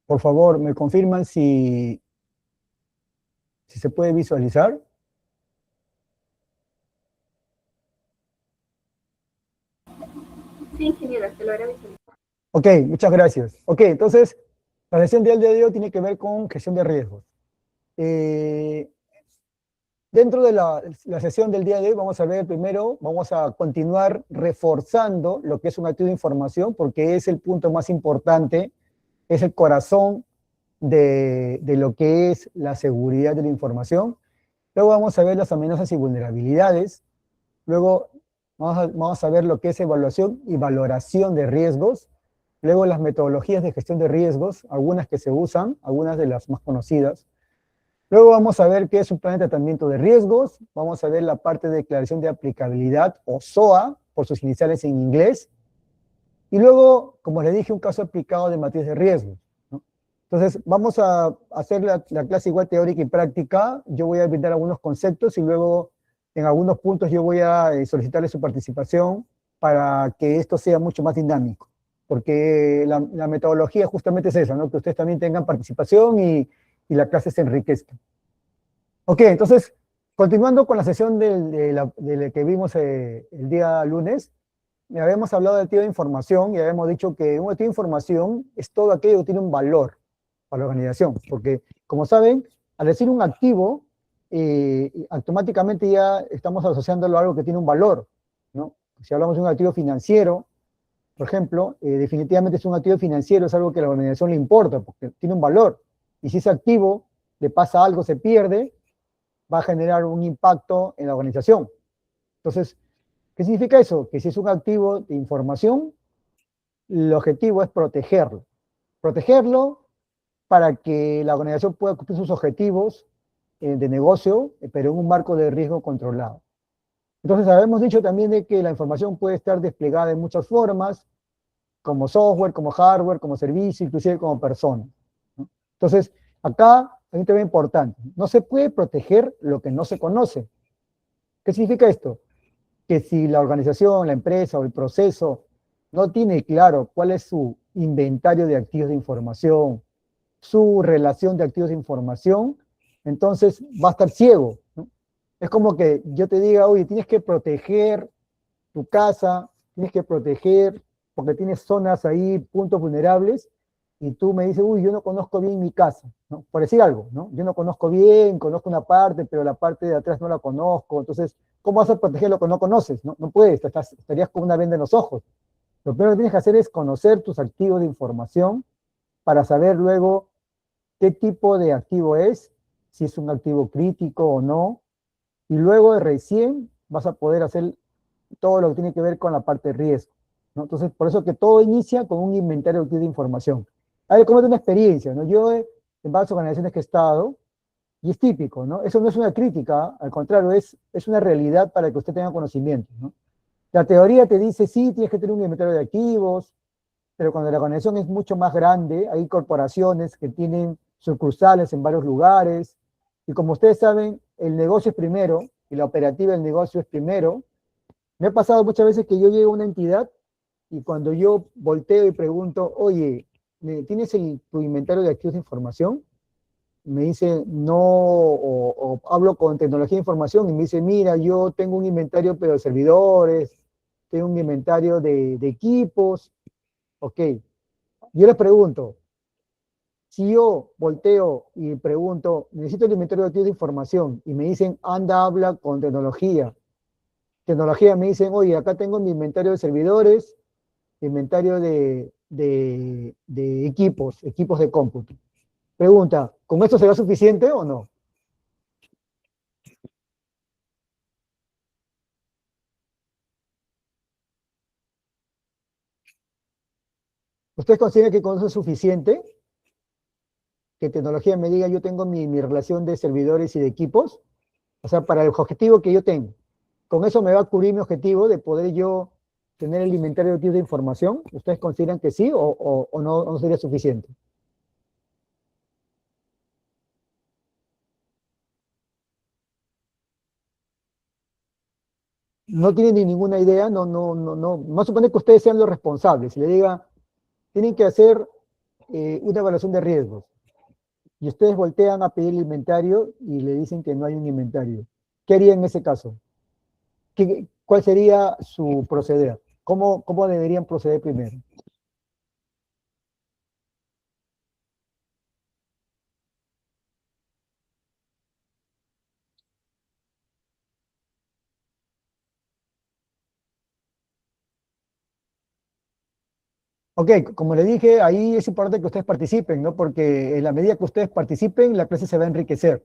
Por favor, ¿me confirman si se puede visualizar? Sí, ingeniero, se logra visualizar. Ok, muchas gracias. Ok, entonces, la sesión del día de hoy tiene que ver con gestión de riesgos. Eh, Dentro de la sesión del día de hoy vamos a ver primero, vamos a continuar reforzando lo que es un activo de información, porque es el punto más importante, es el corazón de lo que es la seguridad de la información. Luego vamos a ver las amenazas y vulnerabilidades. Luego vamos a ver lo que es evaluación y valoración de riesgos. Luego las metodologías de gestión de riesgos, algunas que se usan, algunas de las más conocidas. Luego vamos a ver qué es un plan de tratamiento de riesgos. Vamos a ver la parte de declaración de aplicabilidad o SOA, por sus iniciales en inglés. Y luego, como les dije, un caso aplicado de matriz de riesgos, ¿no? Entonces, vamos a hacer la clase igual teórica y práctica. Yo voy a brindar algunos conceptos y luego en algunos puntos yo voy a solicitarle su participación para que esto sea mucho más dinámico. Porque la metodología justamente es esa, ¿no? Que ustedes también tengan participación y la clase se enriquezca. Ok, entonces, continuando con la sesión de la que vimos el día lunes, ya habíamos hablado del activo de información y habíamos dicho que un activo de información es todo aquello que tiene un valor para la organización, porque como saben, al decir un activo, automáticamente ya estamos asociándolo a algo que tiene un valor, ¿no? Si hablamos de un activo financiero, por ejemplo, definitivamente es un activo financiero, es algo que a la organización le importa, porque tiene un valor. Y si ese activo le pasa algo, se pierde, va a generar un impacto en la organización. Entonces, ¿qué significa eso? Que si es un activo de información, el objetivo es protegerlo. Protegerlo para que la organización pueda cumplir sus objetivos de negocio, pero en un marco de riesgo controlado. Entonces, habíamos dicho también de que la información puede estar desplegada de muchas formas, como software, como hardware, como servicio, inclusive como persona, ¿no? Entonces, acá hay un tema importante. No se puede proteger lo que no se conoce. ¿Qué significa esto? Que si la organización, la empresa o el proceso no tiene claro cuál es su inventario de activos de información, su relación de activos de información, entonces va a estar ciego, ¿no? Es como que yo te diga, oye, tienes que proteger tu casa, tienes que proteger, porque tienes zonas ahí, puntos vulnerables, y tú me dices, uy, yo no conozco bien mi casa, ¿no? Por decir algo, ¿no? Yo no conozco bien, conozco una parte, pero la parte de atrás no la conozco, entonces, ¿cómo vas a proteger lo que no conoces? No, no puedes, estarías con una venda en los ojos. Lo primero que tienes que hacer es conocer tus activos de información para saber luego qué tipo de activo es, si es un activo crítico o no, y luego de recién vas a poder hacer todo lo que tiene que ver con la parte de riesgo, ¿no? Entonces, por eso que todo inicia con un inventario de información. A ver, ¿cómo es una experiencia, ¿no? Yo en varias organizaciones que he estado, y es típico, ¿no? Eso no es una crítica, al contrario, es una realidad para que usted tenga conocimiento, ¿no? La teoría te dice, sí, tienes que tener un inventario de activos, pero cuando la organización es mucho más grande, hay corporaciones que tienen sucursales en varios lugares, y como ustedes saben, el negocio es primero, y la operativa del negocio es primero. Me ha pasado muchas veces que yo llego a una entidad y cuando yo volteo y pregunto, oye, ¿tienes tu inventario de activos de información? Me dice, no, o hablo con tecnología de información y me dice, mira, yo tengo un inventario pero de servidores, tengo un inventario de equipos. Ok, yo les pregunto, si yo volteo y pregunto, necesito el inventario de activos de información y me dicen, anda, habla con tecnología me dicen, oye, acá tengo mi inventario de servidores, inventario de equipos de cómputo. Pregunta, ¿con esto será suficiente o no? ¿Ustedes consideran que con eso es suficiente? Que tecnología me diga, yo tengo mi relación de servidores y de equipos, o sea, para el objetivo que yo tengo. ¿Con eso me va a cubrir mi objetivo de poder yo tener el inventario de equipos de información? ¿Ustedes consideran que sí o no, no sería suficiente? No tienen ni ninguna idea, no, no, no, no. Vamos a suponer que ustedes sean los responsables y le diga, tienen que hacer una evaluación de riesgos y ustedes voltean a pedir el inventario y le dicen que no hay un inventario, ¿qué haría en ese caso? ¿Cuál sería su proceder? ¿Cómo deberían proceder primero? Ok, como le dije, ahí es importante que ustedes participen, ¿no? Porque en la medida que ustedes participen, la clase se va a enriquecer.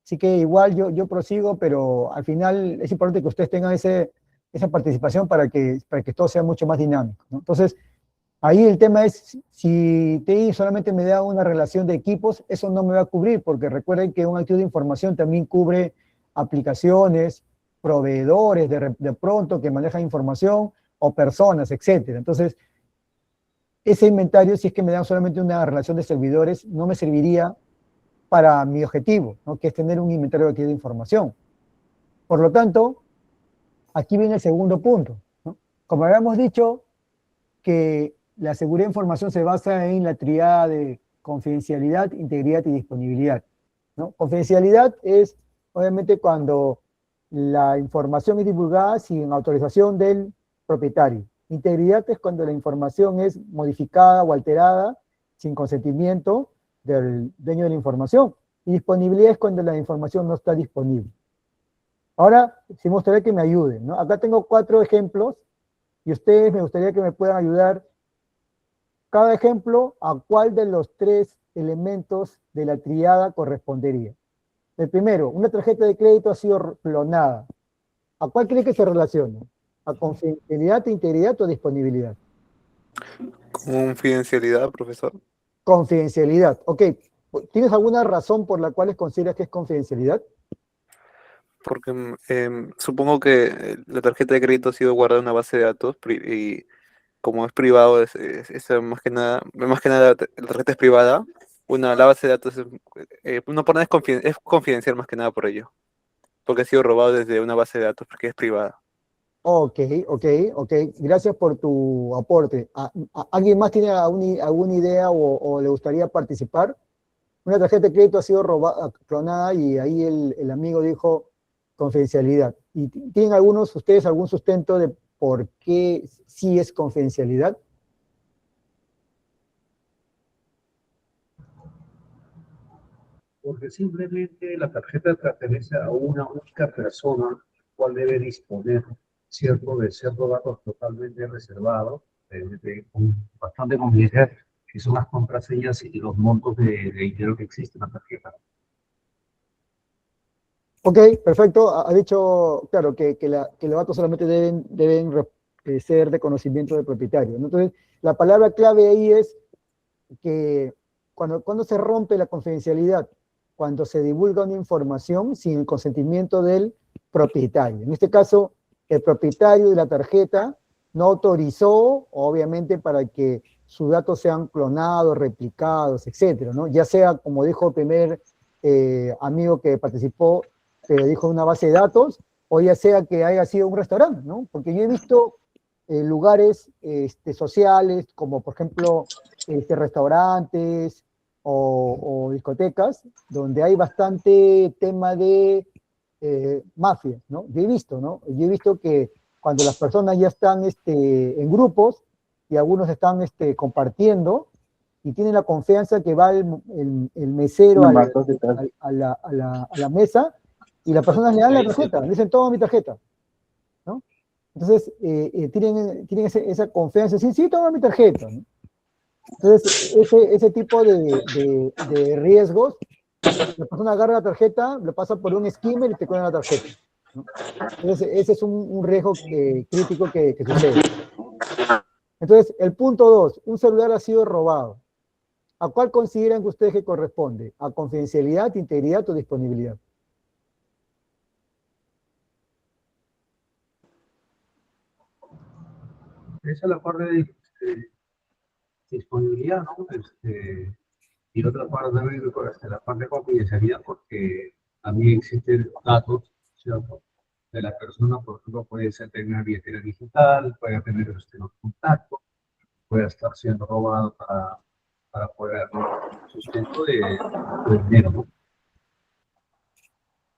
Así que igual yo prosigo, pero al final es importante que ustedes tengan esa participación para que todo sea mucho más dinámico, ¿no? Entonces, ahí el tema es, si TI solamente me da una relación de equipos, eso no me va a cubrir, porque recuerden que un activo de información también cubre aplicaciones, proveedores de pronto que manejan información, o personas, etcétera. Entonces, ese inventario, si es que me dan solamente una relación de servidores, no me serviría para mi objetivo, ¿no? Que es tener un inventario de información. Por lo tanto, aquí viene el segundo punto, ¿no? Como habíamos dicho, que la seguridad de información se basa en la tríada de confidencialidad, integridad y disponibilidad, ¿no? Confidencialidad es, obviamente, cuando la información es divulgada sin autorización del propietario. Integridad es cuando la información es modificada o alterada sin consentimiento del dueño de la información. Y disponibilidad es cuando la información no está disponible. Ahora, sí me gustaría que me ayuden, ¿no? Acá tengo 4 ejemplos y ustedes me gustaría que me puedan ayudar cada ejemplo a cuál de los 3 elementos de la tríada correspondería. El primero, una tarjeta de crédito ha sido clonada. ¿A cuál cree que se relaciona? ¿A confidencialidad, integridad o disponibilidad? Confidencialidad, profesor. Confidencialidad. Ok. ¿Tienes alguna razón por la cual consideras que es confidencialidad? Porque supongo que la tarjeta de crédito ha sido guardada en una base de datos y como es privado, es más que nada la tarjeta es privada, la base de datos no por nada es confidencial más que nada por ello, porque ha sido robado desde una base de datos porque es privada. Ok, ok, ok. Gracias por tu aporte. ¿Alguien más tiene alguna idea o le gustaría participar? Una tarjeta de crédito ha sido robada, clonada y ahí el amigo dijo confidencialidad. ¿Y tienen ustedes algún sustento de por qué sí es confidencialidad? Porque simplemente la tarjeta pertenece a una única persona, cual debe disponer ciertos datos totalmente reservados, con bastante confidencialidad, que son las contraseñas y los montos de dinero que existen en la tarjeta. Ok, perfecto. Ha dicho, claro, que los datos solamente deben ser de conocimiento del propietario, ¿no? Entonces, la palabra clave ahí es que cuando se rompe la confidencialidad, cuando se divulga una información sin el consentimiento del propietario. En este caso, el propietario de la tarjeta no autorizó, obviamente, para que sus datos sean clonados, replicados, etcétera, ¿no? Ya sea, como dijo el primer amigo que participó, que dijo una base de datos, o ya sea que haya sido un restaurante, ¿no? Porque yo he visto lugares sociales, como por ejemplo restaurantes o discotecas, donde hay bastante tema de mafia, ¿no? Yo he visto, ¿no? Yo he visto que cuando las personas ya están en grupos y algunos están compartiendo y tienen la confianza que va el mesero a la mesa y las personas le dan la tarjeta, le dicen, toma mi tarjeta, ¿no? Entonces, tienen esa confianza, sí, sí, toma mi tarjeta, ¿no? Entonces, ese tipo de riesgos, la persona agarra la tarjeta, lo pasa por un skimmer y te cobran la tarjeta, ¿no? Entonces, ese es un riesgo crítico que sucede. Entonces, el punto 2, un celular ha sido robado. ¿A cuál consideran que ustedes que corresponde? ¿A confidencialidad, integridad o disponibilidad? Esa es la parte de disponibilidad, ¿no? Y la otra parte también, la parte de confidencialidad, porque también existen datos, ¿cierto? De la persona, por ejemplo, puede ser tener una billetera digital, puede tener los contactos, puede estar siendo robado para poder sustento de dinero, ¿no?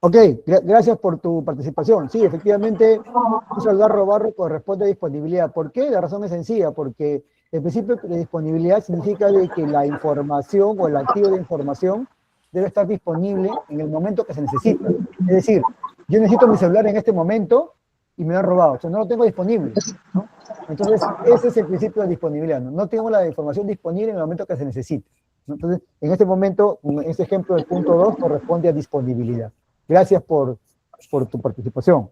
Ok, gracias por tu participación. Sí, efectivamente, un celular robarlo corresponde a disponibilidad. ¿Por qué? La razón es sencilla, porque el principio de disponibilidad significa de que la información o el activo de información debe estar disponible en el momento que se necesita. Es decir, yo necesito mi celular en este momento y me lo han robado, o sea, no lo tengo disponible, ¿no? Entonces, ese es el principio de disponibilidad, ¿no? No tengo la información disponible en el momento que se necesita, ¿no? Entonces, en este momento, en este ejemplo del punto 2 corresponde a disponibilidad. Gracias por tu participación.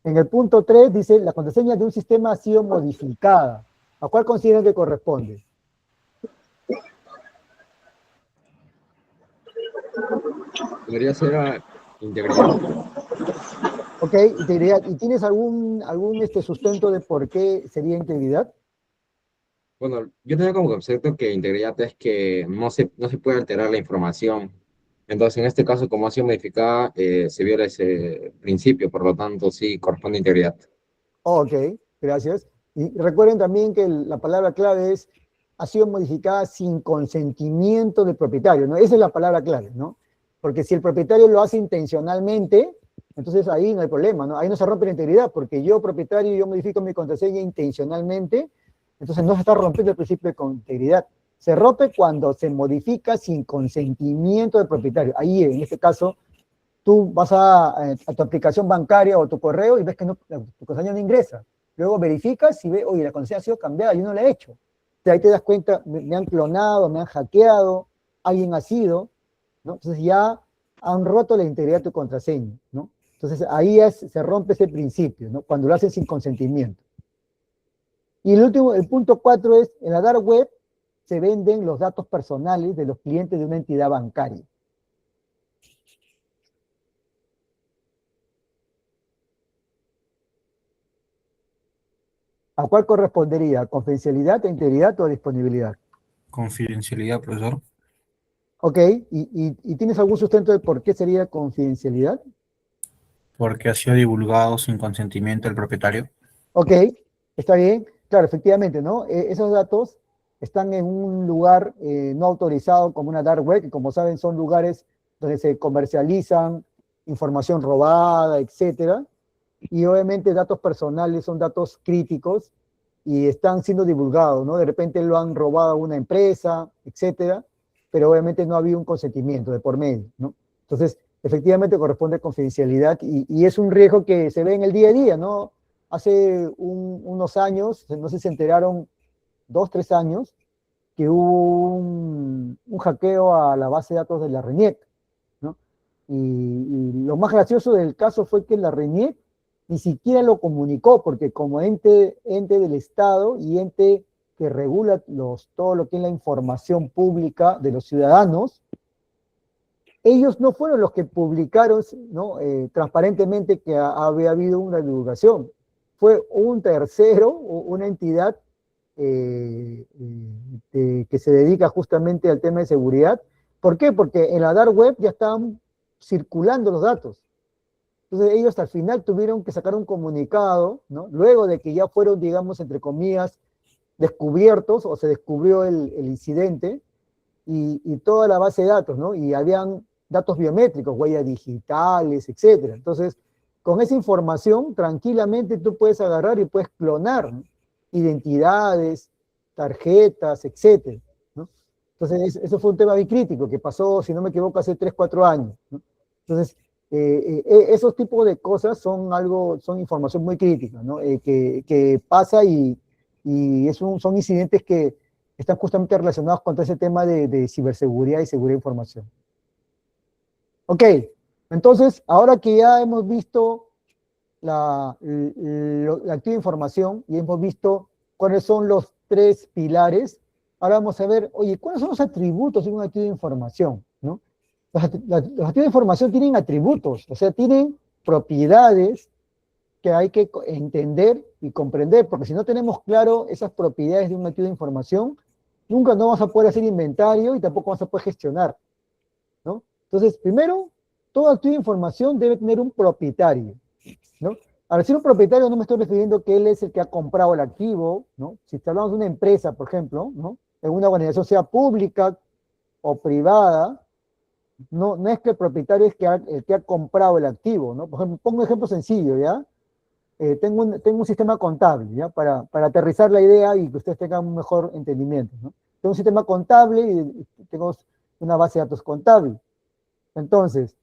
En el punto 3 dice, la contraseña de un sistema ha sido modificada. ¿A cuál consideran que corresponde? Podría ser a integridad. Ok, integridad. ¿Y tienes algún sustento de por qué sería integridad? Bueno, yo tengo como concepto que integridad es que no se puede alterar la información. Entonces, en este caso, como ha sido modificada, se viola ese principio, por lo tanto, sí corresponde a integridad. Ok, gracias. Y recuerden también que la palabra clave es, ha sido modificada sin consentimiento del propietario, ¿no? Esa es la palabra clave, ¿no? Porque si el propietario lo hace intencionalmente, entonces ahí no hay problema, ¿no? Ahí no se rompe la integridad, porque yo, propietario, yo modifico mi contraseña intencionalmente, entonces no se está rompiendo el principio de integridad. Se rompe cuando se modifica sin consentimiento del propietario. Ahí, en este caso, tú vas a tu aplicación bancaria o tu correo y ves que tu contraseña no ingresa. Luego verificas y ves, oye, la contraseña ha sido cambiada, yo no la he hecho. Ahí te das cuenta, me han clonado, me han hackeado, alguien ha sido, ¿no? Entonces ya han roto la integridad de tu contraseña, ¿no? Entonces ahí se rompe ese principio, ¿no? Cuando lo hacen sin consentimiento. Y el último, el punto 4 es, en la dark web se venden los datos personales de los clientes de una entidad bancaria. ¿A cuál correspondería? ¿Confidencialidad, integridad o disponibilidad? Confidencialidad, profesor. Ok, ¿y tienes algún sustento de por qué sería confidencialidad? Porque ha sido divulgado sin consentimiento del propietario. Ok, está bien. Claro, efectivamente, ¿no? Esos datos están en un lugar no autorizado como una dark web, que como saben son lugares donde se comercializan información robada, etcétera. Y obviamente datos personales son datos críticos y están siendo divulgados, ¿no? De repente lo han robado a una empresa, etcétera, pero obviamente no había un consentimiento de por medio, ¿no? Entonces, efectivamente corresponde a confidencialidad y es un riesgo que se ve en el día a día, ¿no? Hace unos años, no sé si se enteraron, 2, 3 años, que hubo un hackeo a la base de datos de la RENIEC, ¿no? Y lo más gracioso del caso fue que la RENIEC ni siquiera lo comunicó, porque como ente del Estado y ente que regula todo lo que es la información pública de los ciudadanos, ellos no fueron los que publicaron, ¿no? Transparentemente que había habido una divulgación. Fue un tercero, una entidad que se dedica justamente al tema de seguridad. ¿Por qué? Porque en la dark web ya estaban circulando los datos. Entonces ellos al final tuvieron que sacar un comunicado, ¿no? Luego de que ya fueron, digamos, entre comillas, descubiertos o se descubrió el incidente y toda la base de datos, ¿no? Y habían datos biométricos, huellas digitales, etcétera. Entonces, con esa información, tranquilamente tú puedes agarrar y puedes clonar, ¿no? Identidades, tarjetas, etcétera, ¿no? Entonces, eso fue un tema muy crítico que pasó, si no me equivoco, hace 3, 4 años, ¿no? Entonces, esos tipos de cosas son información muy crítica, ¿no? Que pasa y son incidentes que están justamente relacionados con todo ese tema de ciberseguridad y seguridad de información. Ok, entonces, ahora que ya hemos visto la activo de información y hemos visto cuáles son los 3 pilares, ahora vamos a ver, oye, ¿cuáles son los atributos de un activo de información? ¿No? Los activos de información tienen atributos, o sea, tienen propiedades que hay que entender y comprender, porque si no tenemos claro esas propiedades de un activo de información, nunca no vamos a poder hacer inventario y tampoco vamos a poder gestionar, ¿no? Entonces, primero, todo activo de información debe tener un propietario, ¿no? Al decir un propietario no me estoy refiriendo que él es el que ha comprado el activo, ¿no? Si hablamos de una empresa, por ejemplo, ¿no? en una organización sea pública o privada, no es que el propietario es el que ha comprado el activo, ¿no? Por ejemplo, pongo un ejemplo sencillo, ¿ya? Tengo un sistema contable, ¿ya? Para aterrizar la idea y que ustedes tengan un mejor entendimiento, ¿no? Tengo un sistema contable y tengo una base de datos contable. Entonces,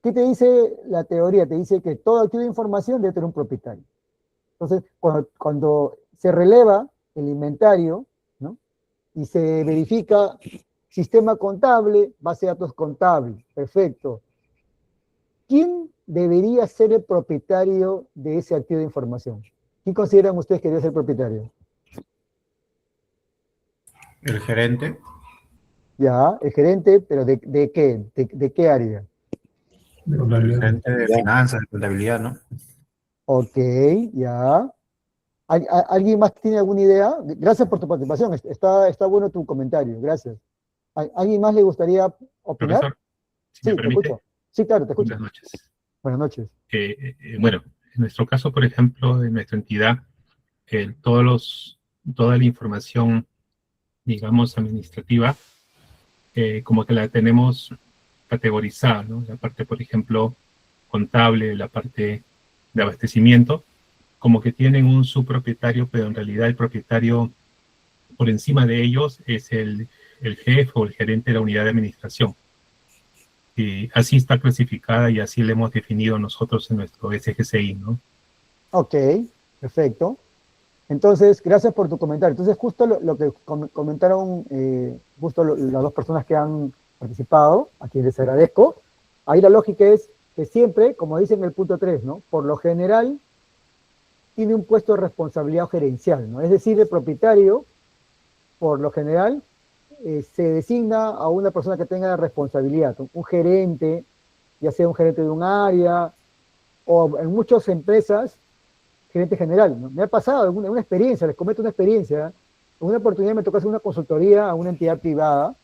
¿qué te dice la teoría? Te dice que todo activo de información debe tener un propietario. Entonces, cuando se releva el inventario, ¿no? Y se verifica sistema contable, base de datos contable, perfecto. ¿Quién debería ser el propietario de ese activo de información? ¿Quién consideran ustedes que debe ser propietario? El gerente, Ya, el gerente, pero ¿de qué? ¿De qué área? el gerente de finanzas, de contabilidad, ¿no? Ok, ya. ¿Alguien más tiene alguna idea? Gracias por tu participación. Está bueno tu comentario. Gracias. ¿Alguien más le gustaría opinar? Profesor, si me Sí, te permite, escucho. Sí, claro, te escucho. buenas noches. Buenas noches. Bueno, en nuestro caso, por ejemplo, en nuestra entidad, toda la información, digamos, administrativa, como que la tenemos categorizada, ¿no? La parte, por ejemplo, contable, la parte de abastecimiento, como que tienen un subpropietario, pero en realidad el propietario por encima de ellos es el jefe o el gerente de la unidad de administración. Y así está clasificada y así le hemos definido nosotros en nuestro SGCI, ¿no? Ok, perfecto. Entonces, gracias por tu comentario. Entonces, justo lo que comentaron justo las dos personas que han participado, a quienes les agradezco, ahí la lógica es que siempre, como dice en el punto 3, ¿no? Por lo general, tiene un puesto de responsabilidad gerencial, ¿no? Es decir, el propietario, por lo general, se designa a una persona que tenga responsabilidad, un gerente, ya sea un gerente de un área, o en muchas empresas, gerente general, ¿no? Me ha pasado una experiencia, les comento una experiencia. En una oportunidad me tocó hacer una consultoría a una entidad privada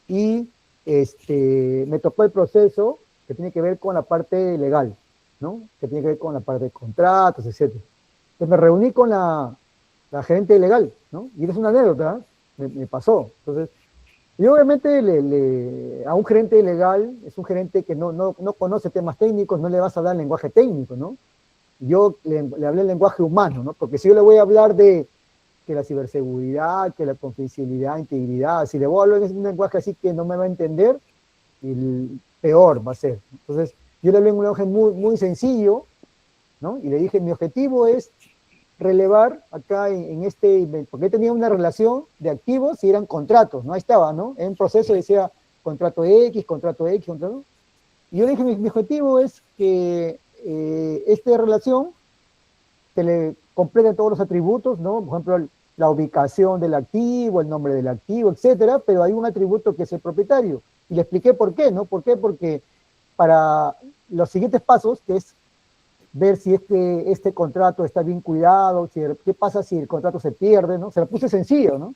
y me tocó el proceso que tiene que ver con la parte legal, ¿no? Que tiene que ver con la parte de contratos, etc. Entonces me reuní con la gerente legal, ¿no? Y es una anécdota, me pasó. Entonces, y obviamente a un gerente legal es un gerente que no conoce temas técnicos, no le vas a dar lenguaje técnico, ¿no? Yo le hablé el lenguaje humano, ¿no? Porque si yo le voy a hablar de que la ciberseguridad, que la confidencialidad, integridad, si le voy a hablar en un lenguaje así que no me va a entender, el peor va a ser. Entonces, yo le hablé en un lenguaje muy, muy sencillo, ¿no? Y le dije, mi objetivo es relevar acá porque tenía una relación de activos y eran contratos, ¿no? Ahí estaba, ¿no? En un proceso decía contrato X, contrato X, contrato. Y yo le dije, mi objetivo es que esta relación se le completen todos los atributos, ¿no? Por ejemplo, la ubicación del activo, el nombre del activo, etcétera, pero hay un atributo que es el propietario. Y le expliqué por qué, ¿no? ¿Por qué? Porque para los siguientes pasos, que es ver si este contrato está bien cuidado, qué pasa si el contrato se pierde, ¿no? Se lo puse sencillo, ¿no?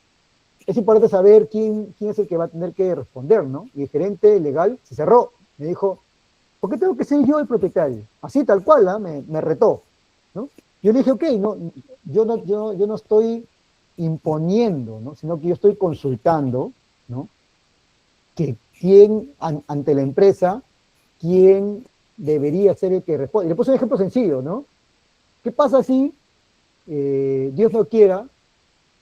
Es importante saber quién es el que va a tener que responder, ¿no? Y el gerente legal se cerró, me dijo, ¿por qué tengo que ser yo el propietario? Así, tal cual, ¿eh? Me retó, ¿no? Yo le dije, ok, no, yo no estoy imponiendo, ¿no? Sino que yo estoy consultando, ¿no? Que ante la empresa, quién debería ser el que responde. Y le puse un ejemplo sencillo, ¿no? ¿Qué pasa si, Dios no quiera,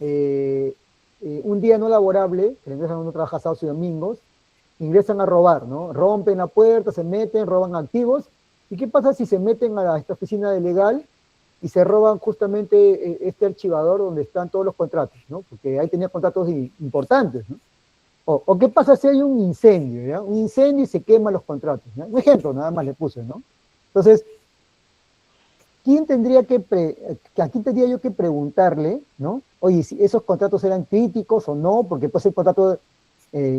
un día no laborable, que la empresa no trabaja sábados y domingos, ingresan a robar, ¿no? Rompen la puerta, se meten, roban activos. ¿Y qué pasa si se meten a esta oficina de legal y se roban justamente este archivador donde están todos los contratos, ¿no? Porque ahí tenía contratos importantes, ¿no? O qué pasa si hay un incendio, ¿ya? Un incendio y se queman los contratos, ¿no? Un ejemplo nada más le puse, ¿no? Entonces, aquí tendría yo que preguntarle, ¿no? Oye, si esos contratos eran críticos o no, porque puede ser contrato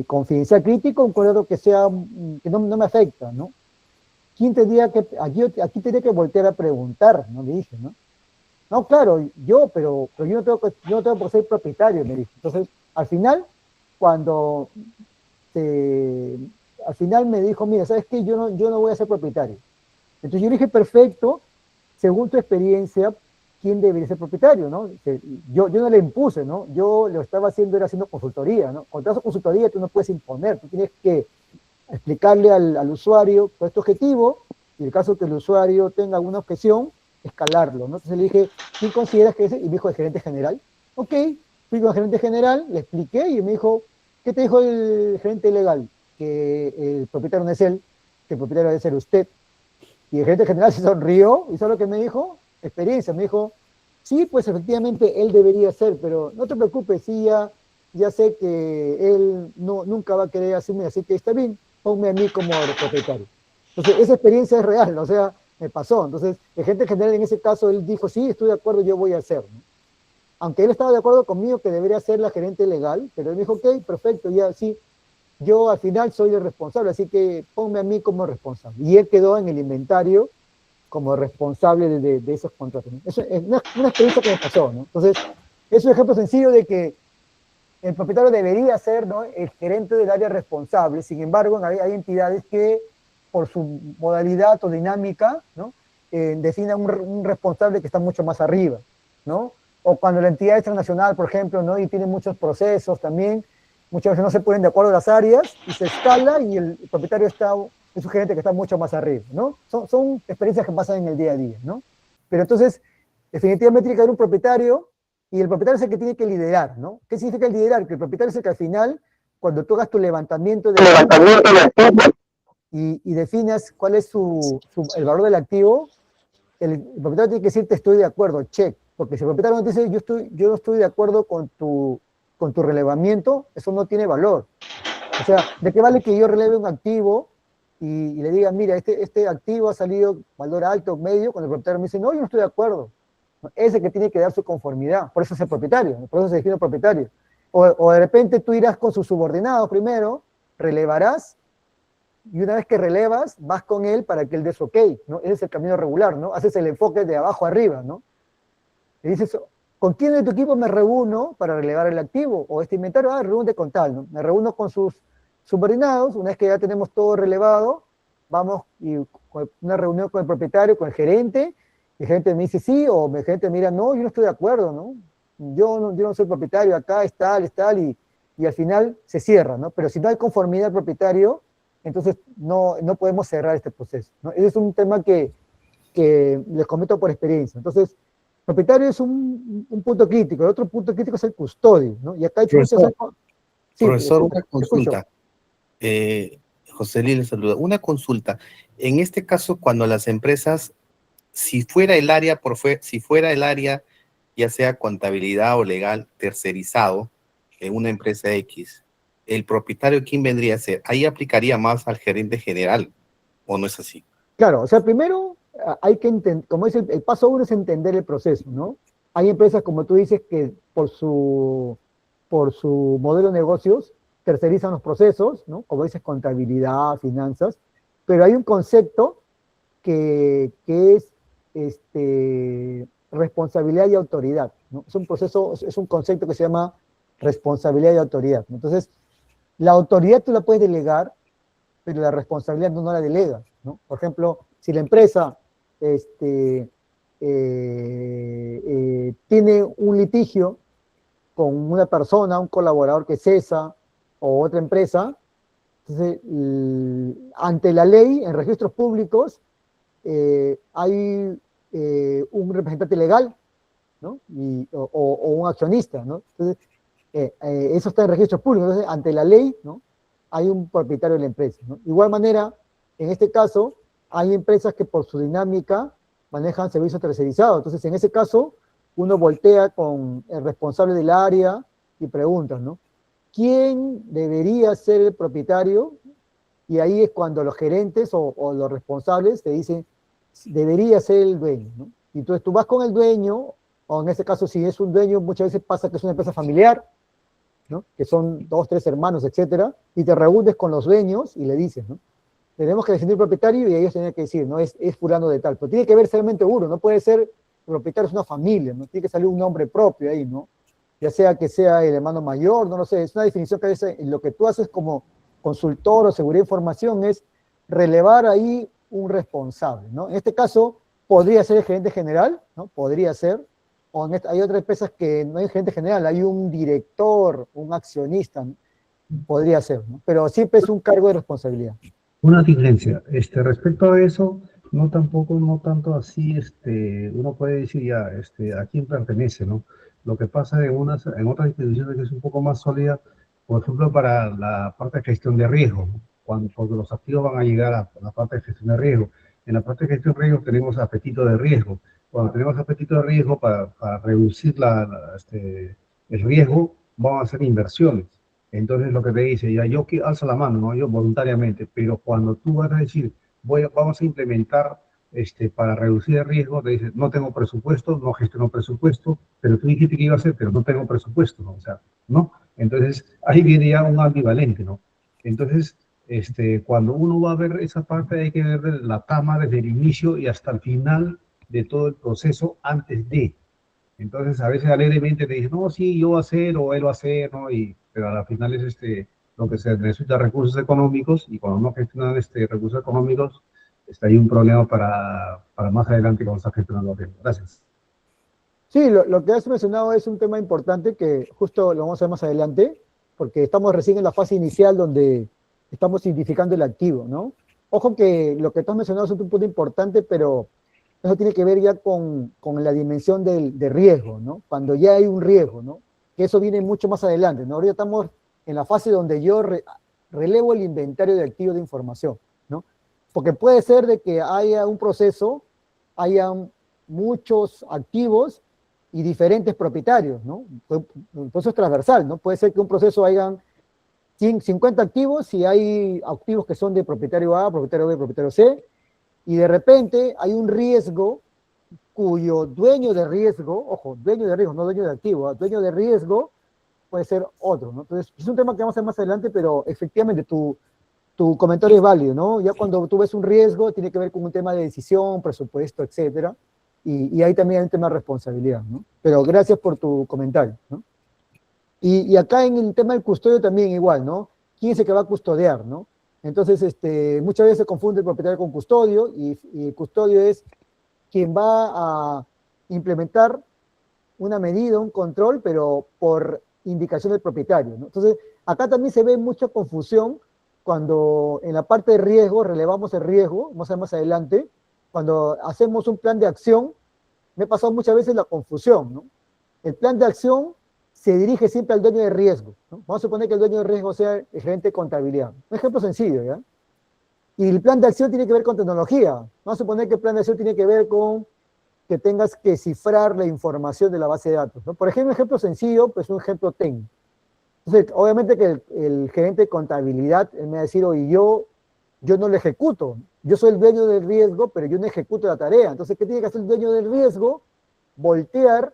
confidencial crítico, un contrato que no me afecta, ¿no? ¿Quién tendría aquí tendría que voltear a preguntar, ¿no? Le dije, ¿no? No, claro, pero yo no tengo por ser propietario, me dijo. Entonces, al final, al final me dijo, mira, ¿sabes qué? Yo no voy a ser propietario. Entonces yo le dije, perfecto, según tu experiencia, quién debería ser propietario, ¿no? Yo no le impuse, ¿no? Yo lo estaba haciendo, era haciendo consultoría, ¿no? Cuando haces consultoría tú no puedes imponer, tú tienes que explicarle al usuario cuál es tu objetivo, y en el caso que el usuario tenga alguna objeción, escalarlo, ¿no? Entonces le dije, ¿quién consideras que es? Y me dijo el gerente general. Ok, fui con el gerente general, le expliqué y me dijo, ¿qué te dijo el gerente legal? Que el propietario no es él, que el propietario debe ser usted. Y el gerente general se sonrió y ¿sabes lo que me dijo? Experiencia, me dijo, sí, pues efectivamente él debería ser, pero no te preocupes, sí, ya sé que él nunca va a querer asumir, así que está bien, ponme a mí como propietario. Entonces, esa experiencia es real, o sea, me pasó. Entonces, el gerente general en ese caso, él dijo, sí, estoy de acuerdo, yo voy a hacer, ¿no? Aunque él estaba de acuerdo conmigo que debería ser la gerente legal, pero él me dijo, ok, perfecto, ya sí, yo al final soy el responsable, así que ponme a mí como responsable. Y él quedó en el inventario como responsable de esos contratos, ¿no? Eso es una experiencia que me pasó, ¿no? Entonces, es un ejemplo sencillo de que el propietario debería ser, ¿no?, el gerente del área responsable. Sin embargo, hay entidades que, por su modalidad o dinámica, ¿no?, definen un responsable que está mucho más arriba, ¿no? O cuando la entidad es transnacional, por ejemplo, ¿no?, y tiene muchos procesos también, muchas veces no se ponen de acuerdo las áreas y se escala y el propietario es un gerente que está mucho más arriba, ¿no? Son experiencias que pasan en el día a día, ¿no? Pero entonces, definitivamente tiene que haber un propietario y el propietario es el que tiene que liderar, ¿no? ¿Qué significa liderar? Que el propietario es el que al final, cuando tú hagas tu levantamiento de y definas cuál es el valor del activo, el propietario tiene que decirte estoy de acuerdo, check, porque si el propietario no te dice yo no estoy de acuerdo con tu relevamiento, eso no tiene valor. O sea, ¿de qué vale que yo releve un activo y le diga, mira, este activo ha salido valor alto, medio, cuando el propietario me dice, no, yo no estoy de acuerdo? Es el que tiene que dar su conformidad, por eso es el propietario, por eso se define el propietario. O de repente tú irás con sus subordinados primero, relevarás, y una vez que relevas, vas con él para que él des ok, ¿no? Ese es el camino regular, ¿no? Haces el enfoque de abajo arriba, ¿no? Le dices, ¿con quién de tu equipo me reúno para relevar el activo? O este inventario, reúnete con tal, ¿no? Me reúno con sus subordinados, una vez que ya tenemos todo relevado, vamos y con una reunión con el propietario, con el gerente, y el gerente me dice sí, o el gerente mira, no, yo no estoy de acuerdo, ¿no? Yo no soy propietario, acá es tal, y al final se cierra, ¿no? Pero si no hay conformidad del propietario, entonces no podemos cerrar este proceso, ¿no? Ese es un tema que les comento por experiencia. Entonces, propietario es un punto crítico, el otro punto crítico es el custodio, ¿no? Y acá hay Profesor, sí, profesor, una te escucho. consulta. José Luis le saluda. Una consulta. En este caso, cuando las empresas, si fuera el área, ya sea contabilidad o legal, tercerizado en una empresa X, ¿el propietario quién vendría a ser? Ahí aplicaría más al gerente general, ¿o no es así? Claro, o sea, primero hay que entender, como dice, el paso uno es entender el proceso, ¿no? Hay empresas, como tú dices, que por su modelo de negocios tercerizan los procesos, ¿no? Como dices, contabilidad, finanzas, pero hay un concepto que es responsabilidad y autoridad, ¿no? Es un proceso, es un concepto que se llama responsabilidad y autoridad, ¿no? Entonces, la autoridad tú la puedes delegar, pero la responsabilidad no la delegas, ¿no? Por ejemplo, si la empresa tiene un litigio con una persona, un colaborador que cesa o otra empresa, entonces, ante la ley, en registros públicos, hay un representante legal, ¿no? O un accionista, ¿no? Entonces, eso está en registros públicos. Entonces, ante la ley, ¿no?, hay un propietario de la empresa, ¿no? De igual manera, en este caso, hay empresas que por su dinámica manejan servicios tercerizados. Entonces, en ese caso, uno voltea con el responsable del área y pregunta, ¿no?, ¿quién debería ser el propietario? Y ahí es cuando los gerentes o los responsables te dicen, debería ser el dueño, ¿no? Y entonces tú vas con el dueño, o en este caso si es un dueño, muchas veces pasa que es una empresa familiar, ¿no?, que son 2, 3 hermanos, etcétera, y te reúnes con los dueños y le dices, ¿no?, tenemos que definir propietario, y ellos tienen que decir, no, es fulano de tal, pero tiene que haber solamente uno, no puede ser, el propietario es una familia, ¿no?, tiene que salir un nombre propio ahí, ¿no?, ya sea que sea el hermano mayor, no lo sé, es una definición que a veces lo que tú haces como consultor o seguridad de información es relevar ahí un responsable, ¿no? En este caso podría ser el gerente general, ¿no?, podría ser, hay otras empresas que no hay gerente general, hay un director, un accionista, ¿no? Podría ser, ¿no? Pero siempre es un cargo de responsabilidad. Una diferencia, respecto a eso, no tampoco, no tanto así, uno puede decir ya, a quién pertenece, ¿no? Lo que pasa en otras instituciones que es un poco más sólida, por ejemplo, para la parte de gestión de riesgo, ¿no? Porque los activos van a llegar a la parte de gestión de riesgo. En la parte de gestión de riesgo tenemos apetito de riesgo. Cuando tenemos apetito de riesgo para reducir el riesgo, vamos a hacer inversiones. Entonces lo que te dice, ya yo que alzo la mano, ¿no? Yo voluntariamente, pero cuando tú vas a decir, vamos a implementar para reducir el riesgo, te dice, no tengo presupuesto, no gestiono presupuesto, pero tú dijiste que iba a hacer, pero no tengo presupuesto, ¿no? O sea, ¿no? Entonces ahí viene ya un ambivalente, ¿no? Entonces, cuando uno va a ver esa parte hay que ver la tama desde el inicio y hasta el final de todo el proceso antes de. Entonces, a veces alegremente te dicen, no, sí, yo voy a hacer o él va a hacer, ¿no? Pero a la final es lo que se necesita recursos económicos y cuando no gestionan recursos económicos, está ahí un problema para más adelante cuando está gestionando bien. Gracias. Sí, lo que has mencionado es un tema importante que justo lo vamos a ver más adelante, porque estamos recién en la fase inicial donde estamos identificando el activo, ¿no? Ojo que lo que tú has mencionado es un punto importante, pero eso tiene que ver ya con la dimensión de riesgo, ¿no? Cuando ya hay un riesgo, ¿no? Que eso viene mucho más adelante, ¿no? Ahorita estamos en la fase donde yo relevo el inventario de activos de información, ¿no? Porque puede ser de que haya un proceso, haya muchos activos y diferentes propietarios, ¿no? Un proceso transversal, ¿no? Puede ser que un proceso hayan 50 activos y hay activos que son de propietario A, propietario B, propietario C, y de repente hay un riesgo cuyo dueño de riesgo, ojo, dueño de riesgo, no dueño de activo, dueño de riesgo puede ser otro, ¿no? Entonces, es un tema que vamos a ver más adelante, pero efectivamente tu comentario es válido, ¿no? Ya cuando tú ves un riesgo, tiene que ver con un tema de decisión, presupuesto, etcétera, y ahí también hay un tema de responsabilidad, ¿no? Pero gracias por tu comentario, ¿no? Y acá en el tema del custodio también igual, ¿no? ¿Quién es el que va a custodiar, ¿no? Entonces, muchas veces se confunde el propietario con custodio, y el custodio es quien va a implementar una medida, un control, pero por indicación del propietario, ¿no? Entonces, acá también se ve mucha confusión cuando en la parte de riesgo, relevamos el riesgo, vamos a ver más adelante, cuando hacemos un plan de acción, me ha pasado muchas veces la confusión, ¿no? El plan de acción se dirige siempre al dueño de riesgo, ¿no? Vamos a suponer que el dueño de riesgo sea el gerente de contabilidad. Un ejemplo sencillo, ¿ya? Y el plan de acción tiene que ver con tecnología. Vamos a suponer que el plan de acción tiene que ver con que tengas que cifrar la información de la base de datos, ¿no? Por ejemplo, un ejemplo sencillo, pues un ejemplo técnico. Entonces, obviamente que el gerente de contabilidad me va a decir, oye, yo no lo ejecuto. Yo soy el dueño del riesgo, pero yo no ejecuto la tarea. Entonces, ¿qué tiene que hacer el dueño del riesgo? Voltear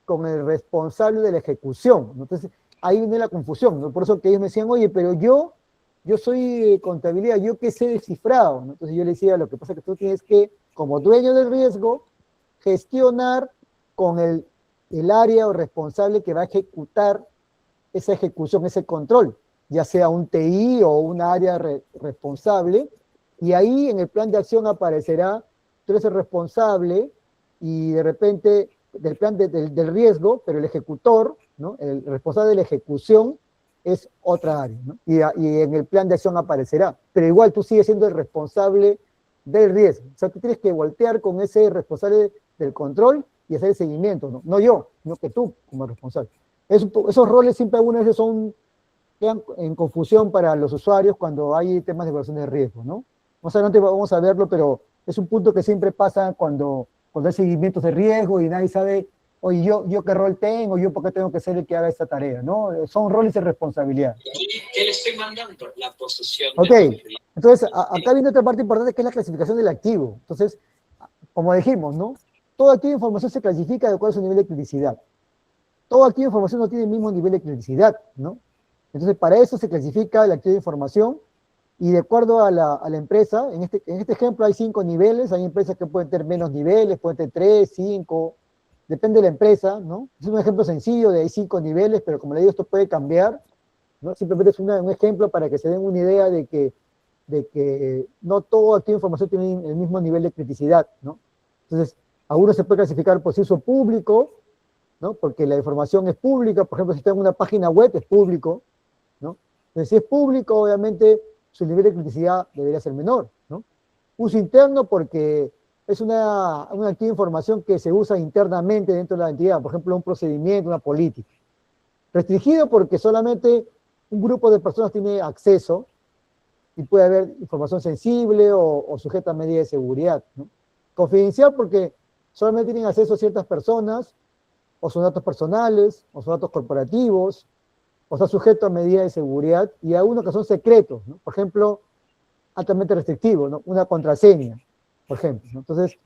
con el responsable de la ejecución, ¿no? Entonces, ahí viene la confusión, ¿no? Por eso que ellos me decían, oye, pero yo soy contabilidad, yo qué sé descifrado, ¿no? Entonces yo le decía, lo que pasa es que tú tienes que, como dueño del riesgo, gestionar con el área o responsable que va a ejecutar esa ejecución, ese control, ya sea un TI o una área responsable, y ahí en el plan de acción aparecerá, tú eres el responsable y de repente del plan del riesgo, pero el ejecutor, ¿no? El responsable de la ejecución es otra área, ¿no? Y en el plan de acción aparecerá, pero igual tú sigues siendo el responsable del riesgo. O sea, tú tienes que voltear con ese responsable del control y hacer el seguimiento, ¿no? No yo, sino que tú como responsable. Esos roles siempre algunas veces quedan en confusión para los usuarios cuando hay temas de evaluación de riesgo, ¿no? Más adelante vamos a verlo, pero es un punto que siempre pasa cuando hay seguimientos de riesgo y nadie sabe, oye, yo qué rol tengo, yo por qué tengo que ser el que haga esta tarea, ¿no? Son roles de responsabilidad. ¿Qué le estoy mandando? La posesión. Ok, entonces acá viene otra parte importante que es la clasificación del activo. Entonces, como dijimos, ¿no? Todo activo de información se clasifica de acuerdo a su nivel de criticidad. Todo activo de información no tiene el mismo nivel de criticidad, ¿no? Entonces, para eso se clasifica el activo de información y de acuerdo a la empresa, en este ejemplo hay 5 niveles, hay empresas que pueden tener menos niveles, pueden tener 3, 5, depende de la empresa, ¿no? Es un ejemplo sencillo de hay 5 niveles, pero como le digo, esto puede cambiar, ¿no? Simplemente es un ejemplo para que se den una idea de que no todo activo de información tiene el mismo nivel de criticidad, ¿no? Entonces, Algunos se puede clasificar por si uso público, ¿no? Porque la información es pública, por ejemplo, si está en una página web es público, ¿no? Entonces, si es público, obviamente su nivel de criticidad debería ser menor, ¿no? Uso interno porque es una activo de información que se usa internamente dentro de la entidad, por ejemplo, un procedimiento, una política. Restringido porque solamente un grupo de personas tiene acceso y puede haber información sensible o sujeta a medidas de seguridad, ¿no? Confidencial porque solamente tienen acceso a ciertas personas, o son datos personales, o son datos corporativos, o está sujeto a medidas de seguridad, y a unos que son secretos, ¿no? Por ejemplo, altamente restrictivos, ¿no? Una contraseña, por ejemplo, ¿no? Entonces,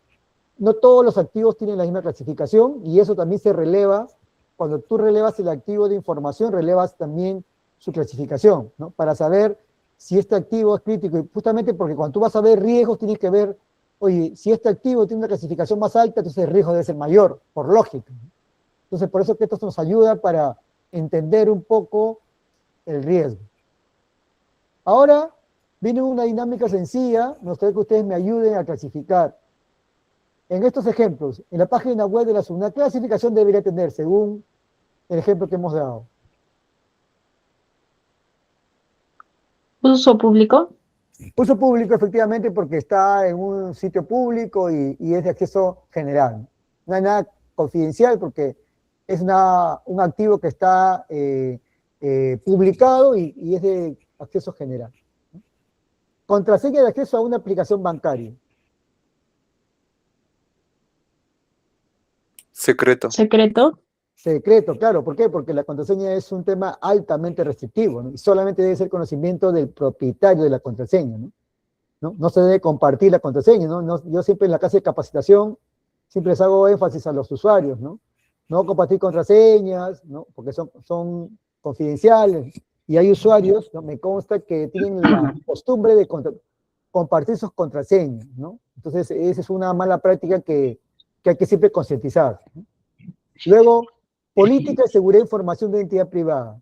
no todos los activos tienen la misma clasificación, y eso también se releva, cuando tú relevas el activo de información, relevas también su clasificación, ¿no? Para saber si este activo es crítico, y justamente porque cuando tú vas a ver riesgos, tienes que ver, oye, si este activo tiene una clasificación más alta, entonces el riesgo debe ser mayor, por lógica, ¿no? Entonces, por eso que esto nos ayuda para entender un poco el riesgo. Ahora, viene una dinámica sencilla, me gustaría que ustedes me ayuden a clasificar. En estos ejemplos, en la página web de la SUNAT, ¿qué clasificación debería tener según el ejemplo que hemos dado? Uso público. Uso público, efectivamente, porque está en un sitio público y es de acceso general. No hay nada confidencial porque es un activo que está publicado y es de acceso general. Contraseña de acceso a una aplicación bancaria. Secreto. Secreto. Secreto, claro. ¿Por qué? Porque la contraseña es un tema altamente restrictivo, ¿no? Y solamente debe ser conocimiento del propietario de la contraseña, ¿no? No se debe compartir la contraseña, ¿no? Yo siempre en la clase de capacitación siempre les hago énfasis a los usuarios, ¿no? No compartir contraseñas, ¿no? Porque son confidenciales. Y hay usuarios, ¿no? Me consta que tienen la costumbre de compartir sus contraseñas, ¿no? Entonces, esa es una mala práctica que hay que siempre concientizar, ¿no? Luego, política de seguridad de información de identidad privada.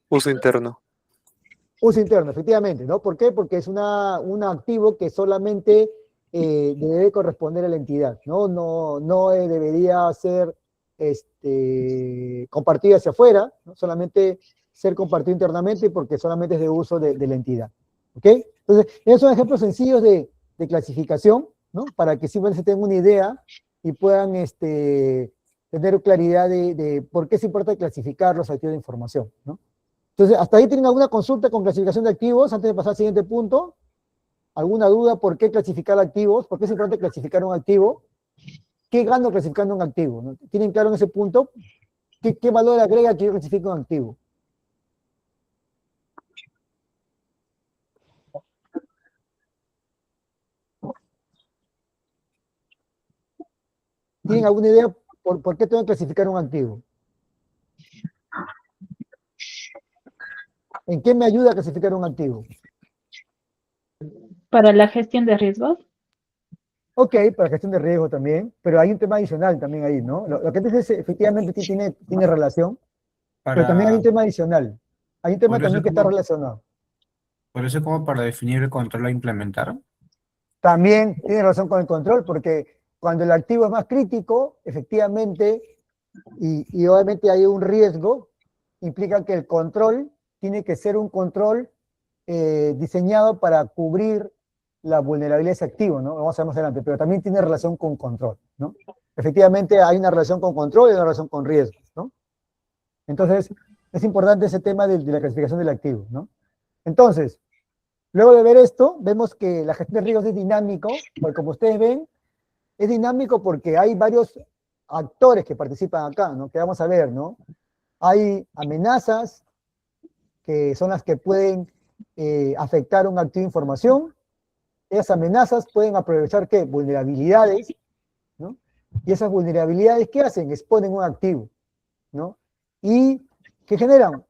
Uso interno. Uso interno, efectivamente, ¿no? ¿Por qué? Porque es un activo que solamente debe corresponder a la entidad, ¿no? No debería ser compartido hacia afuera, ¿no? Solamente ser compartido internamente porque solamente es de uso de la entidad, ¿ok? Entonces, esos son ejemplos sencillos de clasificación, ¿no? Para que simplemente se tengan una idea y puedan tener claridad de por qué es importante clasificar los activos de información, ¿no? Entonces, ¿hasta ahí tienen alguna consulta con clasificación de activos antes de pasar al siguiente punto? ¿Alguna duda por qué clasificar activos? ¿Por qué es importante clasificar un activo? ¿Qué gano clasificando un activo? ¿No? ¿Tienen claro en ese punto? ¿Qué valor agrega que yo clasifique un activo? ¿Tienen alguna idea por qué tengo que clasificar un activo? ¿En qué me ayuda a clasificar un activo? Para la gestión de riesgos. Ok, para gestión de riesgo también, pero hay un tema adicional también ahí, ¿no? Lo que dices efectivamente tiene relación, pero también hay un tema adicional. Hay un tema Por eso también que está como- relacionado. Por eso como para definir el control a implementar. También tiene relación con el control, porque cuando el activo es más crítico, efectivamente, y obviamente hay un riesgo, implica que el control tiene que ser un control diseñado para cubrir la vulnerabilidad de ese activo, ¿no? Vamos a ver más adelante, pero también tiene relación con control, ¿no? Efectivamente hay una relación con control y una relación con riesgos, ¿no? Entonces, es importante ese tema de la clasificación del activo, ¿no? Entonces, luego de ver esto, vemos que la gestión de riesgos es dinámico, porque como ustedes ven, es dinámico porque hay varios actores que participan acá, ¿no? Que vamos a ver, ¿no? Hay amenazas, que son las que pueden afectar un activo de información. Esas amenazas pueden aprovechar, ¿qué? Vulnerabilidades, ¿no? Y esas vulnerabilidades, ¿qué hacen? Exponen un activo, ¿no? Y ¿qué generan?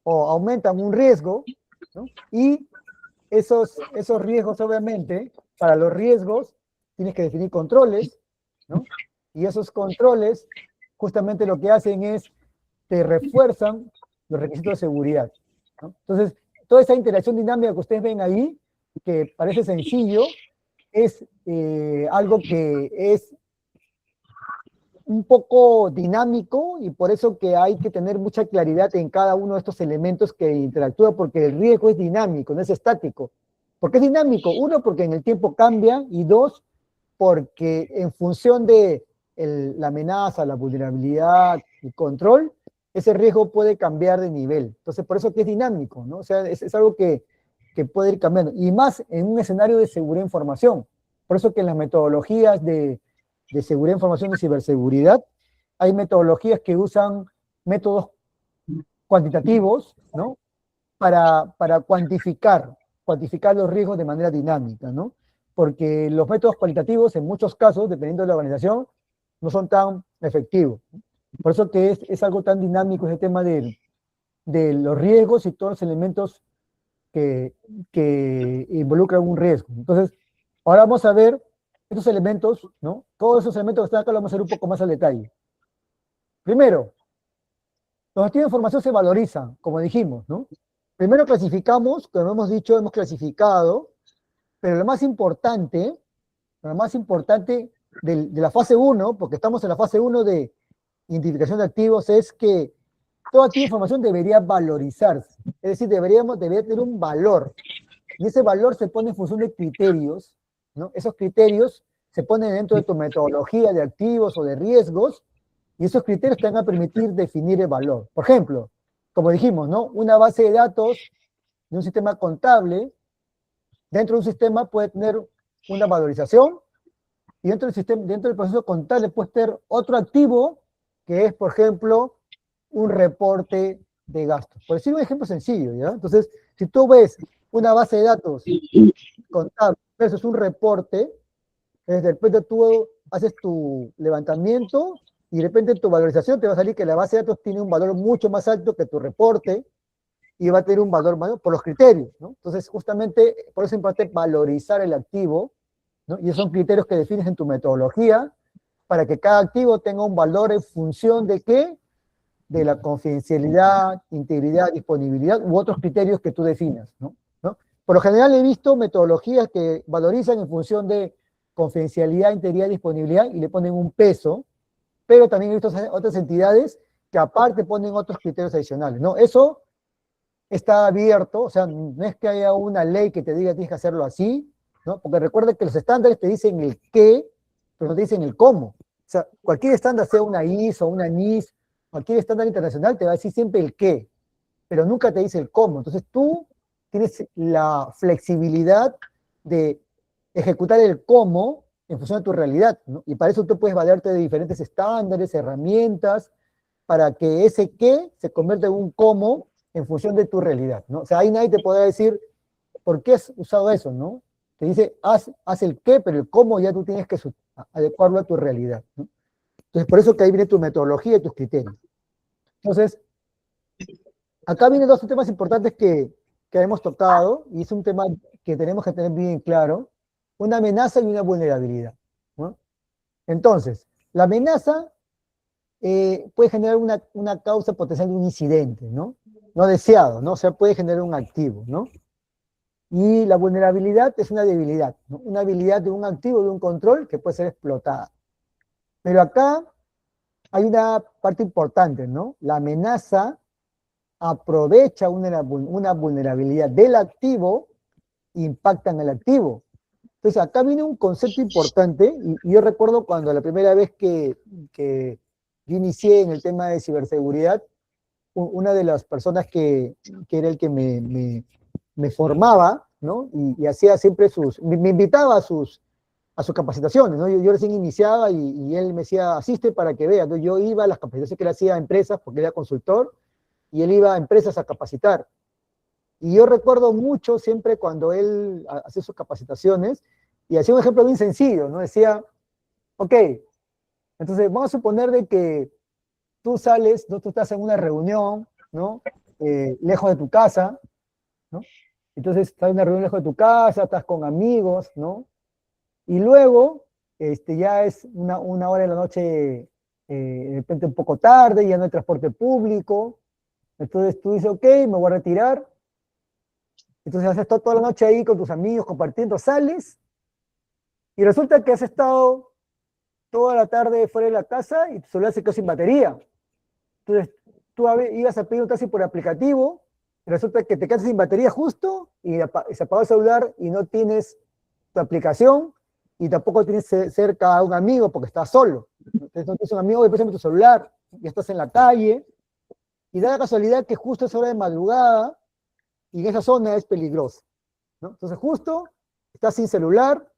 O aumentan un riesgo, ¿no? Y esos riesgos, obviamente, para los riesgos, tienes que definir controles, ¿no? Y esos controles, justamente lo que hacen es, te refuerzan los requisitos de seguridad, ¿no? Entonces, toda esa interacción dinámica que ustedes ven ahí, que parece sencillo, es algo que es un poco dinámico y por eso que hay que tener mucha claridad en cada uno de estos elementos que interactúan, porque el riesgo es dinámico, no es estático. ¿Por qué es dinámico? Uno, porque en el tiempo cambia, y dos, porque en función de la amenaza, la vulnerabilidad, el control, ese riesgo puede cambiar de nivel. Entonces, por eso que es dinámico, ¿no? O sea, es algo que puede ir cambiando. Y más en un escenario de seguridad de información. Por eso que en las metodologías de seguridad de información y ciberseguridad, hay metodologías que usan métodos cuantitativos, ¿no? Para cuantificar los riesgos de manera dinámica, ¿no? Porque los métodos cualitativos, en muchos casos, dependiendo de la organización, no son tan efectivos. Por eso que es algo tan dinámico ese tema de los riesgos y todos los elementos que involucran un riesgo. Entonces, ahora vamos a ver estos elementos, ¿no? Todos esos elementos que están acá los vamos a ver un poco más al detalle. Primero, los activos de información se valorizan, como dijimos, ¿no? Primero clasificamos, como hemos dicho, hemos clasificado, pero lo más importante de la fase 1, porque estamos en la fase 1 de identificación de activos, es que todo activo de información debería valorizarse, es decir, debería tener un valor, y ese valor se pone en función de criterios, ¿no? Esos criterios se ponen dentro de tu metodología de activos o de riesgos, y esos criterios te van a permitir definir el valor. Por ejemplo, como dijimos, ¿no? Una base de datos de un sistema contable, dentro de un sistema puede tener una valorización, y dentro del proceso contable puede tener otro activo, que es, por ejemplo, un reporte de gastos. Por decir un ejemplo sencillo, ¿ya? Entonces, si tú ves una base de datos contable versus un reporte, de repente tú haces tu levantamiento y de repente en tu valorización te va a salir que la base de datos tiene un valor mucho más alto que tu reporte y va a tener un valor mayor por los criterios, ¿no? Entonces, justamente, por eso es importante valorizar el activo, ¿no? Y esos son criterios que defines en tu metodología para que cada activo tenga un valor en función de ¿qué? De la confidencialidad, integridad, disponibilidad u otros criterios que tú definas, ¿no? Por lo general he visto metodologías que valorizan en función de confidencialidad, integridad, disponibilidad y le ponen un peso, pero también he visto otras entidades que aparte ponen otros criterios adicionales, ¿no? Eso está abierto, o sea, no es que haya una ley que te diga tienes que hacerlo así, ¿no? Porque recuerda que los estándares te dicen el qué, pero no te dicen el cómo. O sea, cualquier estándar, sea una ISO, una NIS, cualquier estándar internacional te va a decir siempre el qué, pero nunca te dice el cómo. Entonces tú tienes la flexibilidad de ejecutar el cómo en función de tu realidad, ¿no? Y para eso tú puedes valerte de diferentes estándares, herramientas, para que ese qué se convierta en un cómo en función de tu realidad, ¿no? O sea, ahí nadie te podrá decir, ¿por qué has usado eso, no? Te dice, haz el qué, pero el cómo ya tú tienes que adecuarlo a tu realidad, ¿no? Entonces, por eso que ahí viene tu metodología y tus criterios. Entonces, acá vienen dos temas importantes que hemos tocado, y es un tema que tenemos que tener bien claro, una amenaza y una vulnerabilidad, ¿no? Entonces, la amenaza puede generar una causa potencial de un incidente, ¿no? No deseado, ¿no? O sea, puede generar un activo, ¿no? Y la vulnerabilidad es una debilidad, ¿no? Una habilidad de un activo, de un control que puede ser explotada. Pero acá hay una parte importante, ¿no? La amenaza aprovecha una vulnerabilidad del activo e impacta en el activo. Entonces acá viene un concepto importante, y yo recuerdo cuando la primera vez que yo inicié en el tema de ciberseguridad, una de las personas que era el que me formaba, ¿no? Y hacía siempre me invitaba a sus capacitaciones, ¿no? Yo recién iniciaba y él me decía, asiste para que veas. Entonces yo iba a las capacitaciones que él hacía a empresas, porque era consultor, y él iba a empresas a capacitar. Y yo recuerdo mucho siempre cuando él hacía sus capacitaciones, y hacía un ejemplo bien sencillo, ¿no? Decía, ok, entonces vamos a suponer de que tú sales, ¿no? Tú estás en una reunión, ¿no? Lejos de tu casa, ¿no? Entonces estás en una reunión lejos de tu casa, estás con amigos, ¿no? Y luego, ya es una hora de la noche, de repente un poco tarde, ya no hay transporte público, entonces tú dices, ok, me voy a retirar, entonces has estado toda la noche ahí con tus amigos, compartiendo, sales, y resulta que has estado toda la tarde fuera de la casa y tu celular se quedó sin batería. Entonces, tú ibas a pedir un taxi por aplicativo, y resulta que te quedas sin batería justo y se apagó el celular y no tienes tu aplicación y tampoco tienes cerca a un amigo porque estás solo. Entonces, no tienes un amigo, y préstame tu celular, y estás en la calle, y da la casualidad que justo es hora de madrugada y en esa zona es peligrosa, ¿no? Entonces, justo estás sin celular,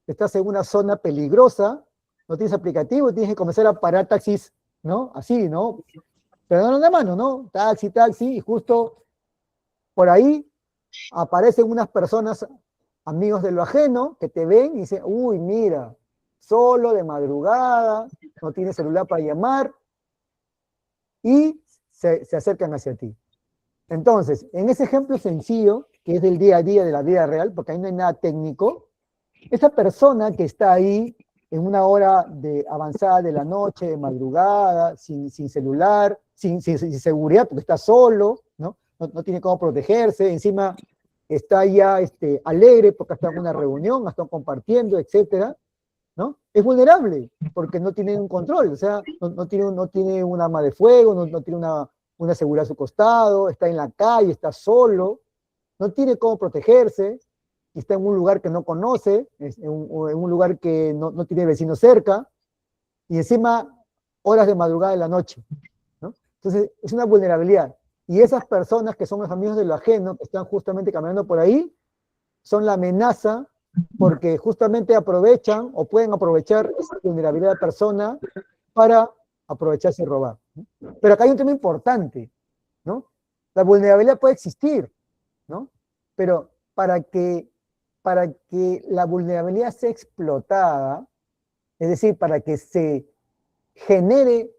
estás en una zona peligrosa, no tienes aplicativo, tienes que comenzar a parar taxis, ¿no? Así, ¿no? Pero no de mano, ¿no? Taxi, taxi, y justo por ahí aparecen unas personas, amigos de lo ajeno, que te ven y dicen, uy, mira, solo de madrugada, no tiene celular para llamar, y se acercan hacia ti. Entonces, en ese ejemplo sencillo, que es del día a día de la vida real, porque ahí no hay nada técnico, esa persona que está ahí en una hora avanzada de la noche, de madrugada, sin celular, sin seguridad, porque está solo, ¿no? No tiene cómo protegerse, encima está ya alegre porque está en una reunión, está compartiendo, etcétera, ¿no? Es vulnerable porque no tiene un control, o sea, no tiene un arma de fuego, no tiene una seguridad a su costado, está en la calle, está solo, no tiene cómo protegerse, y está en un lugar que no conoce, en un lugar que no tiene vecinos cerca, y encima horas de madrugada de la noche, ¿no? Entonces es una vulnerabilidad. Y esas personas que son los amigos de lo ajeno, que están justamente caminando por ahí, son la amenaza porque justamente aprovechan o pueden aprovechar esa vulnerabilidad de la persona para aprovecharse y robar, ¿no? Pero acá hay un tema importante, ¿no? La vulnerabilidad puede existir, ¿no? Pero para que la vulnerabilidad sea explotada, es decir, para que se genere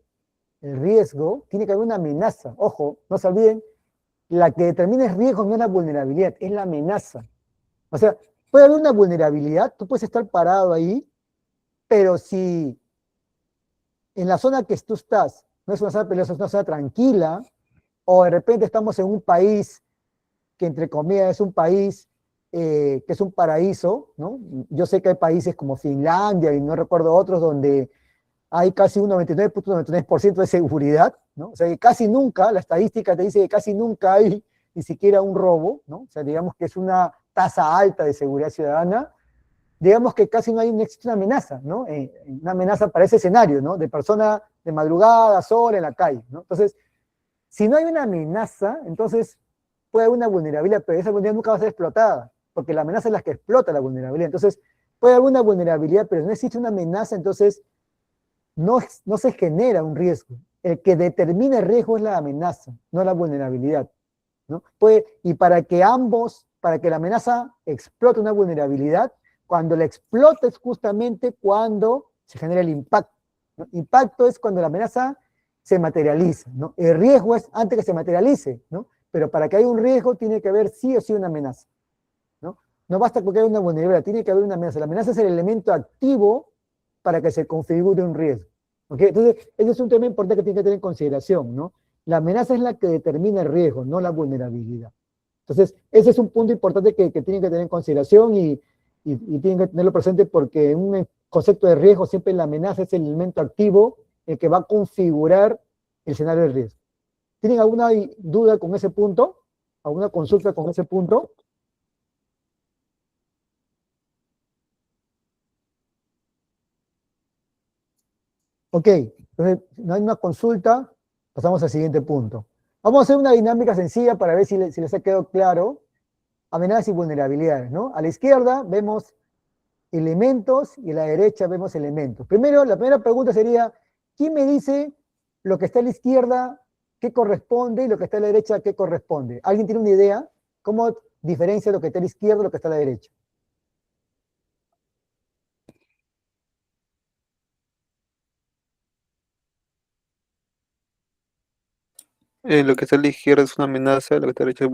el riesgo, tiene que haber una amenaza. Ojo, no se olviden, la que determina el riesgo no es la vulnerabilidad, es la amenaza. O sea, puede haber una vulnerabilidad, tú puedes estar parado ahí, pero si en la zona que tú estás no es una zona peligrosa, es una zona tranquila, o de repente estamos en un país que entre comillas es un país que es un paraíso, ¿no? Yo sé que hay países como Finlandia y no recuerdo otros donde hay casi un 99.99% de seguridad, ¿no? O sea, que casi nunca, la estadística te dice que casi nunca hay ni siquiera un robo, ¿no? O sea, digamos que es una tasa alta de seguridad ciudadana, digamos que casi no existe una amenaza, ¿no? Una amenaza para ese escenario, ¿no? De persona de madrugada, sola, en la calle, ¿no? Entonces, si no hay una amenaza, entonces puede haber una vulnerabilidad, pero esa vulnerabilidad nunca va a ser explotada, porque la amenaza es la que explota la vulnerabilidad. Entonces, puede haber una vulnerabilidad, pero no existe una amenaza, entonces no se genera un riesgo. El que determina el riesgo es la amenaza, no la vulnerabilidad, ¿no? Y para que la amenaza explote una vulnerabilidad, cuando la explota es justamente cuando se genera el impacto, ¿no? Impacto es cuando la amenaza se materializa, ¿no? El riesgo es antes que se materialice, ¿no? Pero para que haya un riesgo tiene que haber sí o sí una amenaza, ¿no? No basta con que haya una vulnerabilidad, tiene que haber una amenaza. La amenaza es el elemento activo para que se configure un riesgo, ¿ok? Entonces, ese es un tema importante que tiene que tener en consideración, ¿no? La amenaza es la que determina el riesgo, no la vulnerabilidad. Entonces, ese es un punto importante que tienen que tener en consideración y tienen que tenerlo presente porque en un concepto de riesgo siempre la amenaza es el elemento activo el que va a configurar el escenario de riesgo. ¿Tienen alguna duda con ese punto? ¿Alguna consulta con ese punto? Ok, entonces no hay una consulta, pasamos al siguiente punto. Vamos a hacer una dinámica sencilla para ver si les ha quedado claro amenazas y vulnerabilidades, ¿no? A la izquierda vemos elementos y a la derecha vemos elementos. Primero, la primera pregunta sería, ¿quién me dice lo que está a la izquierda qué corresponde y lo que está a la derecha qué corresponde? ¿Alguien tiene una idea? ¿Cómo diferencia lo que está a la izquierda y lo que está a la derecha? Lo que está a la izquierda es una amenaza, lo que está a la derecha es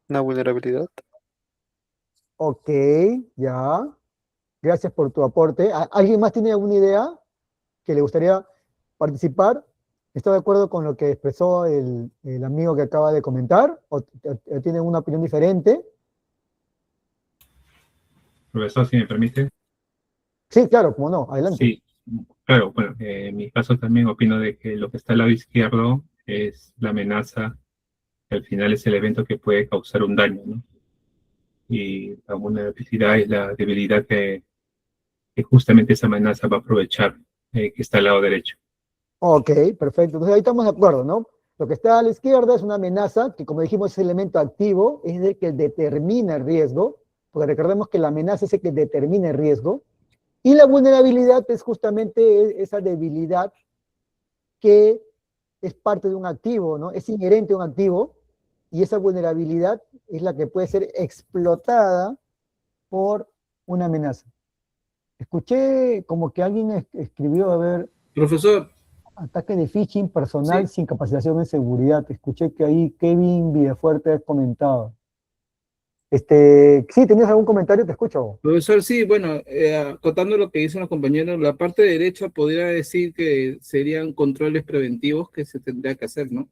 una vulnerabilidad. Ok, ya. Gracias por tu aporte. ¿Alguien más tiene alguna idea que le gustaría participar? ¿Está de acuerdo con lo que expresó el amigo que acaba de comentar? ¿O tiene una opinión diferente? Profesor, si me permite. Sí, claro, como no, adelante. Sí, Claro, bueno, en mi caso también opino de que lo que está al lado izquierdo es la amenaza, que al final es el evento que puede causar un daño, ¿no? Y la vulnerabilidad es la debilidad que justamente esa amenaza va a aprovechar, que está al lado derecho. Ok, perfecto. Entonces ahí estamos de acuerdo, ¿no? Lo que está a la izquierda es una amenaza que, como dijimos, es el elemento activo, es el que determina el riesgo, porque recordemos que la amenaza es el que determina el riesgo, y la vulnerabilidad es justamente esa debilidad que es parte de un activo, ¿no? Es inherente a un activo, y esa vulnerabilidad es la que puede ser explotada por una amenaza. Escuché como que alguien escribió, a ver, Profesor, ataque de phishing personal sí, sin capacitación en seguridad. Escuché que ahí Kevin Villafuerte ha comentado. Sí, ¿tenías algún comentario? Te escucho. profesor, sí, bueno, acotando lo que dicen los compañeros, la parte derecha podría decir que serían controles preventivos que se tendría que hacer, ¿no?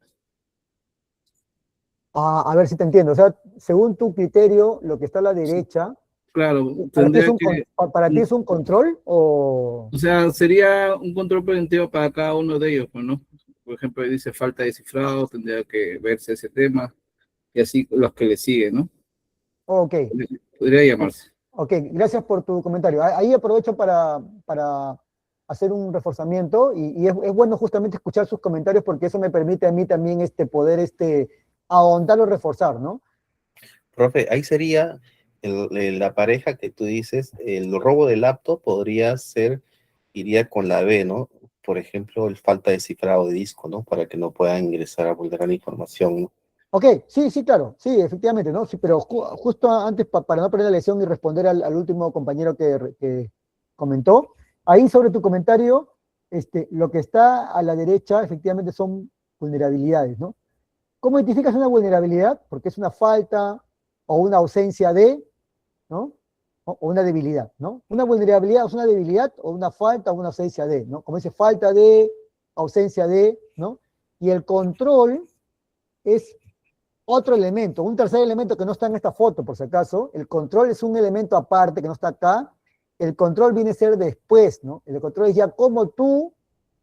A ver si te entiendo. O sea, según tu criterio, lo que está a la Sí, derecha, claro, ¿para ti es tendría un, que, para ti es un control o...? o sea, sería un control preventivo para cada uno de ellos, pues, ¿no? Por ejemplo, ahí dice falta de cifrado, tendría que verse ese tema, y así los que le siguen, ¿no? Ok, Podría llamarse. ok, gracias por tu comentario. Ahí aprovecho para hacer un reforzamiento y es bueno justamente escuchar sus comentarios porque eso me permite a mí también poder ahondar o reforzar, ¿no? Profe, ahí sería la pareja que tú dices, el robo de laptop podría ser, iría con la B, ¿no? Por ejemplo, el falta de cifrado de disco, ¿no? Para que no puedan ingresar a vulnerar la información, ¿no? Ok, sí, sí, claro, sí, efectivamente, ¿no? Sí, pero justo antes, para no perder la lección y responder al último compañero que comentó, ahí sobre tu comentario, lo que está a la derecha efectivamente son vulnerabilidades, ¿no? ¿Cómo identificas una vulnerabilidad? Porque es una falta o una ausencia de, ¿no? O una debilidad, ¿no? Una vulnerabilidad es una debilidad o una falta o una ausencia de, ¿no? Como dice, falta de, ausencia de, ¿no? Y el control es otro elemento, un tercer elemento que no está en esta foto, por si acaso. El control es un elemento aparte que no está acá. El control viene a ser después, ¿no? El control es ya cómo tú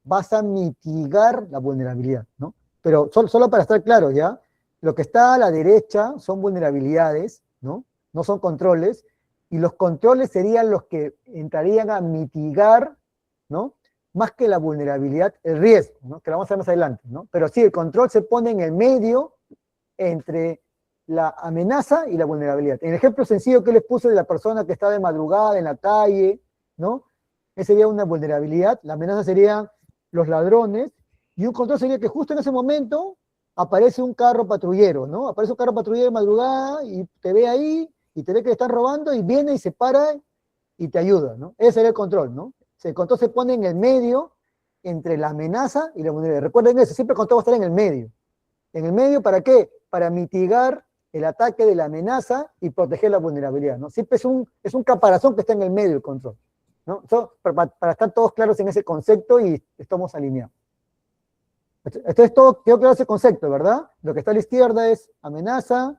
vas a mitigar la vulnerabilidad, ¿no? Pero solo para estar claros, ¿ya? Lo que está a la derecha son vulnerabilidades, ¿no? No son controles, y los controles serían los que entrarían a mitigar, ¿no? Más que la vulnerabilidad, el riesgo, ¿no? Que lo vamos a ver más adelante, ¿no? Pero sí, el control se pone en el medio entre la amenaza y la vulnerabilidad. En el ejemplo sencillo que les puse de la persona que está de madrugada en la calle, ¿no? Esa sería una vulnerabilidad. La amenaza serían los ladrones. Y un control sería que justo en ese momento aparece un carro patrullero, ¿no? Aparece un carro patrullero de madrugada y te ve ahí y te ve que le están robando y viene y se para y te ayuda, ¿no? Ese sería el control, ¿no? El control se pone en el medio entre la amenaza y la vulnerabilidad. Recuerden eso, siempre el control va a estar en el medio. ¿En el medio para qué? Para mitigar el ataque de la amenaza y proteger la vulnerabilidad, ¿no? Siempre es un caparazón que está en el medio del control, ¿no? Para estar todos claros en ese concepto y estamos alineados. Entonces, todo quedó claro ese concepto, ¿verdad? Lo que está a la izquierda es amenaza,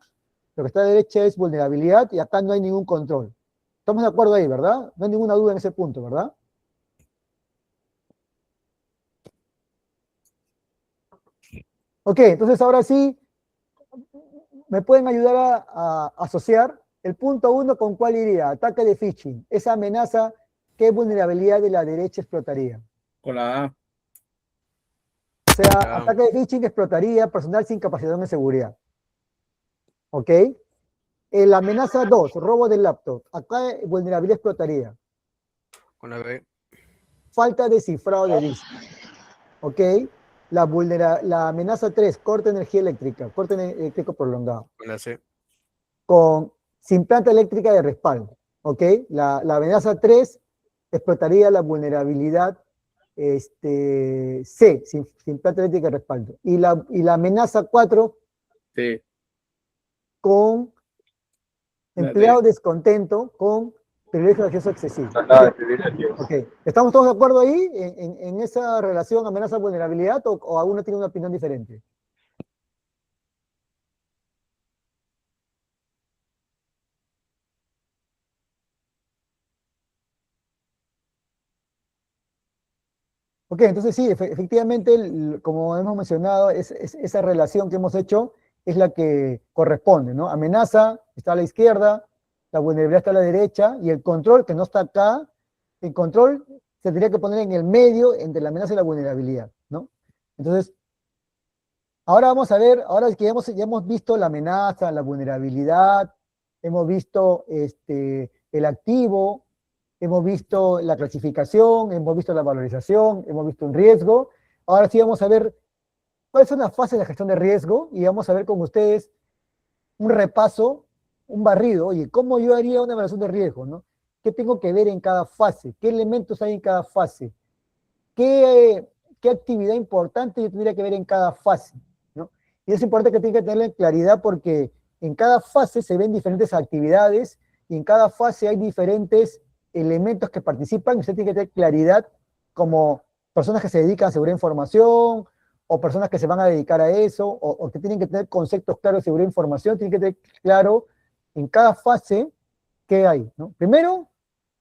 lo que está a la derecha es vulnerabilidad y acá no hay ningún control. Estamos de acuerdo ahí, ¿verdad? No hay ninguna duda en ese punto, ¿verdad? Ok, entonces ahora sí, me pueden ayudar a asociar el punto uno con cuál iría, ataque de phishing, esa amenaza, ¿qué vulnerabilidad de la derecha explotaría? Con la A. O sea, Ah, ataque de phishing explotaría personal sin capacidad de seguridad, ¿ok? La amenaza 2, robo del laptop, acá vulnerabilidad explotaría, con la B, falta de cifrado de disco, ¿ok? La amenaza 3, corte de energía eléctrica, corte eléctrico prolongado. con la C, Sin planta eléctrica de respaldo. ¿Ok? La amenaza 3 explotaría la vulnerabilidad C, sin planta eléctrica de respaldo. Y la amenaza 4 Sí, con la D. empleado descontento con privilegio de acceso excesivo. ¿Ok? ¿Estamos todos de acuerdo ahí en esa relación amenaza-vulnerabilidad o alguno tiene una opinión diferente? Ok, entonces sí, efectivamente, como hemos mencionado, esa relación que hemos hecho es la que corresponde, ¿no? Amenaza está a la izquierda, la vulnerabilidad está a la derecha, y el control, que no está acá, el control se tendría que poner en el medio entre la amenaza y la vulnerabilidad, ¿no? Entonces, ahora vamos a ver, ahora que ya hemos visto la amenaza, la vulnerabilidad, hemos visto el activo, hemos visto la clasificación, hemos visto la valorización, hemos visto un riesgo. Ahora sí vamos a ver cuáles son las fases de gestión de riesgo y vamos a ver con ustedes un repaso, un barrido. Oye, ¿cómo yo haría una evaluación de riesgo, no? ¿Qué tengo que ver en cada fase? ¿Qué elementos hay en cada fase? ¿Qué actividad importante yo tendría que ver en cada fase, ¿no? Y es importante que tenga que tener claridad porque en cada fase se ven diferentes actividades y en cada fase hay diferentes elementos que participan y usted tiene que tener claridad como personas que se dedican a seguridad de información o personas que se van a dedicar a eso o que tienen que tener conceptos claros de seguridad de información, tienen que tener claro en cada fase qué hay, ¿no? Primero,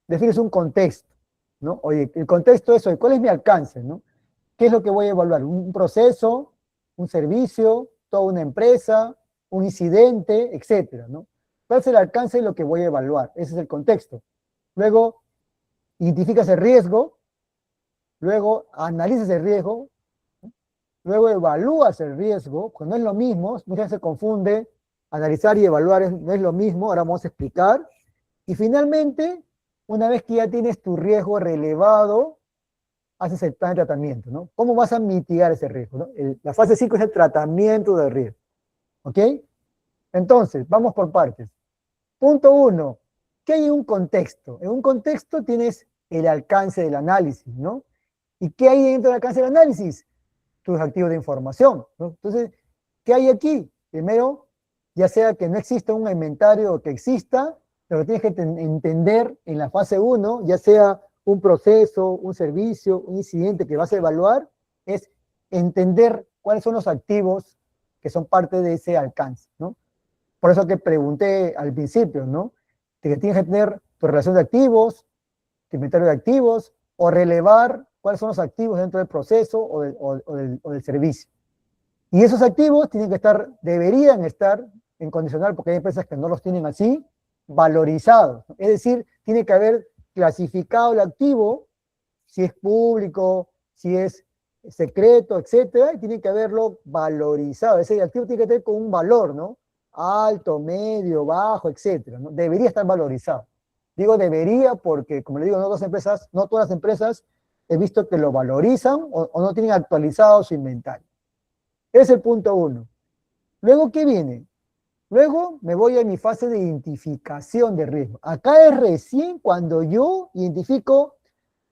defines un contexto, ¿no? Oye, el contexto es, oye, ¿cuál es mi alcance, no? ¿Qué es lo que voy a evaluar? ¿Un proceso, un servicio, toda una empresa, un incidente, etcétera, ¿no? ¿Cuál es el alcance de lo que voy a evaluar? Ese es el contexto. Luego, identificas el riesgo, luego analizas el riesgo, ¿no? Luego evalúas el riesgo, pues no es lo mismo, muchas veces se confunde, analizar y evaluar no es lo mismo, ahora vamos a explicar. Y finalmente, una vez que ya tienes tu riesgo relevado, haces el plan de tratamiento, ¿no? ¿Cómo vas a mitigar ese riesgo, ¿no? La fase 5 es el tratamiento del riesgo, ¿ok? Entonces, vamos por partes. Punto 1, ¿qué hay en un contexto? En un contexto tienes el alcance del análisis, ¿no? ¿Y qué hay dentro del alcance del análisis? Tus activos de información, ¿no? Entonces, ¿qué hay aquí? Primero, ya sea que no exista un inventario o que exista, lo que tienes que entender en la fase 1, ya sea un proceso, un servicio, un incidente que vas a evaluar, es entender cuáles son los activos que son parte de ese alcance, ¿no? Por eso que pregunté al principio, ¿no? De que tienes que tener tu relación de activos, tu inventario de activos, o relevar cuáles son los activos dentro del proceso o del servicio. Y esos activos tienen que estar, deberían estar en condicional, porque hay empresas que no los tienen así, valorizados. Es decir, tiene que haber clasificado el activo, si es público, si es secreto, etcétera, y tiene que haberlo valorizado. Ese activo tiene que tener con un valor, ¿no? Alto, medio, bajo, etcétera, ¿no? Debería estar valorizado. Digo debería porque, como le digo, no todas las empresas he visto que lo valorizan o no tienen actualizado su inventario. Ese es el punto 1. Luego, ¿qué viene? Luego me voy a mi fase de identificación de riesgo. Acá es recién cuando yo identifico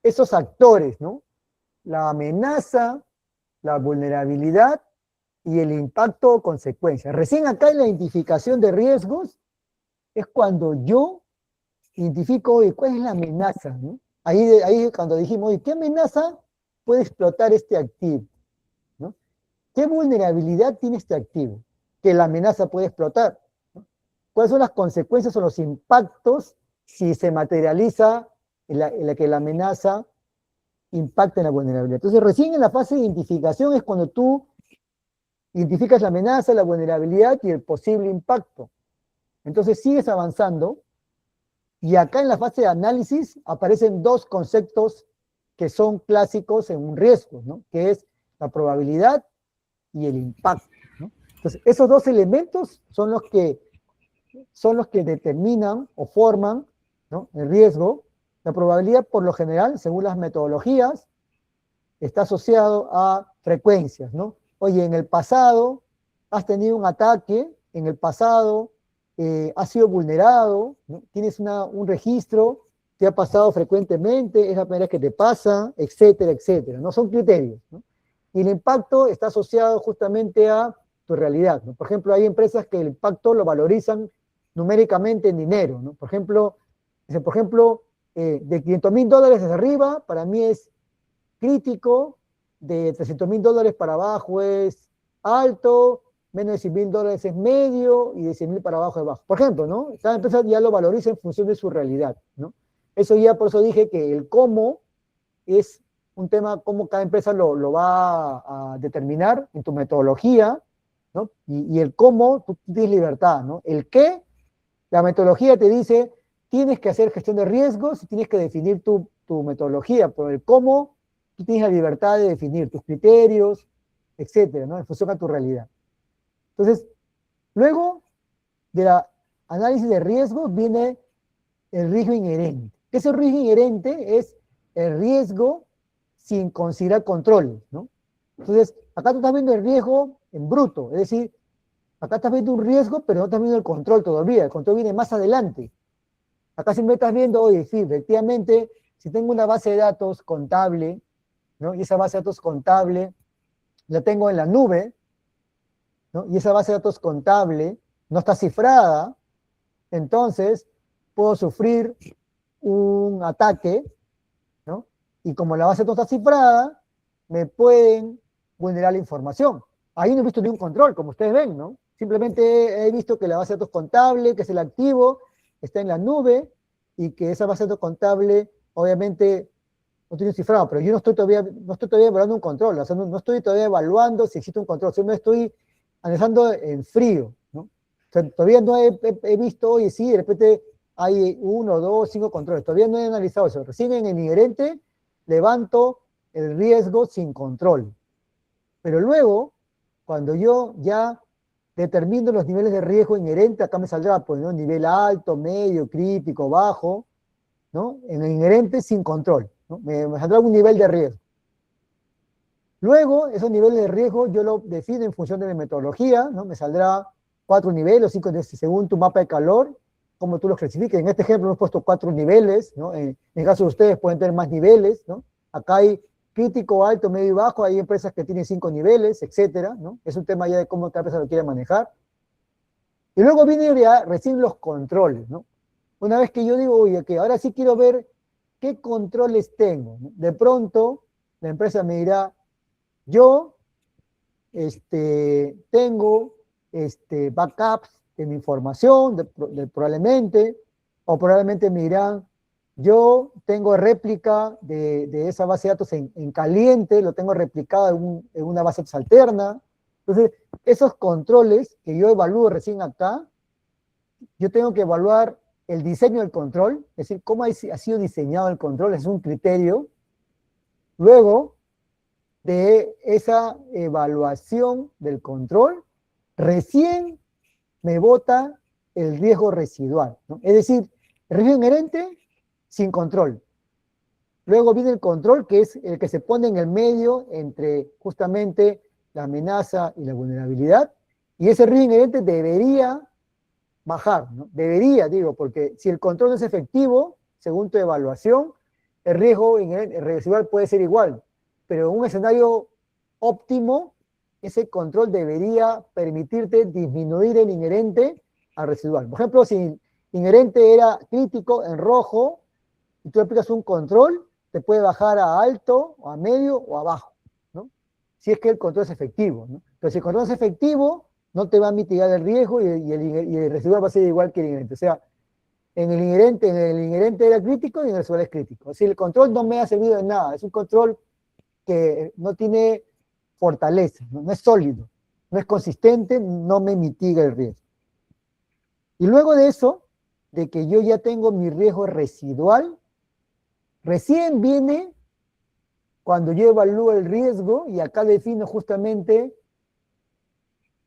esos actores, ¿no? La amenaza, la vulnerabilidad y el impacto o consecuencia. Recién acá en la identificación de riesgos es cuando yo identifico, oye, ¿cuál es la amenaza, ¿no? Ahí es cuando dijimos, oye, ¿qué amenaza puede explotar este activo, ¿no? ¿Qué vulnerabilidad tiene este activo que la amenaza puede explotar, ¿no? ¿Cuáles son las consecuencias o los impactos si se materializa en la que la amenaza impacta en la vulnerabilidad? Entonces, recién en la fase de identificación es cuando tú identificas la amenaza, la vulnerabilidad y el posible impacto. Entonces, sigues avanzando y acá en la fase de análisis aparecen dos conceptos que son clásicos en un riesgo, ¿no? Que es la probabilidad y el impacto, ¿no? Entonces, esos dos elementos son los que determinan o forman, ¿no?, el riesgo. La probabilidad, por lo general, según las metodologías, está asociado a frecuencias, ¿no? Oye, en el pasado has tenido un ataque, en el pasado has sido vulnerado, ¿no? Tienes un registro, te ha pasado frecuentemente, es la primera vez que te pasa, etcétera, etcétera, ¿no? Son criterios, ¿no? Y el impacto está asociado justamente a tu realidad, ¿no? Por ejemplo, hay empresas que el impacto lo valorizan numéricamente en dinero, ¿no? Por ejemplo, de $500,000 hacia arriba, para mí es crítico, de $300,000 para abajo es alto, menos de $100,000 es medio, y de 100,000 para abajo es bajo. Por ejemplo, ¿no? Cada empresa ya lo valoriza en función de su realidad, ¿no? Eso ya, por eso dije que el cómo es un tema cómo cada empresa lo va a determinar en tu metodología, ¿no? Y el cómo, tú tienes libertad, ¿no? El qué, la metodología te dice, tienes que hacer gestión de riesgos y tienes que definir tu metodología, pero el cómo, tú tienes la libertad de definir tus criterios, etcétera, ¿no? En función a tu realidad. Entonces, luego de la análisis de riesgos viene el riesgo inherente. ¿Qué es el riesgo inherente? Es el riesgo sin considerar controles, ¿no? Entonces, acá tú estás viendo el riesgo en bruto, es decir, acá estás viendo un riesgo, pero no estás viendo el control todavía, el control viene más adelante. Acá siempre estás viendo, oye, sí, efectivamente, si tengo una base de datos contable, ¿no? Y esa base de datos contable la tengo en la nube, ¿no? Y esa base de datos contable no está cifrada, entonces puedo sufrir un ataque, ¿no? Y como la base de datos no está cifrada, me pueden vulnerar la información. Ahí no he visto ningún control, como ustedes ven, ¿no? Simplemente he visto que la base de datos contable, que es el activo, está en la nube y que esa base de datos contable, obviamente, no tiene cifrado, pero yo no estoy todavía evaluando un control, o sea, no estoy todavía evaluando si existe un control, sino estoy analizando en frío, ¿no? O sea, todavía no he visto, oye, sí, de repente hay 1, 2, 5 controles, todavía no he analizado eso, recién en el inherente levanto el riesgo sin control. Pero luego, cuando yo ya determino los niveles de riesgo inherente, acá me saldrá, pues, ¿no? Nivel alto, medio, crítico, bajo, ¿no? En el inherente sin control, ¿no? Me saldrá un nivel de riesgo. Luego, esos niveles de riesgo yo lo defino en función de mi metodología, ¿no? Me saldrá 4 niveles o 5 según tu mapa de calor, como tú los clasifiques. En este ejemplo hemos puesto 4 niveles, ¿no? En el caso de ustedes pueden tener más niveles, ¿no? Acá hay crítico, alto, medio y bajo, hay empresas que tienen 5 niveles, etcétera, ¿no? Es un tema ya de cómo cada empresa lo quiere manejar. Y luego vienen ya recién los controles, ¿no? Una vez que yo digo, oye, que ahora sí quiero ver qué controles tengo, ¿no? De pronto, la empresa me dirá, yo tengo backups de mi información, probablemente, o probablemente me dirán, yo tengo réplica de esa base de datos en caliente, lo tengo replicado en una base de datos alterna. Entonces, esos controles que yo evalúo recién acá, yo tengo que evaluar el diseño del control, es decir, cómo ha sido diseñado el control, es un criterio. Luego de esa evaluación del control, recién me bota el riesgo residual, ¿no? Es decir, el riesgo inherente sin control. Luego viene el control, que es el que se pone en el medio entre justamente la amenaza y la vulnerabilidad, y ese riesgo inherente debería bajar, ¿no? Debería, digo, porque si el control no es efectivo, según tu evaluación, el riesgo residual puede ser igual, pero en un escenario óptimo, ese control debería permitirte disminuir el inherente al residual. Por ejemplo, si inherente era crítico en rojo, y tú aplicas un control, te puede bajar a alto, o a medio, o a bajo, ¿no? Si es que el control es efectivo, ¿no? Pero si el control es efectivo, no te va a mitigar el riesgo y el residual va a ser igual que el inherente. O sea, en el inherente era crítico y en el residual es crítico. Si el control no me ha servido de nada, es un control que no tiene fortaleza, no es sólido, no es consistente, no me mitiga el riesgo. Y luego de eso, de que yo ya tengo mi riesgo residual, recién viene cuando yo evalúo el riesgo, y acá defino justamente,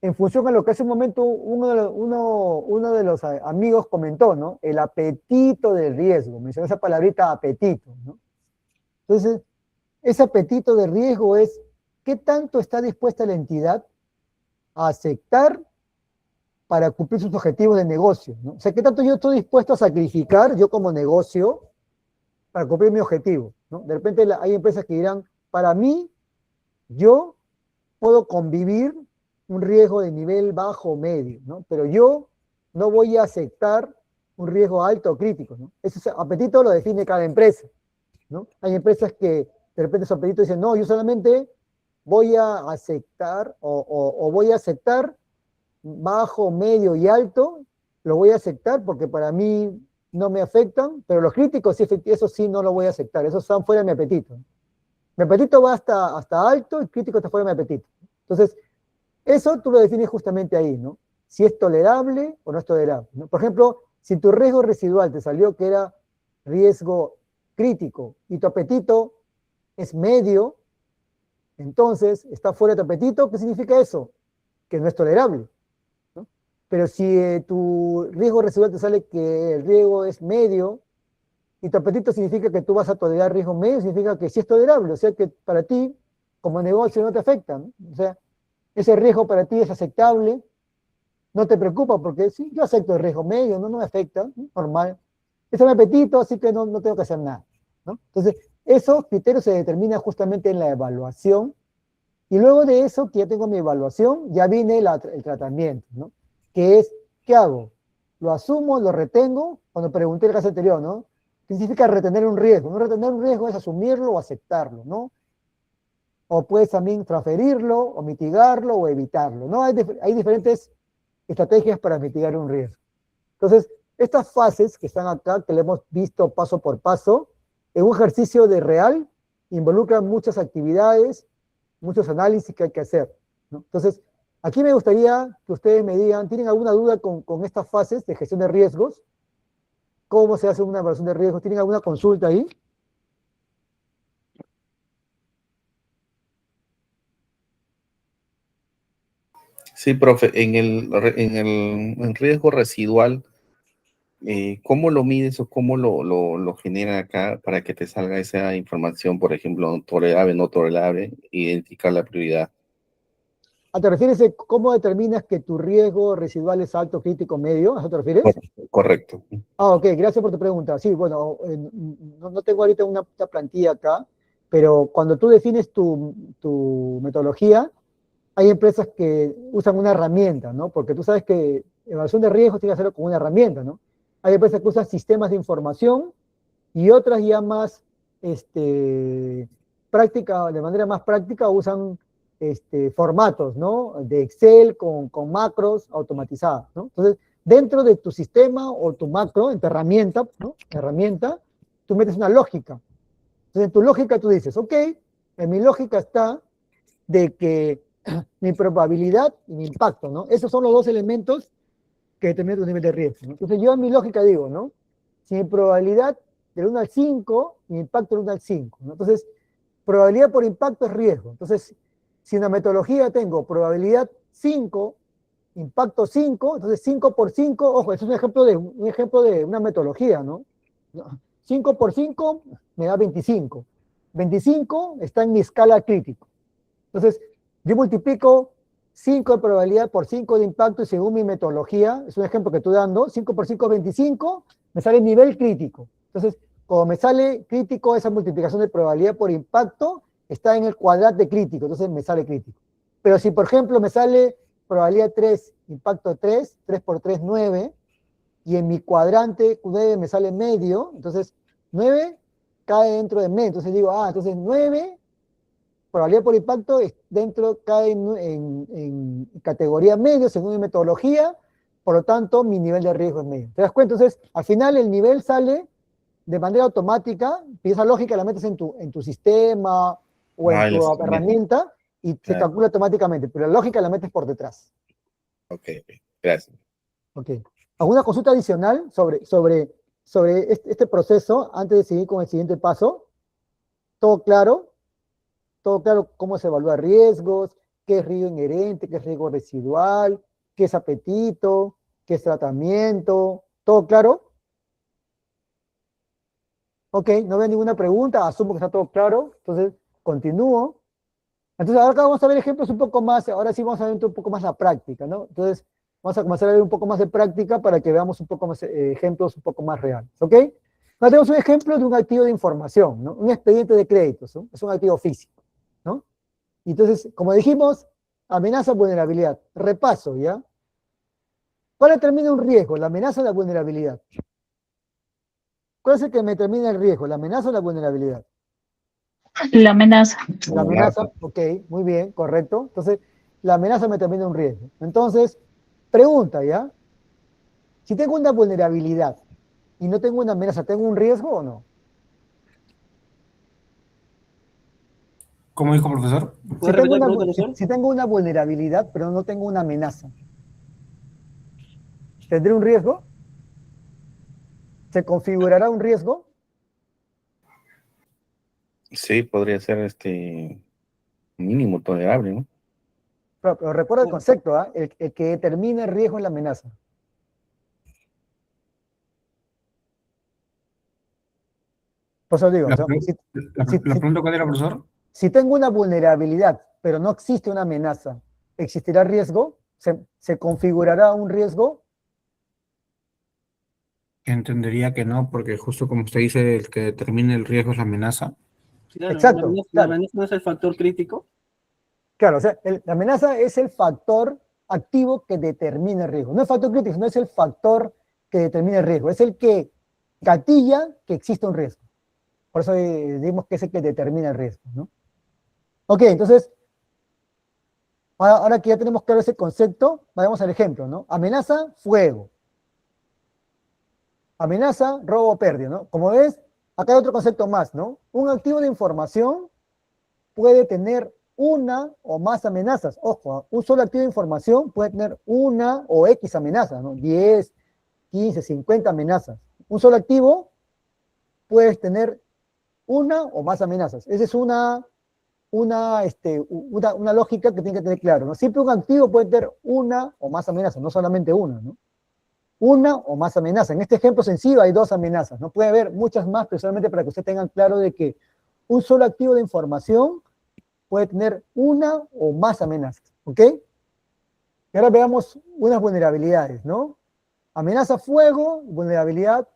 en función a lo que hace un momento uno de los amigos comentó, ¿no? El apetito del riesgo, mencionó esa palabrita apetito, ¿no? Entonces, ese apetito de riesgo es qué tanto está dispuesta la entidad a aceptar para cumplir sus objetivos de negocio, ¿no? O sea, qué tanto yo estoy dispuesto a sacrificar, yo como negocio, para cumplir mi objetivo, ¿no? De repente hay empresas que dirán, para mí, yo puedo convivir un riesgo de nivel bajo o medio, ¿no? Pero yo no voy a aceptar un riesgo alto o crítico, ¿no? Ese apetito lo define cada empresa, ¿no? Hay empresas que de repente su apetito dice, no, yo solamente voy a aceptar o voy a aceptar bajo, medio y alto, lo voy a aceptar porque para mí no me afectan, pero los críticos, sí, eso sí no lo voy a aceptar, esos están fuera de mi apetito. Mi apetito va hasta alto y crítico está fuera de mi apetito. Entonces, eso tú lo defines justamente ahí, ¿no? Si es tolerable o no es tolerable, ¿no? Por ejemplo, si tu riesgo residual te salió que era riesgo crítico y tu apetito es medio, entonces está fuera de tu apetito, ¿qué significa eso? Que no es tolerable, ¿no? Pero si tu riesgo residual te sale que el riesgo es medio y tu apetito significa que tú vas a tolerar riesgo medio, significa que sí es tolerable, o sea que para ti como negocio no te afecta, ¿no? O sea, ese riesgo para ti es aceptable, no te preocupa porque sí, yo acepto el riesgo medio, no me afecta, ¿no? Normal. Ese es mi apetito, así que no tengo que hacer nada, ¿no? Entonces, esos criterios se determinan justamente en la evaluación, y luego de eso, que ya tengo mi evaluación, ya viene el tratamiento, ¿no? Que es, ¿qué hago? ¿Lo asumo, lo retengo? Cuando pregunté el caso anterior, ¿no? ¿Qué significa retener un riesgo? No retener un riesgo es asumirlo o aceptarlo, ¿no? O puedes también transferirlo, o mitigarlo, o evitarlo, ¿no? Hay diferentes estrategias para mitigar un riesgo. Entonces, estas fases que están acá, que le hemos visto paso por paso, en un ejercicio de real, involucran muchas actividades, muchos análisis que hay que hacer, ¿no? Entonces, aquí me gustaría que ustedes me digan, ¿tienen alguna duda con estas fases de gestión de riesgos? ¿Cómo se hace una evaluación de riesgos? ¿Tienen alguna consulta ahí? Sí, profe, en riesgo residual, ¿cómo lo mides o cómo lo generan acá para que te salga esa información, por ejemplo, tolerable, no tolerable, identificar la prioridad? ¿Te refieres a cómo determinas que tu riesgo residual es alto, crítico, medio? ¿A eso te refieres? Correcto. Ok, gracias por tu pregunta. Sí, bueno, no tengo ahorita una plantilla acá, pero cuando tú defines tu metodología, hay empresas que usan una herramienta, ¿no? Porque tú sabes que evaluación de riesgos tiene que hacerlo con una herramienta, ¿no? Hay empresas que usan sistemas de información y otras ya más, práctica, de manera más práctica usan formatos, ¿no? De Excel con macros automatizadas, ¿no? Entonces, dentro de tu sistema o tu macro, en tu herramienta, ¿no? Herramienta, tú metes una lógica. Entonces, en tu lógica tú dices, ok, en mi lógica está de que mi probabilidad y mi impacto, ¿no? Esos son los dos elementos que determinan tu nivel de riesgo, ¿no? Entonces yo en mi lógica digo, ¿no? Si mi probabilidad del 1 al 5, mi impacto del 1 al 5, ¿no? Entonces, probabilidad por impacto es riesgo. Entonces, si en la metodología tengo probabilidad 5, impacto 5, entonces 5 por 5, ojo, eso es un ejemplo de una metodología, ¿no? 5 por 5 me da 25. 25 está en mi escala crítico. Entonces, yo multiplico 5 de probabilidad por 5 de impacto y según mi metodología, es un ejemplo que estoy dando, 5 por 5 es 25, me sale nivel crítico. Entonces, como me sale crítico, esa multiplicación de probabilidad por impacto está en el cuadrante crítico, entonces me sale crítico. Pero si, por ejemplo, me sale probabilidad 3, impacto 3, 3 por 3, 9, y en mi cuadrante 9 me sale medio, entonces 9 cae dentro de medio. Entonces digo, entonces 9 probabilidad por impacto cae en categoría medio según mi metodología, por lo tanto mi nivel de riesgo es medio. ¿Te das cuenta? Entonces, al final el nivel sale de manera automática, y esa lógica la metes en tu sistema o en tu herramienta y se calcula automáticamente, pero la lógica la metes por detrás. Ok, gracias. Ok. ¿Alguna consulta adicional sobre este proceso antes de seguir con el siguiente paso? ¿Todo claro? Todo claro cómo se evalúa riesgos, qué es riesgo inherente, qué es riesgo residual, qué es apetito, qué es tratamiento. ¿Todo claro? Ok, no veo ninguna pregunta, asumo que está todo claro, entonces continúo. Entonces ahora vamos a ver ejemplos un poco más, ahora sí vamos a ver un poco más la práctica, ¿no? Entonces vamos a comenzar a ver un poco más de práctica para que veamos un poco más ejemplos un poco más reales, ¿ok? Ahora tenemos un ejemplo de un activo de información, ¿no? Un expediente de créditos, ¿no? Es un activo físico, ¿no? Y entonces, como dijimos, amenaza, vulnerabilidad. Repaso, ¿ya? ¿Cuál determina un riesgo? ¿La amenaza o la vulnerabilidad? ¿Cuál es el que me determina el riesgo? ¿La amenaza o la vulnerabilidad? La amenaza. La amenaza, ok, muy bien, correcto. Entonces, la amenaza me determina un riesgo. Entonces, pregunta, ¿ya? Si tengo una vulnerabilidad y no tengo una amenaza, ¿tengo un riesgo o no? ¿Cómo dijo, profesor? Si ¿Puede tengo repetir la una, pregunta, profesor? si tengo una vulnerabilidad, pero no tengo una amenaza, ¿tendré un riesgo? ¿Se configurará un riesgo? Sí, podría ser mínimo tolerable, ¿no? Pero recuerda el concepto, ¿ah? El que determina el riesgo es la amenaza. Por eso digo, o La, sea, pre- la pregunta, ¿cuál era, profesor? si tengo una vulnerabilidad, pero no existe una amenaza, ¿existirá riesgo? ¿Se configurará un riesgo? Entendería que no, porque justo como usted dice, el que determina el riesgo es la amenaza. Claro, Exacto, la claro. amenaza no es el factor crítico. Claro, o sea, la amenaza es el factor activo que determina el riesgo. No es factor crítico, no es el factor que determina el riesgo, es el que gatilla que existe un riesgo. Por eso decimos que es el que determina el riesgo, ¿no? Ok, entonces, ahora que ya tenemos claro ese concepto, vayamos al ejemplo, ¿no? Amenaza, fuego. Amenaza, robo o pérdida, ¿no? Como ves, acá hay otro concepto más, ¿no? Un activo de información puede tener una o más amenazas. Ojo, un solo activo de información puede tener una o X amenazas, ¿no? 10, 15, 50 amenazas. Un solo activo puede tener una o más amenazas. Esa es una lógica que tiene que tener claro, ¿no? Siempre un activo puede tener una o más amenazas, no solamente una, ¿no? Una o más amenazas. En este ejemplo sencillo hay 2 amenazas, ¿no? Puede haber muchas más, pero solamente para que ustedes tengan claro de que un solo activo de información puede tener una o más amenazas, ¿ok? Y ahora veamos unas vulnerabilidades, ¿no? Amenaza fuego, vulnerabilidad,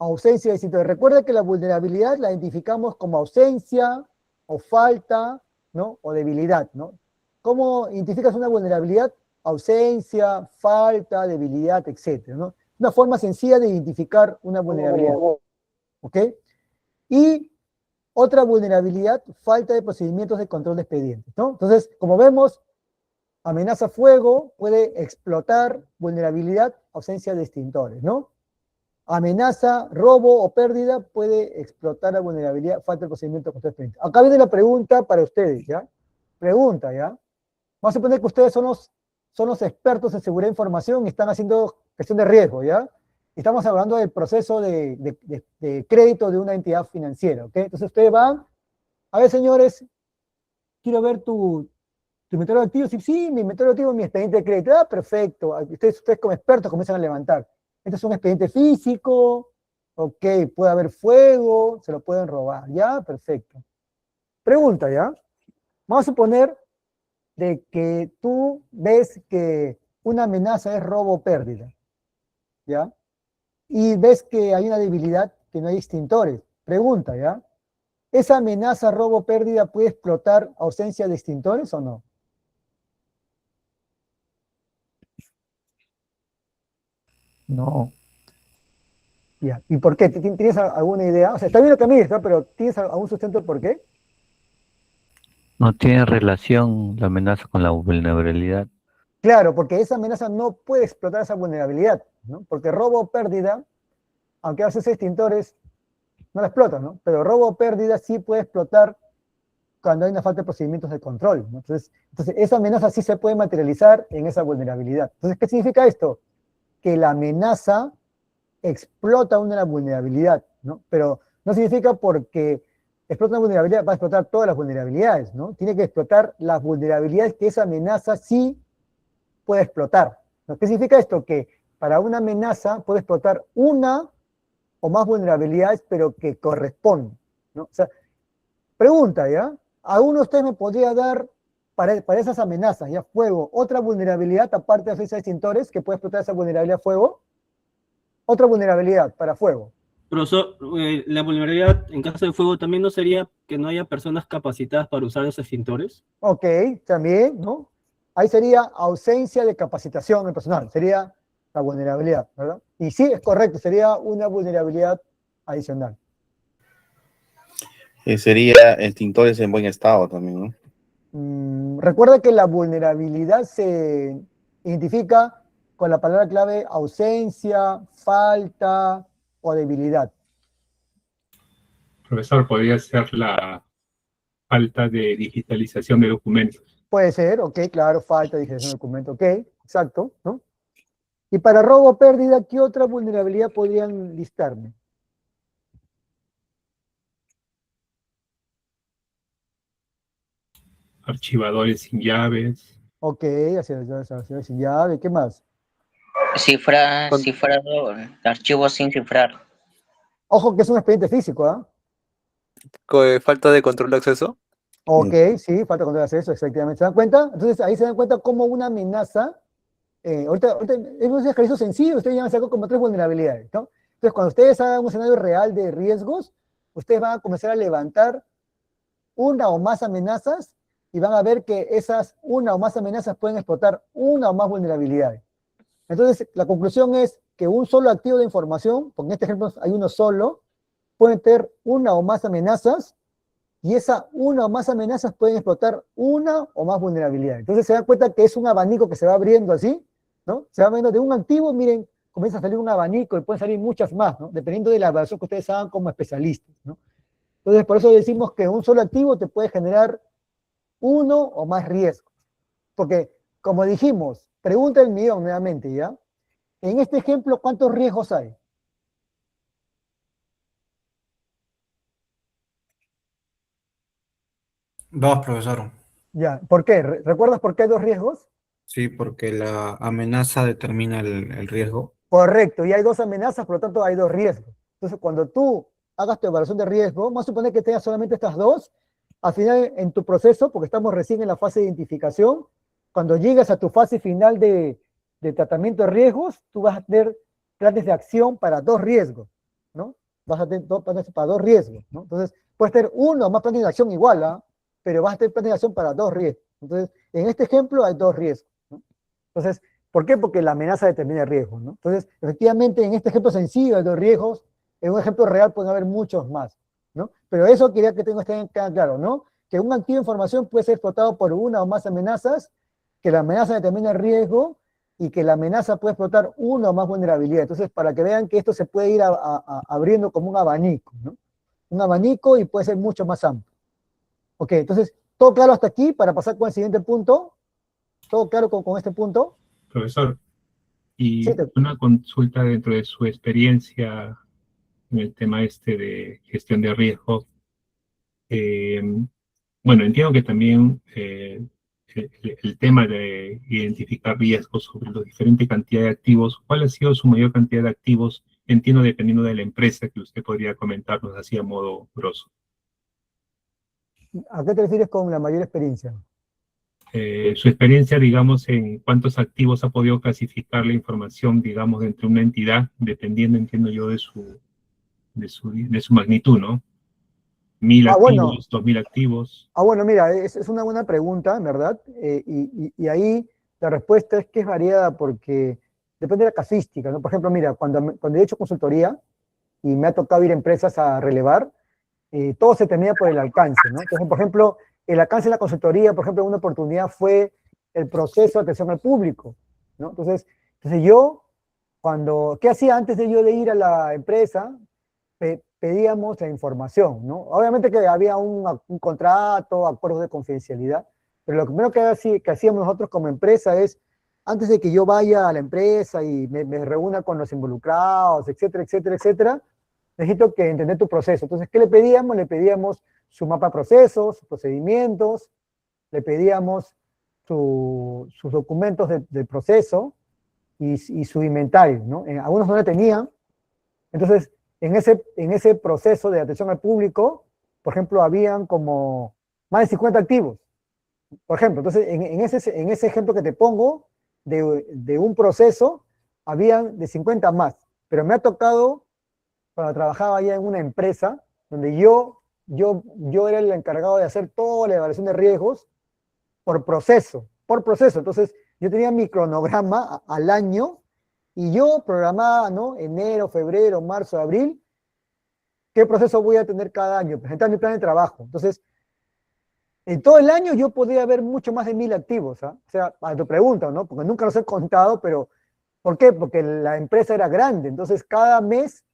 ausencia de distintos. Recuerda que la vulnerabilidad la identificamos como ausencia o falta, ¿no? O debilidad, ¿no? ¿Cómo identificas una vulnerabilidad? Ausencia, falta, debilidad, etcétera, ¿no? Una forma sencilla de identificar una vulnerabilidad, ¿ok? Y otra vulnerabilidad, falta de procedimientos de control de expedientes, ¿no? Entonces, como vemos, amenaza fuego puede explotar vulnerabilidad, ausencia de extintores, ¿no? Amenaza, robo o pérdida puede explotar la vulnerabilidad, falta de procedimiento de control de expedientes. Acá viene la pregunta para ustedes, ¿ya? Pregunta, ¿ya? Vamos a suponer que ustedes son los expertos en seguridad de información y están haciendo gestión de riesgo, ¿ya? Estamos hablando del proceso de crédito de una entidad financiera, ¿ok? Entonces ustedes van, a ver, señores, quiero ver tu inventario de activos. Sí, sí, mi inventario de activos, mi expediente de crédito. Ah, perfecto. Ustedes como expertos comienzan a levantar. Este es un expediente físico, ok, puede haber fuego, se lo pueden robar, ¿ya? Perfecto. Pregunta, ¿ya? Vamos a suponer de que tú ves que una amenaza es robo o pérdida, ¿ya? Y ves que hay una debilidad, que no hay extintores. Pregunta, ¿ya? ¿Esa amenaza, robo o pérdida puede explotar ausencia de extintores o no? No, Ya. ¿Y por qué? ¿Tienes alguna idea? O sea, está bien lo que me dices, ¿no? Pero ¿tienes algún sustento del por qué? no tiene relación la amenaza con la vulnerabilidad. Claro, porque esa amenaza no puede explotar esa vulnerabilidad, ¿no? Porque robo o pérdida, aunque haces extintores, no la explota, ¿no? Pero robo o pérdida sí puede explotar cuando hay una falta de procedimientos de control, ¿no? Entonces, esa amenaza sí se puede materializar en esa vulnerabilidad. Entonces, ¿qué significa esto? Que la amenaza explota una vulnerabilidad, ¿no? Pero no significa porque explota una vulnerabilidad va a explotar todas las vulnerabilidades, ¿no? Tiene que explotar las vulnerabilidades que esa amenaza sí puede explotar, ¿no? ¿Qué significa esto? Que para una amenaza puede explotar una o más vulnerabilidades, pero que corresponden, ¿no? O sea, pregunta, ¿ya? ¿Alguno de ustedes me podría dar para esas amenazas, ya fuego, otra vulnerabilidad aparte de ausencia de extintores que puede explotar esa vulnerabilidad fuego? Otra vulnerabilidad para fuego. Profesor, la vulnerabilidad en caso de fuego también no sería que no haya personas capacitadas para usar los extintores. Ok, también, ¿no? Ahí sería ausencia de capacitación del personal, sería la vulnerabilidad, ¿verdad? Y sí, es correcto, sería una vulnerabilidad adicional. Sería extintores en buen estado también, ¿no? Recuerda que la vulnerabilidad se identifica con la palabra clave ausencia, falta o debilidad. Profesor, podría ser la falta de digitalización de documentos. Puede ser, ok, claro, falta de digitalización de documento, ok, exacto, ¿no? Y para robo o pérdida, ¿qué otra vulnerabilidad podrían listarme? Archivadores sin llaves. Ok, hacia sin llave, ¿qué más? Cifrado, archivos sin cifrar. Ojo que es un expediente físico, ¿ah? Falta de control de acceso. Ok, sí, falta control de acceso, efectivamente. ¿Se dan cuenta? Entonces ahí se dan cuenta cómo una amenaza, ahorita es un ejercicio sencillo, ustedes ya han sacado como 3 vulnerabilidades, ¿no? Entonces cuando ustedes hagan un escenario real de riesgos, ustedes van a comenzar a levantar una o más amenazas y van a ver que esas una o más amenazas pueden explotar una o más vulnerabilidades. Entonces la conclusión es que un solo activo de información, porque en este ejemplo hay uno solo, puede tener una o más amenazas y esa una o más amenazas pueden explotar una o más vulnerabilidades. Entonces se dan cuenta que es un abanico que se va abriendo así, ¿no? Se va abriendo de un activo, miren, comienza a salir un abanico y pueden salir muchas más, ¿no? Dependiendo de la evaluación que ustedes hagan como especialistas, ¿no? Entonces por eso decimos que un solo activo te puede generar uno o más riesgos. Porque, como dijimos, pregunta el millón nuevamente, ¿ya? En este ejemplo, ¿cuántos riesgos hay? Dos, profesor. Ya, ¿por qué? ¿Recuerdas por qué hay 2 riesgos? Sí, porque la amenaza determina el riesgo. Correcto, y hay 2 amenazas, por lo tanto hay 2 riesgos. Entonces, cuando tú hagas tu evaluación de riesgo, vamos a suponer que tengas solamente estas 2, al final en tu proceso, porque estamos recién en la fase de identificación, cuando llegas a tu fase final de tratamiento de riesgos, tú vas a tener planes de acción para 2 riesgos, ¿no? Vas a tener planes para 2 riesgos, ¿no? Entonces, puedes tener uno o más planes de acción igual, ¿ah? Pero vas a tener planes de acción para 2 riesgos. Entonces, en este ejemplo hay 2 riesgos, ¿no? Entonces, ¿por qué? Porque la amenaza determina el riesgo, ¿no? Entonces, efectivamente, en este ejemplo sencillo de 2 riesgos, en un ejemplo real pueden haber muchos más, ¿no? Pero eso quería que estén claro, ¿no? Que un activo de información puede ser explotado por una o más amenazas, que la amenaza determina el riesgo y que la amenaza puede explotar una o más vulnerabilidad. Entonces, para que vean que esto se puede ir abriendo como un abanico, ¿no? Un abanico y puede ser mucho más amplio. Ok, entonces, ¿todo claro hasta aquí para pasar con el siguiente punto? ¿Todo claro con este punto? Profesor, y Sí, una consulta dentro de su experiencia en el tema de gestión de riesgo. Bueno, entiendo que también el tema de identificar riesgos sobre la diferente cantidad de activos, ¿cuál ha sido su mayor cantidad de activos? Entiendo dependiendo de la empresa que usted podría comentarnos así a modo grosso. ¿A qué te refieres con la mayor experiencia? Su experiencia, digamos, en cuántos activos ha podido clasificar la información, digamos, entre una entidad, dependiendo, entiendo yo, de su magnitud, ¿no? 1.000 activos, Bueno, 2.000 activos. bueno, mira, es una buena pregunta, en verdad, y ahí la respuesta es que es variada porque depende de la casuística, ¿no? Por ejemplo, mira, cuando he hecho consultoría y me ha tocado ir a empresas a relevar, todo se termina por el alcance, ¿no? Entonces, por ejemplo, el alcance de la consultoría, por ejemplo, una oportunidad fue el proceso de atención al público, ¿no? Entonces yo, ¿qué hacía antes de yo de ir a la empresa? Pedíamos la información, ¿no? Obviamente que había un contrato, acuerdos de confidencialidad, pero lo primero que hacíamos nosotros como empresa es, antes de que yo vaya a la empresa y me reúna con los involucrados, etcétera, etcétera, etcétera, necesito que entender tu proceso. Entonces, ¿qué le pedíamos? Le pedíamos su mapa de procesos, sus procedimientos, le pedíamos sus documentos de proceso y su inventario, ¿no? Algunos no le tenían. Entonces, en ese proceso de atención al público, por ejemplo, habían como más de 50 activos. Por ejemplo, entonces, en ese ejemplo que te pongo, de un proceso, habían de 50 más. Pero me ha tocado, cuando trabajaba ya en una empresa, donde yo era el encargado de hacer toda la evaluación de riesgos por proceso. Entonces, yo tenía mi cronograma al año y yo programaba, ¿no? Enero, febrero, marzo, abril, ¿qué proceso voy a tener cada año? Presentar mi plan de trabajo. Entonces, en todo el año yo podía ver mucho más de 1.000 activos, ¿ah? O sea, a tu pregunta, ¿no? Porque nunca los he contado, pero ¿por qué? Porque la empresa era grande. Entonces, cada mes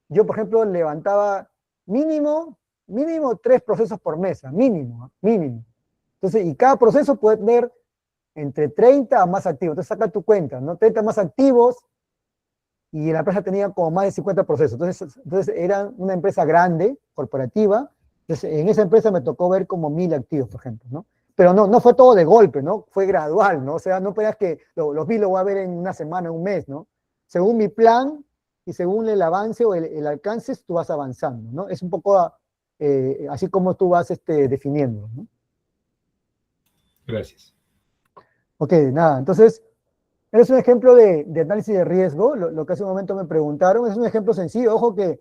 yo, por ejemplo, levantaba mínimo mínimo 3 procesos por mesa, mínimo, mínimo. Entonces, y cada proceso puede tener entre 30 a más activos. Entonces saca tu cuenta, ¿no? 30 más activos y la empresa tenía como más de 50 procesos. Entonces era una empresa grande, corporativa. Entonces en esa empresa me tocó ver como 1000 activos, por ejemplo, ¿no? Pero no fue todo de golpe, ¿no? Fue gradual, ¿no? O sea, no puedas que los vi, lo voy a ver en una semana, un mes, ¿no? Según mi plan y según el avance o el alcance, tú vas avanzando, ¿no? Es un poco así como tú vas definiendo, ¿no? Gracias. Ok, nada, entonces, es un ejemplo de análisis de riesgo, lo que hace un momento me preguntaron, es un ejemplo sencillo, ojo que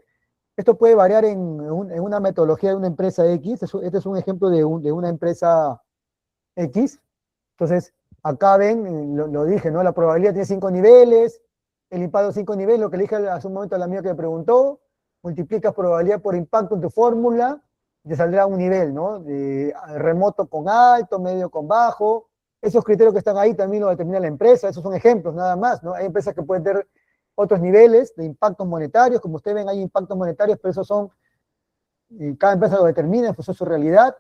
esto puede variar en una metodología de una empresa X, este es un ejemplo de una empresa X, entonces, acá ven, lo dije, ¿no? La probabilidad tiene 5 niveles, el impacto 5 niveles, lo que le dije hace un momento a la amiga que me preguntó, multiplicas probabilidad por impacto en tu fórmula, y te saldrá un nivel, ¿no? De remoto con alto, medio con bajo. Esos criterios que están ahí también lo determina la empresa, esos son ejemplos nada más, ¿no? Hay empresas que pueden tener otros niveles de impactos monetarios, como ustedes ven hay impactos monetarios, pero esos son, cada empresa lo determina en función de su realidad,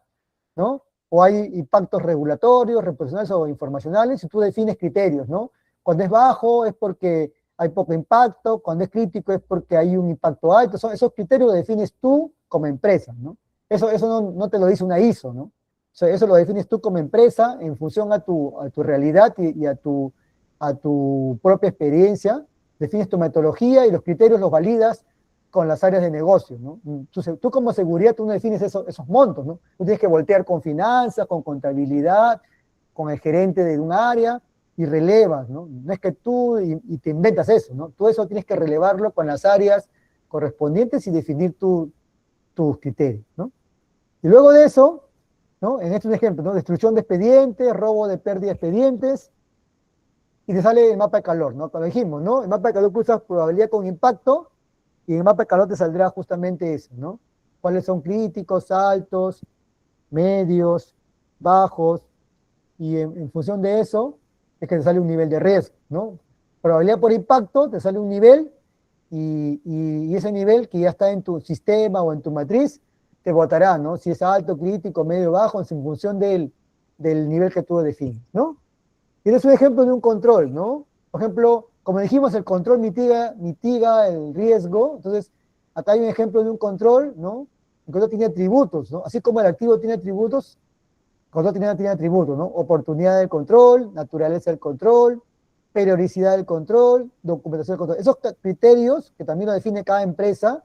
¿no? O hay impactos regulatorios, reputacionales o informacionales, y tú defines criterios, ¿no? Cuando es bajo es porque hay poco impacto, cuando es crítico es porque hay un impacto alto, esos criterios los defines tú como empresa, ¿no? Eso no te lo dice una ISO, ¿no? O sea, eso lo defines tú como empresa en función a tu realidad y a tu propia experiencia, defines tu metodología y los criterios los validas con las áreas de negocio, ¿no? Tú como seguridad, tú no defines esos montos, ¿no? Tú tienes que voltear con finanzas, con contabilidad, con el gerente de un área y relevas, ¿no? No es que tú y te inventas eso, ¿no? Todo eso tienes que relevarlo con las áreas correspondientes y definir tus criterios, ¿no? Y luego de eso, ¿no? En este es un ejemplo, ¿no? Destrucción de expedientes, robo de pérdida de expedientes, y te sale el mapa de calor, ¿no? Como dijimos, ¿no? El mapa de calor cruzas probabilidad con impacto, y en el mapa de calor te saldrá justamente eso, ¿no? Cuáles son críticos, altos, medios, bajos, y en función de eso es que te sale un nivel de riesgo, ¿no? Probabilidad por impacto, te sale un nivel, y ese nivel que ya está en tu sistema o en tu matriz, te botará, ¿no? Si es alto, crítico, medio, bajo, en función del nivel que tú defines, ¿no? Y es un ejemplo de un control, ¿no? Por ejemplo, como dijimos, el control mitiga el riesgo, entonces acá hay un ejemplo de un control, ¿no? El control tiene atributos, ¿no? Así como el activo tiene atributos, el control tiene atributos, ¿no? Oportunidad del control, naturaleza del control, periodicidad del control, documentación del control. Esos criterios, que también lo define cada empresa,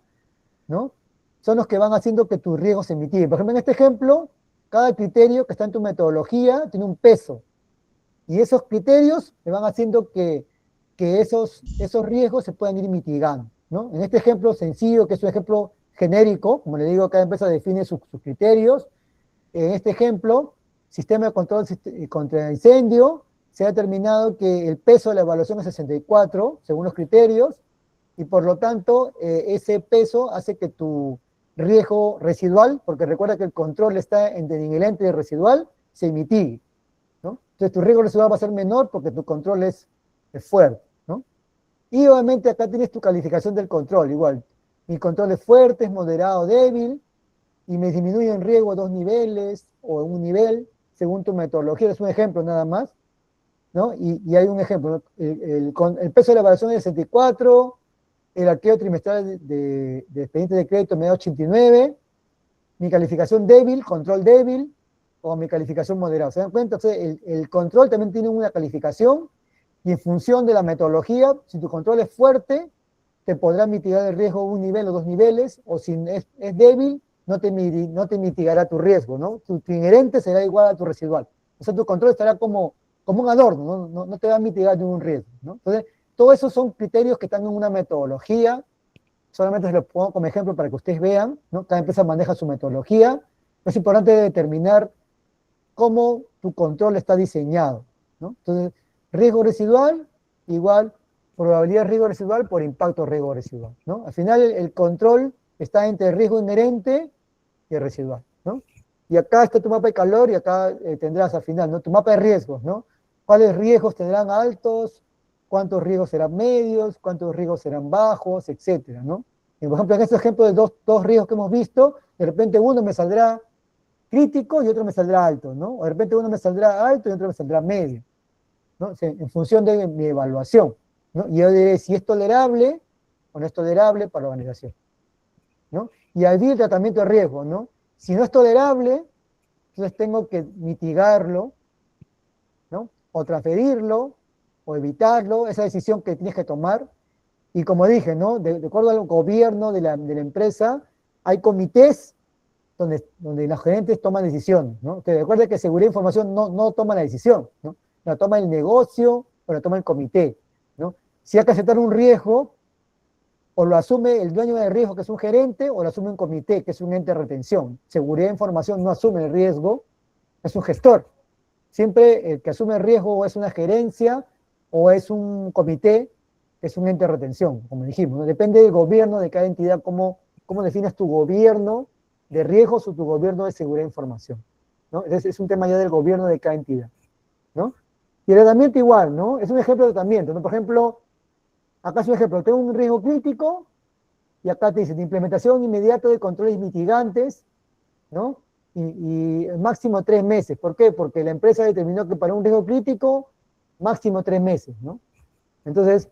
¿no? Son los que van haciendo que tu riesgo se mitigue. Por ejemplo, en este ejemplo, cada criterio que está en tu metodología tiene un peso. Y esos criterios te van haciendo que esos riesgos se puedan ir mitigando, ¿no? En este ejemplo sencillo, que es un ejemplo genérico, como le digo, cada empresa define sus criterios. En este ejemplo, sistema de control contra incendio, se ha determinado que el peso de la evaluación es 64, según los criterios, y por lo tanto, ese peso hace que tu riesgo residual, porque recuerda que el control está entre nivelante y residual, se mitigue, ¿no? Entonces tu riesgo residual va a ser menor porque tu control es fuerte, ¿no? Y obviamente acá tienes tu calificación del control, igual. Mi control es fuerte, es moderado, débil, y me disminuye en riesgo a 2 niveles o en un nivel, según tu metodología. Es un ejemplo nada más, ¿no? Y hay un ejemplo, ¿no? El peso de la evaluación es 64, el arqueo trimestral de expediente de crédito me da 89, mi calificación débil, control débil, o mi calificación moderada. ¿Se dan cuenta? Entonces, el control también tiene una calificación, y en función de la metodología, si tu control es fuerte, te podrá mitigar el riesgo un nivel o 2 niveles, o si es débil, no te mitigará tu riesgo, ¿no? Tu inherente será igual a tu residual. O sea, tu control estará como un adorno, no te va a mitigar ningún riesgo, ¿no? Entonces, todos esos son criterios que están en una metodología, solamente se los pongo como ejemplo para que ustedes vean, ¿no? Cada empresa maneja su metodología. Es importante determinar cómo tu control está diseñado, ¿no? Entonces, riesgo residual igual probabilidad de riesgo residual por impacto de riesgo residual, ¿no? Al final el control está entre riesgo inherente y residual, ¿no? Y acá está tu mapa de calor y acá tendrás al final, ¿no? Tu mapa de riesgos, ¿no? ¿Cuáles riesgos tendrán altos? ¿Cuántos riesgos serán medios? ¿Cuántos riesgos serán bajos? Etcétera, ¿no? Por ejemplo, en este ejemplo de dos riesgos que hemos visto, de repente uno me saldrá crítico y otro me saldrá alto, ¿no? O de repente uno me saldrá alto y otro me saldrá medio, ¿no? O sea, en función de mi evaluación, ¿no? Y yo diré si es tolerable o no es tolerable para la organización, ¿no? Y allí el tratamiento de riesgo, ¿no? Si no es tolerable, entonces tengo que mitigarlo, ¿no? O transferirlo, o evitarlo, esa decisión que tienes que tomar. Y como dije, ¿no? De acuerdo al gobierno de la empresa, hay comités donde los gerentes toman decisiones, ¿no? Que recuerde que seguridad de información no toma la decisión, ¿no? La toma el negocio o la toma el comité, ¿no? Si hay que aceptar un riesgo, o lo asume el dueño del riesgo, que es un gerente, o lo asume un comité, que es un ente de retención. Seguridad de información no asume el riesgo, es un gestor. Siempre el que asume el riesgo o es una gerencia o es un comité, que es un ente de retención, como dijimos, ¿no? Depende del gobierno de cada entidad, cómo defines tu gobierno de riesgos o tu gobierno de seguridad de información, ¿no? Es un tema ya del gobierno de cada entidad, ¿no? Y el tratamiento igual, ¿no? Es un ejemplo de tratamiento, ¿no? Por ejemplo, acá es un ejemplo, tengo un riesgo crítico y acá te dice de implementación inmediata de controles mitigantes, ¿no? Y máximo 3 meses. ¿Por qué? Porque la empresa determinó que para un riesgo crítico, máximo 3 meses, ¿no? Entonces,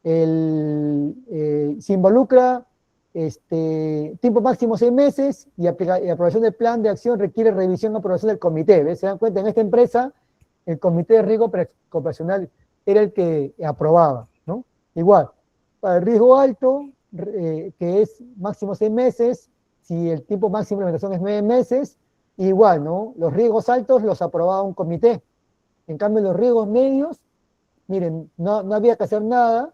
se involucra tiempo máximo 6 meses y aprobación del plan de acción requiere revisión y aprobación del comité. ¿Ves? Se dan cuenta, en esta empresa, el comité de riesgo operacional era el que aprobaba, ¿no? Igual, para el riesgo alto, que es máximo 6 meses, si el tiempo máximo de implementación es 9 meses, igual, ¿no? Los riesgos altos los aprobaba un comité. En cambio, los riesgos medios, miren, no había que hacer nada,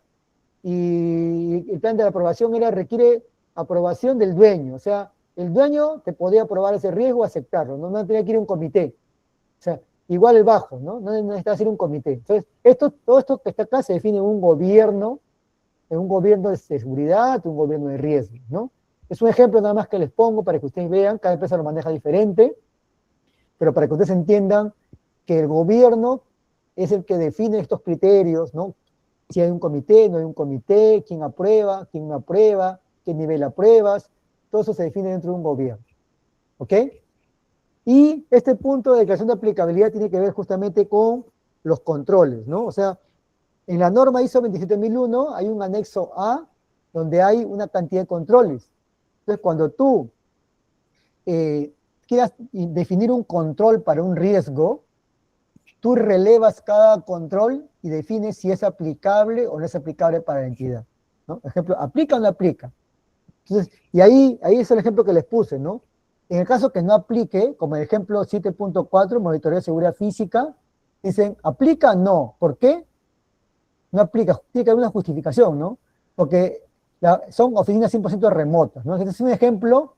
y el plan de la aprobación requiere aprobación del dueño. O sea, el dueño te podía aprobar ese riesgo o aceptarlo, no tenía que ir a un comité. O sea, igual el bajo, ¿no? No necesita hacer un comité. Entonces, todo esto que está acá se define en un gobierno de seguridad, un gobierno de riesgo, ¿no? Es un ejemplo nada más que les pongo para que ustedes vean, cada empresa lo maneja diferente, pero para que ustedes entiendan que el gobierno es el que define estos criterios, ¿no? Si hay un comité, no hay un comité, quién aprueba, quién no aprueba, qué nivel apruebas, todo eso se define dentro de un gobierno, ¿ok? Y este punto de declaración de aplicabilidad tiene que ver justamente con los controles, ¿no? O sea, en la norma ISO 27001 hay un anexo A donde hay una cantidad de controles. Entonces, cuando tú quieras definir un control para un riesgo, tú relevas cada control y defines si es aplicable o no es aplicable para la entidad, ¿no? Por ejemplo, ¿aplica o no aplica? Entonces, y ahí es el ejemplo que les puse, ¿no? En el caso que no aplique, como el ejemplo 7.4, monitoreo de seguridad física, dicen, ¿aplica? No. ¿Por qué? No aplica, tiene que haber una justificación, ¿no? Porque son oficinas 100% remotas, ¿no? Este es un ejemplo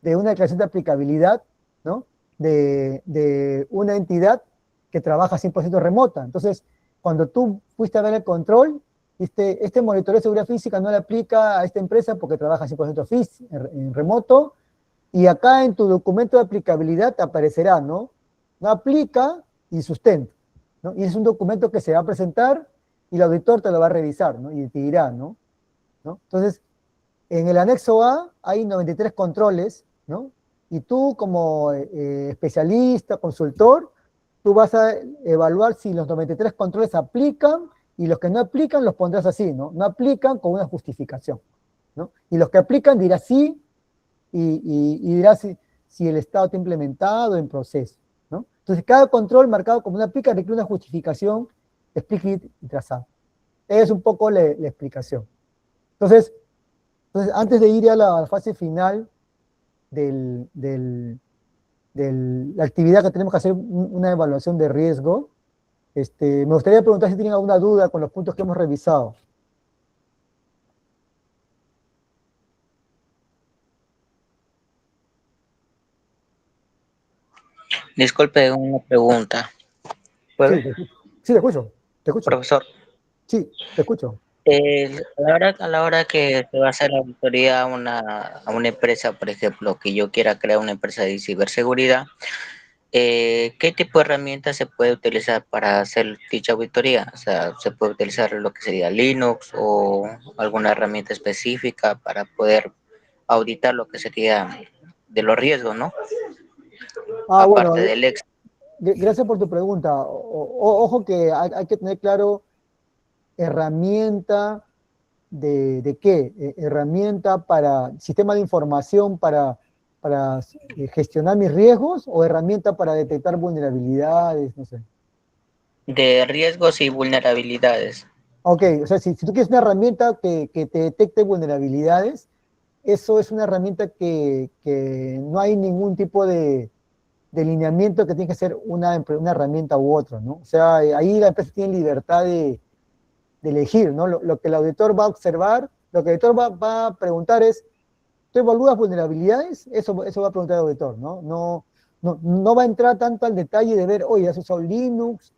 de una declaración de aplicabilidad, ¿no? De una entidad que trabaja 100% remota. Entonces, cuando tú fuiste a ver el control, este monitoreo de seguridad física no le aplica a esta empresa porque trabaja 100% en remoto, y acá en tu documento de aplicabilidad te aparecerá, ¿no? No aplica y sustento, ¿no? Y es un documento que se va a presentar y el auditor te lo va a revisar, ¿no? Y te dirá, ¿no? Entonces, en el anexo A hay 93 controles, ¿no? Y tú como especialista, consultor, tú vas a evaluar si los 93 controles aplican, y los que no aplican los pondrás así, ¿no? No aplican con una justificación, ¿no? Y los que aplican dirás sí, y dirás si el Estado está implementado en proceso, ¿no? Entonces, cada control marcado como no aplica requiere una justificación explícita y trazada. Esa es un poco la explicación. Entonces, antes de ir a la fase final de la actividad que tenemos que hacer, una evaluación de riesgo, me gustaría preguntar si tienen alguna duda con los puntos que hemos revisado. Disculpe, una pregunta. ¿Puedo? Sí, te escucho. Profesor. Sí, te escucho. A la hora que se va a hacer la auditoría a una empresa, por ejemplo, que yo quiera crear una empresa de ciberseguridad, ¿qué tipo de herramienta se puede utilizar para hacer dicha auditoría? O sea, ¿se puede utilizar lo que sería Linux o alguna herramienta específica para poder auditar lo que sería de los riesgos, ¿no? Bueno, Aparte del ex. gracias por tu pregunta. Ojo que hay que tener claro herramienta de qué, herramienta para sistema de información para gestionar mis riesgos o herramienta para detectar vulnerabilidades, no sé. De riesgos y vulnerabilidades. Ok, o sea, si tú quieres una herramienta que te detecte vulnerabilidades, eso es una herramienta que no hay ningún tipo de lineamiento que tiene que ser una herramienta u otra, ¿no? O sea, ahí la empresa tiene libertad de elegir, ¿no? Lo que el auditor va a observar, lo que el auditor va a preguntar es, ¿tú evalúas vulnerabilidades? Eso va a preguntar el auditor, ¿no? No va a entrar tanto al detalle de ver, oye, ¿has usado Linux?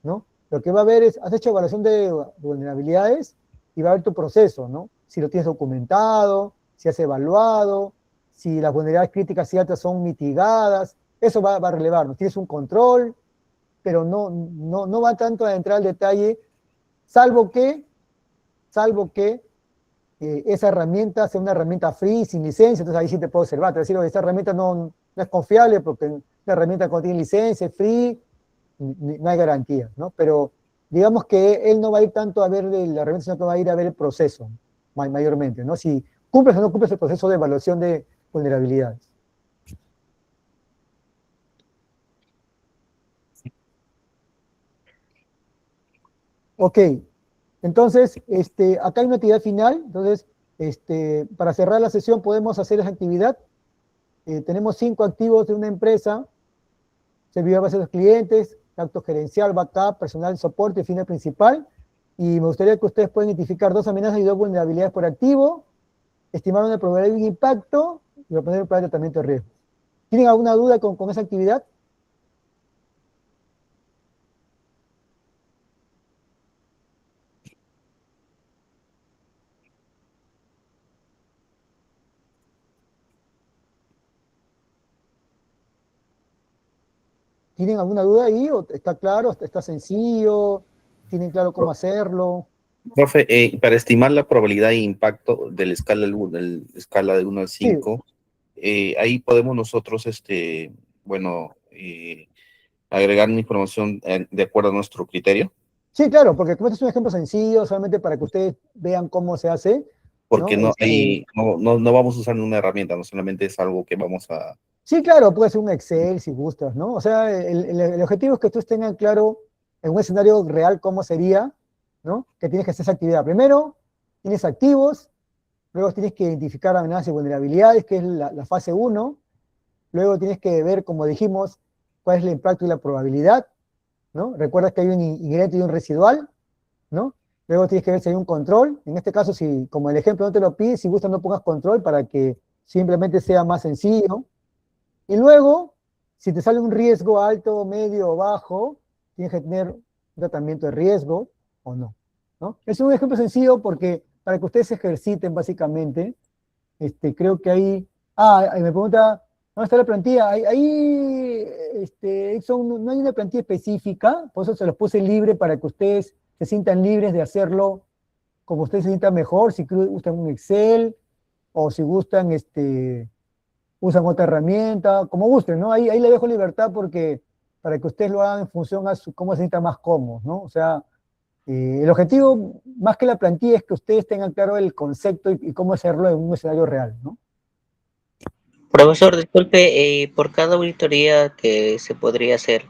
¿No? Lo que va a ver es, ¿has hecho evaluación de vulnerabilidades? Y va a ver tu proceso, ¿no? Si lo tienes documentado, si has evaluado, si las vulnerabilidades críticas y altas son mitigadas, eso va a relevar, ¿no? Tienes un control, pero no va tanto a entrar al detalle, salvo que esa herramienta sea una herramienta free, sin licencia, entonces ahí sí te puedo observar, te voy a decir, oye, esta herramienta no es confiable porque la herramienta cuando tiene licencia, es free, no hay garantía, ¿no? Pero digamos que él no va a ir tanto a ver la herramienta, sino que va a ir a ver el proceso, mayormente, ¿no? Si cumples o no cumples el proceso de evaluación de vulnerabilidades. Ok, entonces, acá hay una actividad final, entonces, para cerrar la sesión podemos hacer esa actividad. Tenemos 5 activos de una empresa, servidor de base de los clientes, acto gerencial, backup, personal, soporte, final principal, y me gustaría que ustedes puedan identificar 2 amenazas y 2 vulnerabilidades por activo, estimar una probabilidad de un impacto y proponer un plan de tratamiento de riesgo. ¿Tienen alguna duda con esa actividad? ¿Tienen alguna duda ahí? ¿O está claro? ¿Está sencillo? ¿Tienen claro cómo hacerlo? Profe, para estimar la probabilidad de impacto de la escala, escala de 1 al Sí, 5, ahí podemos nosotros, agregar una información de acuerdo a nuestro criterio, sí, claro, porque como este es un ejemplo sencillo, solamente para que ustedes vean cómo se hace, porque ¿no? no vamos a usar una herramienta, no solamente es algo que vamos a... Sí, claro, puede ser un Excel si gustas, ¿no? O sea, el objetivo es que ustedes tengan claro en un escenario real cómo sería, ¿no? Que tienes que hacer esa actividad. Primero, tienes activos, luego tienes que identificar amenazas y vulnerabilidades, que es la fase 1, luego tienes que ver, como dijimos, cuál es el impacto y la probabilidad, ¿no? Recuerda que hay un ingrediente y un residual, ¿no? Luego tienes que ver si hay un control. En este caso, si como el ejemplo no te lo pide, si gustas no pongas control para que simplemente sea más sencillo. Y luego, si te sale un riesgo alto, medio o bajo, tienes que tener un tratamiento de riesgo o no, ¿no? Es un ejemplo sencillo porque para que ustedes se ejerciten básicamente, creo que ahí, ahí me pregunta, ¿dónde está la plantilla? Ahí, no hay una plantilla específica, por eso se los puse libre para que ustedes se sientan libres de hacerlo como ustedes se sientan mejor, si gustan un Excel o si gustan, usan otra herramienta, como gusten, ¿no? Ahí le dejo libertad porque para que ustedes lo hagan en función a cómo se sientan más cómodos, ¿no? O sea, el objetivo, más que la plantilla, es que ustedes tengan claro el concepto y cómo hacerlo en un escenario real, ¿no? Profesor, disculpe, por cada auditoría que se podría hacer,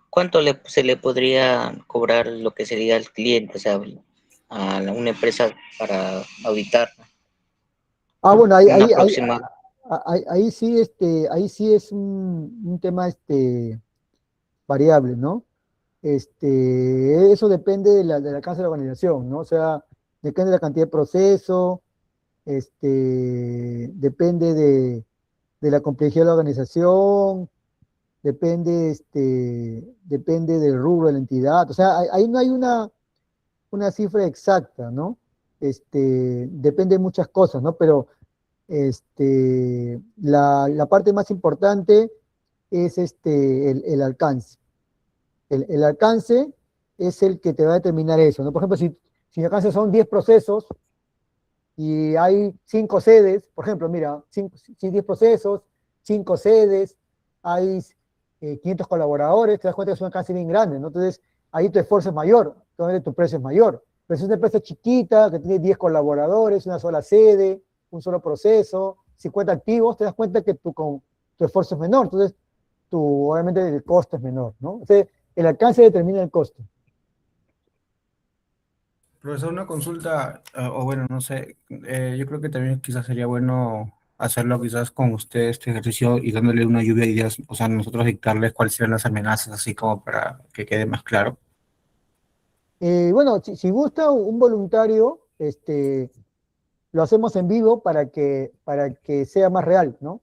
¿cuánto se le podría cobrar lo que sería el cliente, o sea, a una empresa para auditar? Bueno, Un aproximado. ahí sí es un tema variable, ¿no? Eso depende del alcance de la organización, ¿no? O sea, depende de la cantidad de proceso, depende de la complejidad de la organización, depende del rubro de la entidad, o sea, ahí no hay una cifra exacta, ¿no? Depende de muchas cosas, ¿no? Pero la parte más importante es el alcance. El alcance es el que te va a determinar eso, ¿no? Por ejemplo, si el alcance son 10 procesos y hay 5 sedes, por ejemplo, mira, 10 procesos, 5 sedes, hay 500 colaboradores, te das cuenta que es un alcance bien grande, ¿no? Entonces, ahí tu esfuerzo es mayor, entonces tu precio es mayor. Pero si es una empresa chiquita, que tiene 10 colaboradores, una sola sede, un solo proceso, 50 activos, te das cuenta que tu esfuerzo es menor, entonces obviamente el costo es menor, ¿no? Entonces, el alcance determina el costo. Profesor, una consulta, o bueno, no sé, yo creo que también quizás sería bueno hacerlo quizás con usted este ejercicio y dándole una lluvia de ideas, o sea, nosotros dictarles cuáles serán las amenazas, así como para que quede más claro. Bueno, si gusta un voluntario, lo hacemos en vivo para que sea más real, ¿no?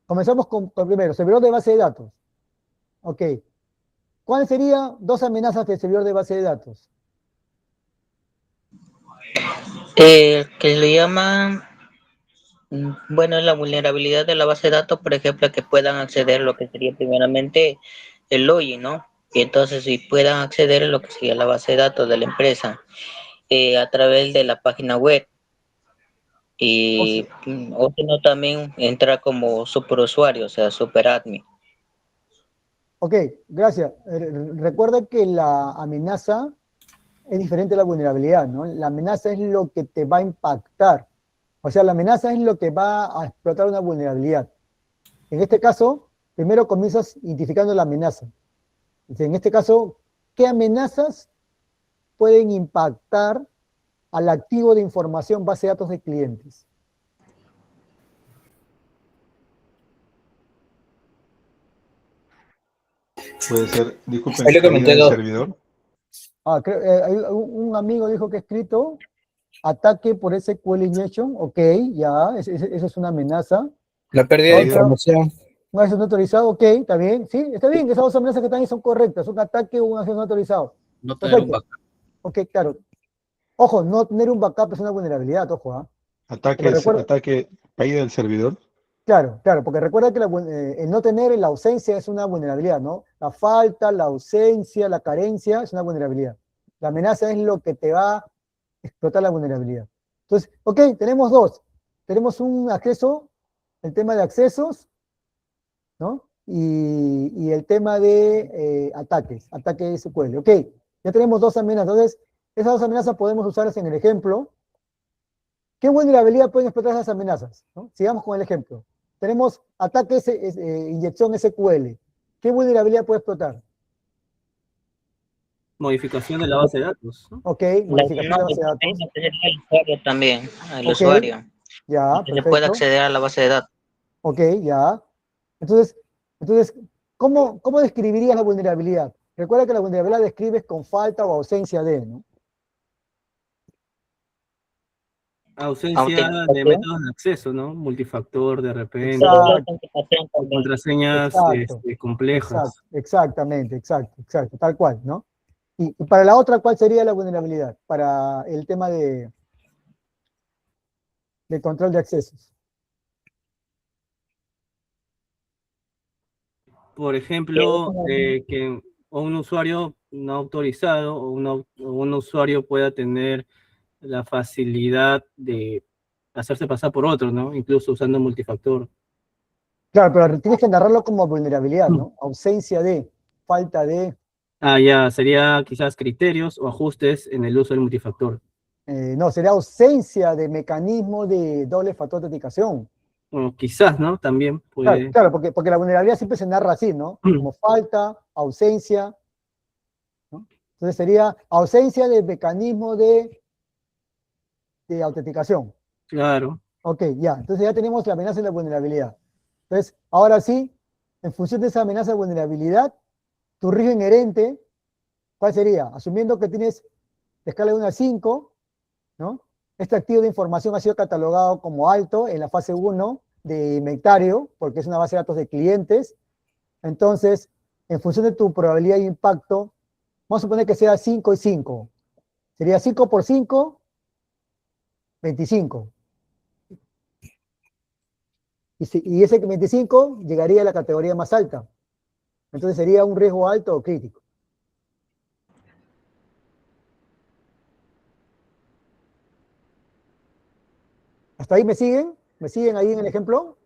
Comenzamos con primero, servidor de base de datos. Ok. ¿Cuáles serían 2 amenazas del servidor de base de datos? Que le llaman, bueno, la vulnerabilidad de la base de datos, por ejemplo, que puedan acceder a lo que sería primeramente el login, ¿no? Y entonces si puedan acceder a lo que sería la base de datos de la empresa a través de la página web. Y o si no, también entra como superusuario, o sea, superadmin. Ok, gracias. Recuerda que la amenaza es diferente a la vulnerabilidad, ¿no? La amenaza es lo que te va a impactar. O sea, la amenaza es lo que va a explotar una vulnerabilidad. En este caso, primero comienzas identificando la amenaza. En este caso, ¿qué amenazas pueden impactar al activo de información base de datos de clientes? Puede ser, disculpen, Ahí le caída comenté del dos. servidor. Un amigo dijo que ha escrito ataque por SQL injection, ok, ya, eso es una amenaza. La pérdida de información. Un acceso no autorizado, ok, está bien, sí, está bien, esas 2 amenazas que están ahí son correctas, un ataque o un acceso no autorizado. No tener un Perfecto. backup. Ok, claro. Ojo, no tener un backup es una vulnerabilidad, ojo, ¿ah? Porque recuerda, Ataque, caída del servidor. claro, porque recuerda que el no tener la ausencia es una vulnerabilidad, ¿no? La falta, la ausencia, la carencia es una vulnerabilidad. La amenaza es lo que te va a explotar la vulnerabilidad. Entonces, ok, tenemos 2. Tenemos un acceso, el tema de accesos, ¿no? Y el tema de ataque SQL. Ok, ya tenemos 2 amenazas. Entonces, esas 2 amenazas podemos usarlas en el ejemplo. ¿Qué vulnerabilidad pueden explotar esas amenazas? ¿No? Sigamos con el ejemplo. Tenemos ataque inyección SQL. ¿Qué vulnerabilidad puede explotar? Modificación de la base de datos, ¿no? Ok, modificación de la base de datos. El usuario también, el Ok, usuario. ya, Que se puede perfecto. acceder a la base de datos. Ok, ya. Entonces ¿cómo describirías la vulnerabilidad? Recuerda que la vulnerabilidad describes con falta o ausencia de, ¿no? Ausencia de métodos de acceso, ¿no? Multifactor de repente. Exacto. O contraseñas Exacto. complejas. Exactamente, tal cual, ¿no? Y para la otra, ¿cuál sería la vulnerabilidad? Para el tema de control de accesos. Por ejemplo, que un usuario no autorizado o un usuario pueda tener la facilidad de hacerse pasar por otro, ¿no? Incluso usando multifactor. Claro, pero tienes que narrarlo como vulnerabilidad, ¿no? Ausencia de, falta de. Ya, sería quizás criterios o ajustes en el uso del multifactor. No, sería ausencia de mecanismo de doble factor de autenticación. Bueno, quizás, ¿no? También puede. Claro, porque la vulnerabilidad siempre se narra así, ¿no? Como falta, ausencia, ¿no? Entonces sería ausencia de mecanismo de autenticación. Claro. Ok, ya. Entonces ya tenemos la amenaza y la vulnerabilidad. Entonces, ahora sí, en función de esa amenaza de vulnerabilidad, tu riesgo inherente, ¿cuál sería? Asumiendo que tienes escala de 1 a 5, ¿no? Este activo de información ha sido catalogado como alto en la fase 1 de inventario, porque es una base de datos de clientes. Entonces, en función de tu probabilidad de impacto, vamos a suponer que sea 5 y 5. Sería 5 por 5, 25. y ese 25 llegaría a la categoría más alta. Entonces sería un riesgo alto o crítico. ¿Hasta ahí me siguen? ¿Me siguen ahí en el ejemplo?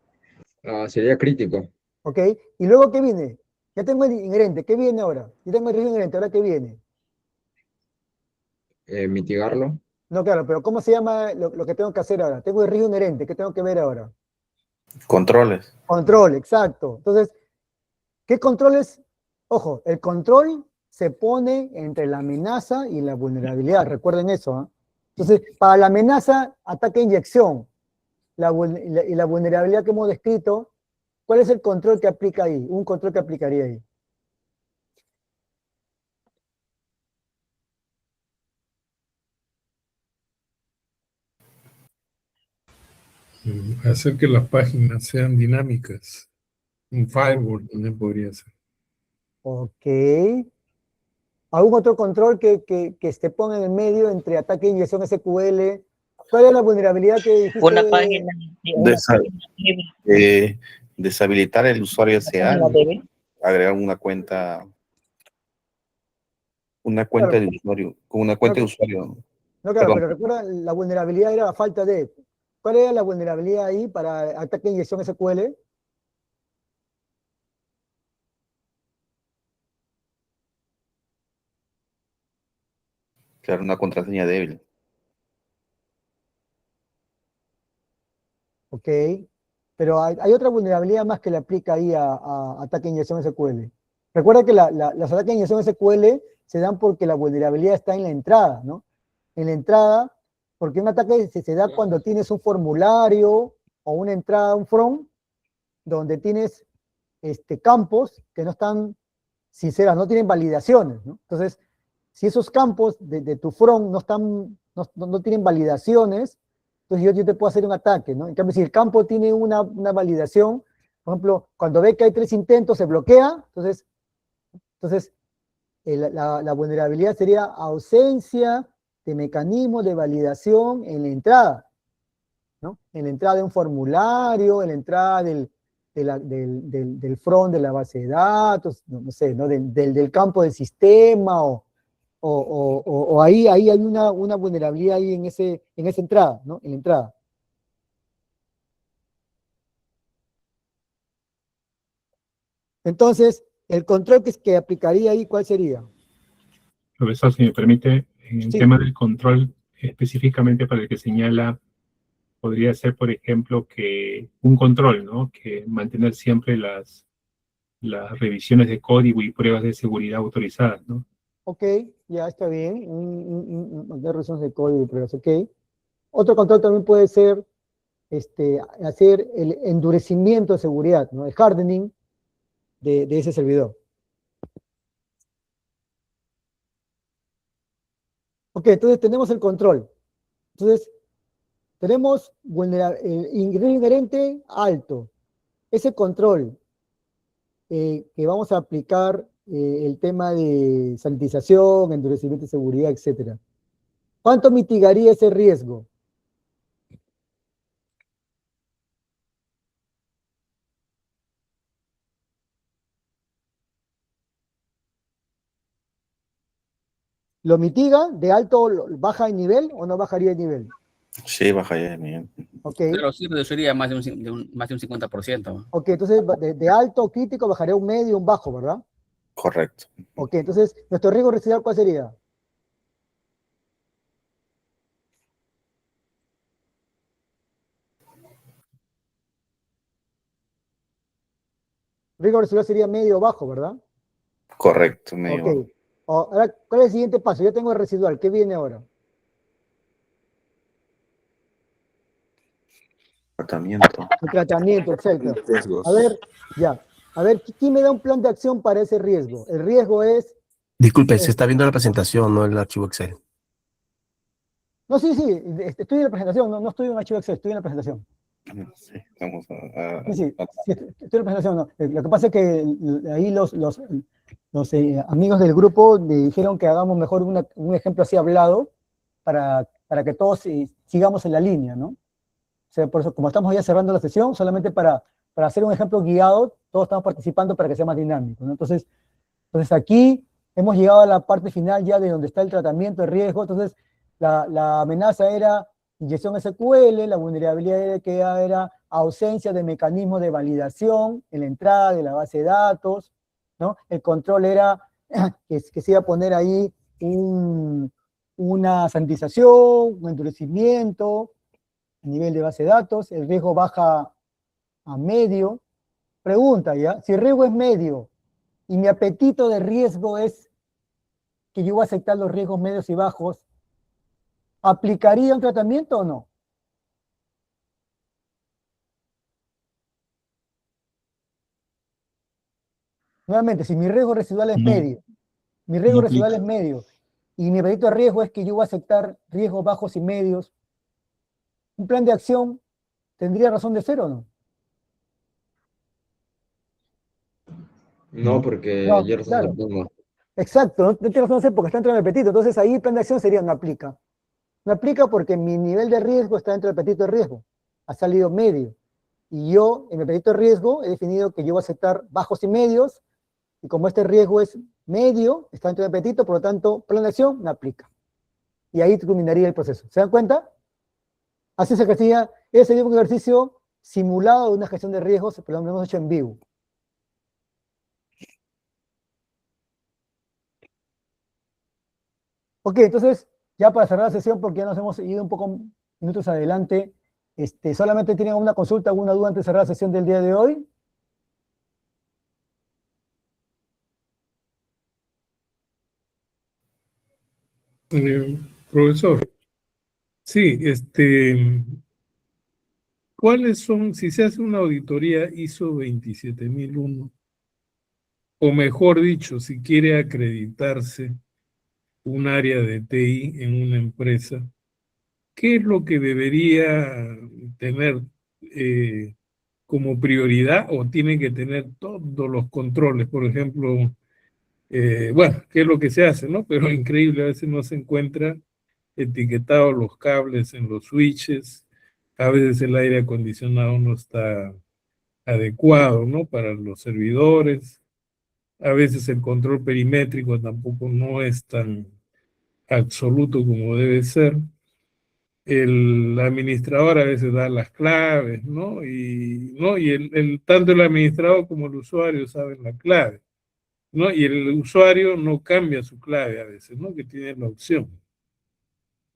Sería crítico. ¿Ok? ¿Y luego qué viene? Ya tengo el inherente. ¿Qué viene ahora? Ya tengo el riesgo inherente. ¿Ahora qué viene? Mitigarlo. No, claro, pero ¿cómo se llama lo que tengo que hacer ahora? Tengo el riesgo inherente. ¿Qué tengo que ver ahora? Controles. Control, exacto. Entonces, ¿qué controles? Ojo, el control se pone entre la amenaza y la vulnerabilidad. Recuerden eso, ¿ah? Entonces, para la amenaza, ataque e inyección. Y la vulnerabilidad que hemos descrito, ¿cuál es el control que aplica ahí? Un control que aplicaría ahí. Hacer que las páginas sean dinámicas. Un firewall también podría ser. Ok. ¿Algún otro control que se ponga en el medio entre ataque e inyección SQL? ¿Cuál es la vulnerabilidad que dijiste? Una página. Deshabilitar el usuario SA, agregar una cuenta Claro. de usuario, con una cuenta de usuario. No, claro, Perdón. pero recuerda, la vulnerabilidad era la falta de. ¿Cuál era la vulnerabilidad ahí para ataque e inyección SQL? Claro, una contraseña débil. Ok. Pero hay otra vulnerabilidad más que le aplica ahí a ataque e inyección SQL. Recuerda que los ataques de inyección SQL se dan porque la vulnerabilidad está en la entrada, ¿no? En la entrada, porque un ataque se da cuando tienes un formulario o una entrada, un front, donde tienes campos que no están sinceras, no tienen validaciones, ¿no? Entonces, si esos campos de tu front no tienen validaciones, entonces yo te puedo hacer un ataque, ¿no? En cambio, si el campo tiene una validación, por ejemplo, cuando ve que hay 3 intentos, se bloquea, entonces la vulnerabilidad sería ausencia de mecanismo de validación en la entrada, ¿no? En la entrada de un formulario, en la entrada del front de la base de datos, no sé, ¿no? Del campo del sistema, o ahí hay una vulnerabilidad ahí en esa entrada, ¿no? En la entrada. Entonces, el control que aplicaría ahí, ¿cuál sería? Profesor, si me permite, en el Sí. tema del control, específicamente para el que señala, podría ser, por ejemplo, que un control, ¿no? Que mantener siempre las revisiones de código y pruebas de seguridad autorizadas, ¿no? Ok, ya está bien. De revisiones de código y pruebas, ok. Otro control también puede ser hacer el endurecimiento de seguridad, ¿no? El hardening de ese servidor. Ok, entonces tenemos el control. Entonces, tenemos riesgo inherente alto. Ese control que vamos a aplicar el tema de sanitización, endurecimiento de seguridad, etc. ¿Cuánto mitigaría ese riesgo? ¿Lo mitiga de alto, baja de nivel o no bajaría de nivel? Sí, bajaría de nivel. Ok. Pero sí reduciría más de más de un 50%. Ok, entonces de alto crítico bajaría un medio, un bajo, ¿verdad? Correcto. Ok, entonces, ¿nuestro riesgo residual cuál sería? Riesgo residual sería medio o bajo, ¿verdad? Correcto, medio. Ok. Ahora, ¿cuál es el siguiente paso? Ya tengo el residual. ¿Qué viene ahora? Tratamiento. El tratamiento, etc. Riesgos. A ver, ya. A ver, ¿quién me da un plan de acción para ese riesgo? El riesgo es... Disculpe, se está viendo la presentación, no el archivo Excel. No, sí, estoy en la presentación, no estoy en un archivo Excel, estoy en la presentación. Sí, vamos a... Sí, estoy en la presentación, no. Lo que pasa es que ahí los amigos del grupo me dijeron que hagamos mejor un ejemplo así hablado para que todos sigamos en la línea, ¿no? sea, por eso, como estamos ya cerrando la sesión, solamente para hacer un ejemplo guiado, todos estamos participando para que sea más dinámico, ¿no? Entonces aquí hemos llegado a la parte final ya de donde está el tratamiento de riesgo. Entonces la amenaza era inyección SQL, la vulnerabilidad que era ausencia de mecanismos de validación en la entrada de la base de datos, ¿no? El control era que se iba a poner ahí una sanitización, un endurecimiento a nivel de base de datos, el riesgo baja a medio. Pregunta, ¿ya? Si el riesgo es medio y mi apetito de riesgo es que yo voy a aceptar los riesgos medios y bajos, ¿aplicaría un tratamiento o no? Nuevamente, si mi riesgo residual es medio, mi riesgo no residual aplica. es medio, y mi apetito de riesgo es que yo voy a aceptar riesgos bajos y medios, ¿un plan de acción tendría razón de ser o no? No, porque No, ya lo estás claro. aceptando. Exacto, no tiene razón de ser porque está dentro del apetito. Entonces ahí el plan de acción sería no aplica. No aplica porque mi nivel de riesgo está dentro del apetito de riesgo. Ha salido medio. Y yo, en mi apetito de riesgo, he definido que yo voy a aceptar bajos y medios, y como este riesgo es medio, está dentro del apetito, por lo tanto, plan de acción no aplica. Y ahí culminaría el proceso. ¿Se dan cuenta? Así se hacía, ese sería un ejercicio simulado de una gestión de riesgos, pero lo hemos hecho en vivo. Ok, entonces, ya para cerrar la sesión, porque ya nos hemos ido un poco minutos adelante, ¿solamente tienen alguna consulta, alguna duda antes de cerrar la sesión del día de hoy? Profesor, sí, ¿cuáles son, si se hace una auditoría ISO 27001, o mejor dicho, si quiere acreditarse un área de TI en una empresa, qué es lo que debería tener como prioridad o tiene que tener todos los controles? Por ejemplo, bueno, qué es lo que se hace, ¿no? Pero increíble, a veces no se encuentra etiquetados los cables en los switches, a veces el aire acondicionado no está adecuado, ¿no? Para los servidores, a veces el control perimétrico tampoco no es tan absoluto como debe ser. El administrador a veces da las claves, ¿no? Y tanto el administrador como el usuario saben la clave, ¿no? Y el usuario no cambia su clave a veces, ¿no? Que tiene la opción.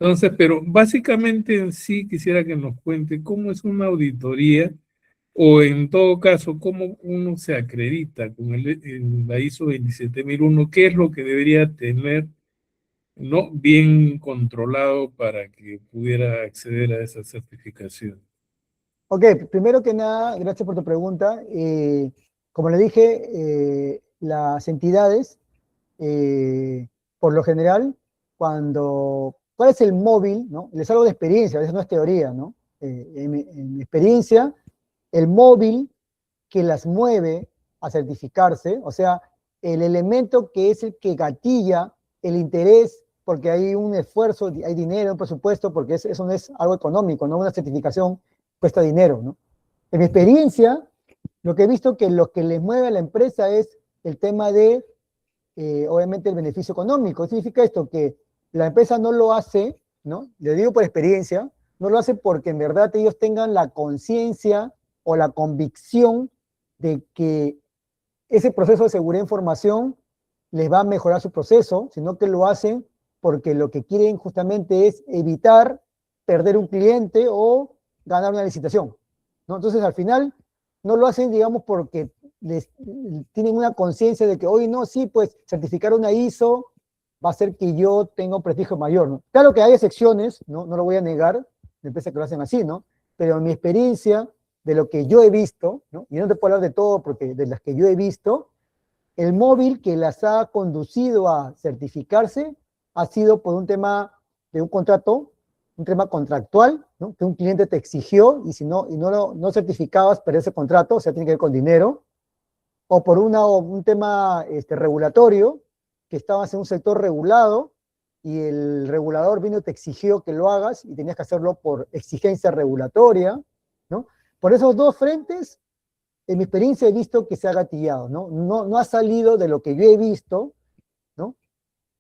Entonces, pero básicamente en sí quisiera que nos cuente cómo es una auditoría o en todo caso, cómo uno se acredita con la ISO 27001, qué es lo que debería tener, ¿no? Bien controlado para que pudiera acceder a esa certificación. Ok, primero que nada, gracias por tu pregunta. Como le dije, las entidades, por lo general, ¿cuál es el móvil? ¿No? Les hablo de experiencia, a veces no es teoría, ¿no? En mi experiencia, el móvil que las mueve a certificarse, o sea, el elemento que es el que gatilla el interés, porque hay un esfuerzo, hay dinero, un presupuesto, porque eso no es algo económico, ¿no? Una certificación cuesta dinero, ¿no? En mi experiencia, lo que he visto que lo que les mueve a la empresa es el tema de, obviamente, el beneficio económico. ¿Qué significa esto? Que la empresa no lo hace, ¿no? Le digo por experiencia, no lo hace porque en verdad ellos tengan la conciencia o la convicción de que ese proceso de seguridad de información les va a mejorar su proceso, sino que lo hacen porque lo que quieren justamente es evitar perder un cliente o ganar una licitación, ¿no? Entonces, al final, no lo hacen, digamos, porque tienen una conciencia de que, hoy no, sí, pues, certificar una ISO va a hacer que yo tenga un prestigio mayor, ¿no? Claro que hay excepciones, ¿no? No lo voy a negar, de empresas que lo hacen así, ¿no? Pero en mi experiencia, de lo que yo he visto, ¿no? Y no te puedo hablar de todo, porque de las que yo he visto, el móvil que las ha conducido a certificarse ha sido por un tema de un contrato, un tema contractual, ¿no? Que un cliente te exigió y si no, no certificabas, perdías ese contrato, o sea, tiene que ver con dinero, o por un tema regulatorio, que estabas en un sector regulado y el regulador vino y te exigió que lo hagas y tenías que hacerlo por exigencia regulatoria, ¿no? Por esos dos frentes, en mi experiencia he visto que se ha gatillado, ¿no? No ha salido de lo que yo he visto, ¿no?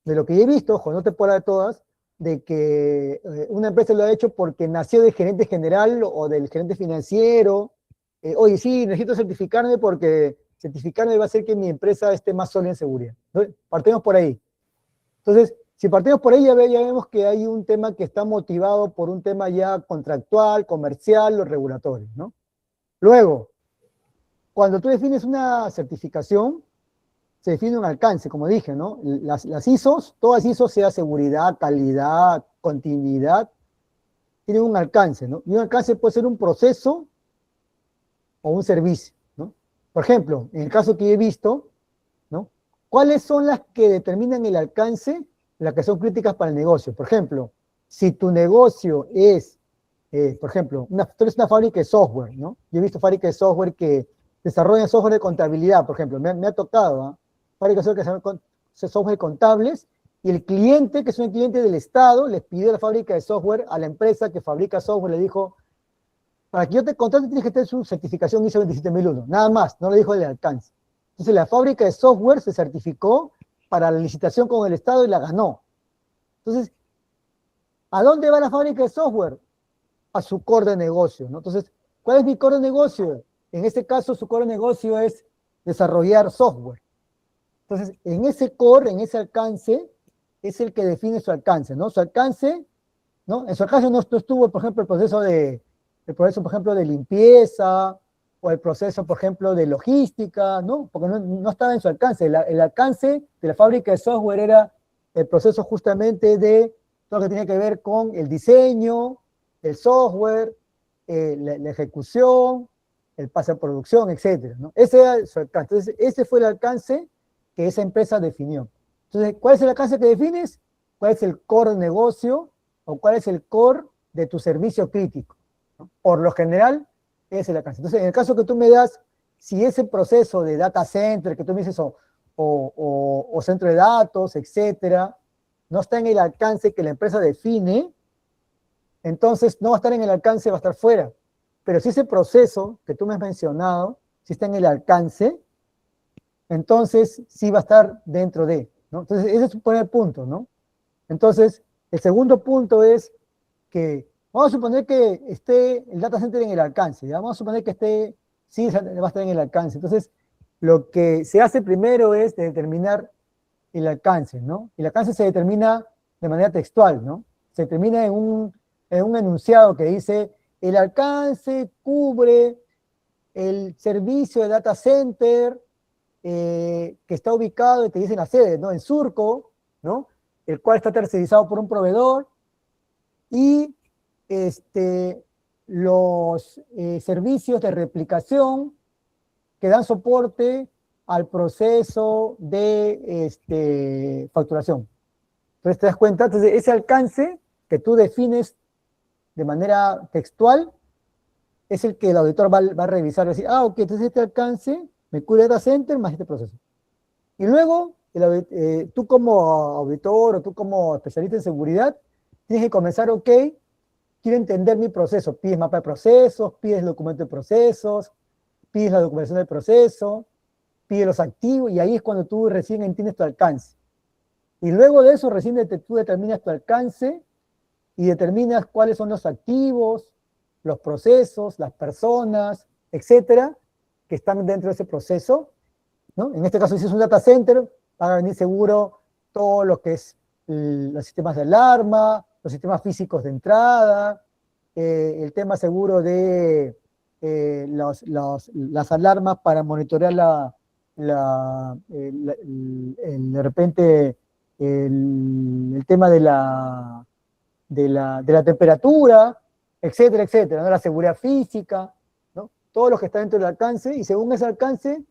De lo que yo he visto, ojo, no te puedo hablar de todas, de que una empresa lo ha hecho porque nació del gerente general o del gerente financiero. Oye, sí, necesito certificarme porque certificarme va a hacer que mi empresa esté más sólida en seguridad. Entonces, partimos por ahí. Entonces, si partimos por ahí, ya vemos que hay un tema que está motivado por un tema ya contractual, comercial o regulatorio, ¿no? Luego, cuando tú defines una certificación, se define un alcance, como dije, ¿no? Las ISOs, todas ISOs, sea seguridad, calidad, continuidad, tienen un alcance, ¿no? Y un alcance puede ser un proceso o un servicio, ¿no? Por ejemplo, en el caso que he visto, ¿no? ¿Cuáles son las que determinan el alcance? Las que son críticas para el negocio. Por ejemplo, si tu negocio es, por ejemplo, tú eres una fábrica de software, ¿no? Yo he visto fábricas de software que desarrollan software de contabilidad, por ejemplo, me ha tocado, ¿eh? Fábricas de software que desarrollan software contables, y el cliente, que es un cliente del Estado, les pidió a la fábrica de software, a la empresa que fabrica software, le dijo, para que yo te contrate tienes que tener su certificación ISO 27001, nada más, no le dijo el alcance. Entonces la fábrica de software se certificó para la licitación con el Estado y la ganó. Entonces, ¿a dónde va la fábrica de software? A su core de negocio, ¿no? Entonces, ¿cuál es mi core de negocio? En este caso, su core de negocio es desarrollar software. Entonces, en ese core, en ese alcance, es el que define su alcance, ¿no? Su alcance, ¿no? En su alcance no estuvo, por ejemplo, por ejemplo, de limpieza, o el proceso, por ejemplo, de logística, ¿no? Porque no estaba en su alcance. El alcance de la fábrica de software era el proceso justamente de todo lo que tenía que ver con el diseño, el software, la ejecución, el pase a producción, etcétera, ¿no? Ese era su alcance. Entonces, ese fue el alcance que esa empresa definió. Entonces, ¿cuál es el alcance que defines? ¿Cuál es el core de negocio? ¿O cuál es el core de tu servicio crítico? ¿No? Por lo general, es el alcance. Entonces, en el caso que tú me das, si ese proceso de data center que tú me dices, o centro de datos, etcétera, no está en el alcance que la empresa define, entonces no va a estar en el alcance, va a estar fuera. Pero si ese proceso que tú me has mencionado, si está en el alcance, entonces sí va a estar dentro de, ¿no? Entonces, ese es el primer punto, ¿no? Entonces, el segundo punto es que vamos a suponer que esté el data center en el alcance, ¿ya? Vamos a suponer que sí va a estar en el alcance. Entonces, lo que se hace primero es determinar el alcance, ¿no? Y el alcance se determina de manera textual, ¿no? Se determina en un enunciado que dice, el alcance cubre el servicio de data center que está ubicado, y te dicen la sede, ¿no? En Surco, ¿no? El cual está tercerizado por un proveedor, y los servicios de replicación que dan soporte al proceso de facturación. Entonces, ¿te das cuenta? Entonces, ese alcance que tú defines de manera textual es el que el auditor va a revisar y decir, ok, entonces este alcance me cubre data center más este proceso. Y luego, tú como auditor o tú como especialista en seguridad, tienes que comenzar, ok, quiero entender mi proceso. Pides mapa de procesos, pides el documento de procesos, pides la documentación del proceso, pides los activos, y ahí es cuando tú recién entiendes tu alcance. Y luego de eso, recién tú determinas tu alcance y determinas cuáles son los activos, los procesos, las personas, etcétera, que están dentro de ese proceso, ¿no? En este caso, si es un data center, van a venir seguro todo lo que es los sistemas de alarma, los sistemas físicos de entrada, el tema seguro de las alarmas para monitorear de repente el tema de la temperatura, etcétera, etcétera, ¿no? La seguridad física, ¿no? Todo lo que está dentro del alcance, y según ese alcance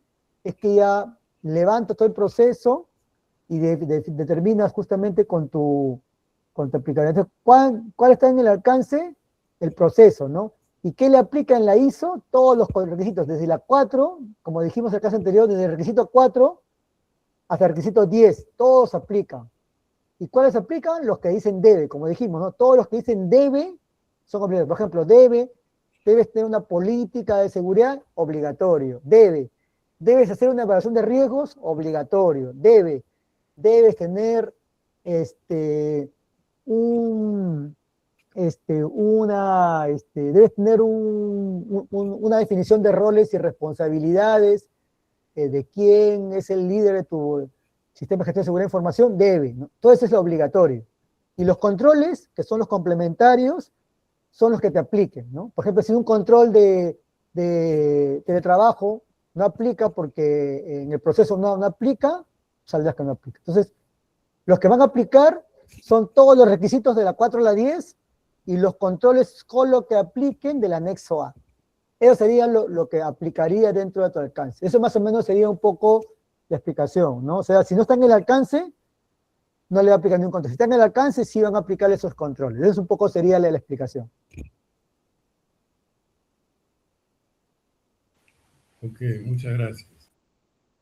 es que ya levantas todo el proceso y determinas justamente con tu aplicación. Entonces, ¿cuál está en el alcance? El proceso, ¿no? ¿Y qué le aplica en la ISO? Todos los requisitos, desde la 4, como dijimos en el caso anterior, desde el requisito 4 hasta el requisito 10, todos aplican. ¿Y cuáles se aplican? Los que dicen debe, como dijimos, ¿no? Todos los que dicen debe son obligatorios. Por ejemplo, debes tener una política de seguridad, obligatorio. Debes hacer una evaluación de riesgos, obligatorio. Debes tener debes tener una definición de roles y responsabilidades, de quién es el líder de tu sistema de gestión de seguridad de información, ¿no? Todo eso es lo obligatorio. Y los controles, que son los complementarios, son los que te apliquen, ¿no? Por ejemplo, si un control de teletrabajo no aplica porque en el proceso no aplica, saldrás que no aplica. Entonces, los que van a aplicar son todos los requisitos de la 4 a la 10 y los controles con lo que apliquen del anexo A. Eso sería lo que aplicaría dentro de tu alcance. Eso más o menos sería un poco la explicación, ¿no? O sea, si no está en el alcance, no le va a aplicar ningún control. Si está en el alcance, sí van a aplicar esos controles. Eso un poco sería la explicación. Ok, muchas gracias.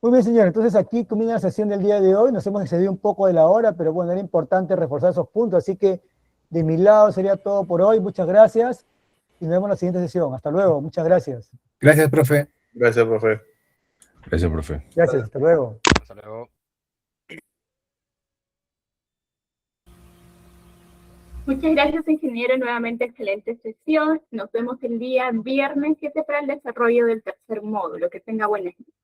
Muy bien, señor. Entonces aquí comienza la sesión del día de hoy. Nos hemos excedido un poco de la hora, pero bueno, era importante reforzar esos puntos. Así que de mi lado sería todo por hoy. Muchas gracias. Y nos vemos en la siguiente sesión. Hasta luego. Muchas gracias. Gracias, profe. Gracias, profe. Gracias, profe. Gracias. Hasta luego. Hasta luego. Muchas gracias, ingeniero. Nuevamente, excelente sesión. Nos vemos el día viernes 7 para el desarrollo del tercer módulo. Que tenga buenas noches.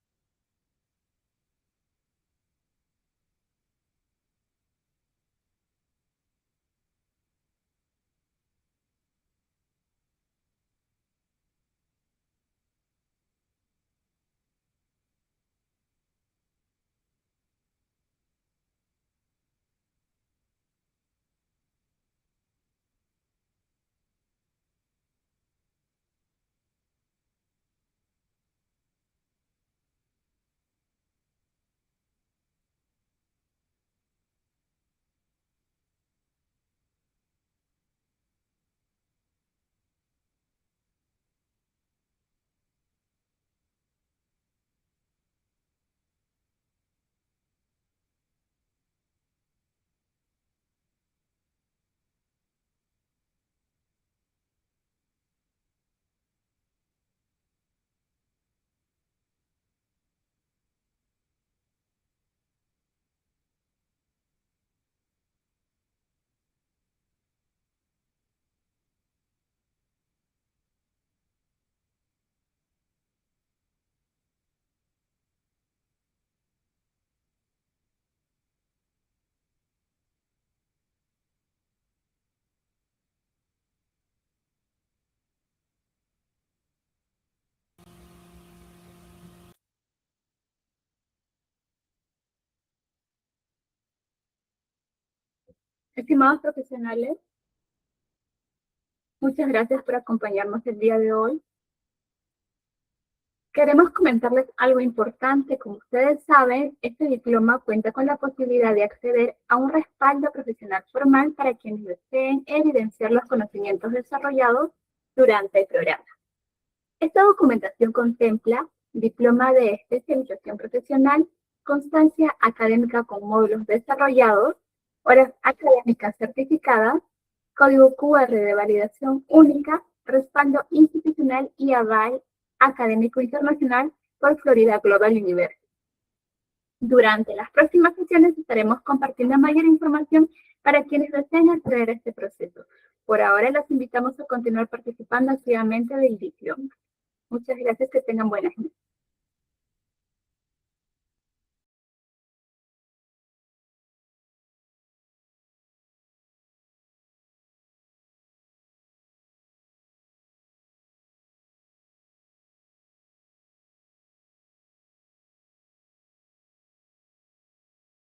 Estimados profesionales, muchas gracias por acompañarnos el día de hoy. Queremos comentarles algo importante. Como ustedes saben, este diploma cuenta con la posibilidad de acceder a un respaldo profesional formal para quienes deseen evidenciar los conocimientos desarrollados durante el programa. Esta documentación contempla diploma de especialización profesional, constancia académica con módulos desarrollados, horas académicas certificadas, código QR de validación única, respaldo institucional y aval académico internacional por Florida Global University. Durante las próximas sesiones estaremos compartiendo mayor información para quienes deseen acceder a este proceso. Por ahora los invitamos a continuar participando activamente del diploma. Muchas gracias, que tengan buenas noches.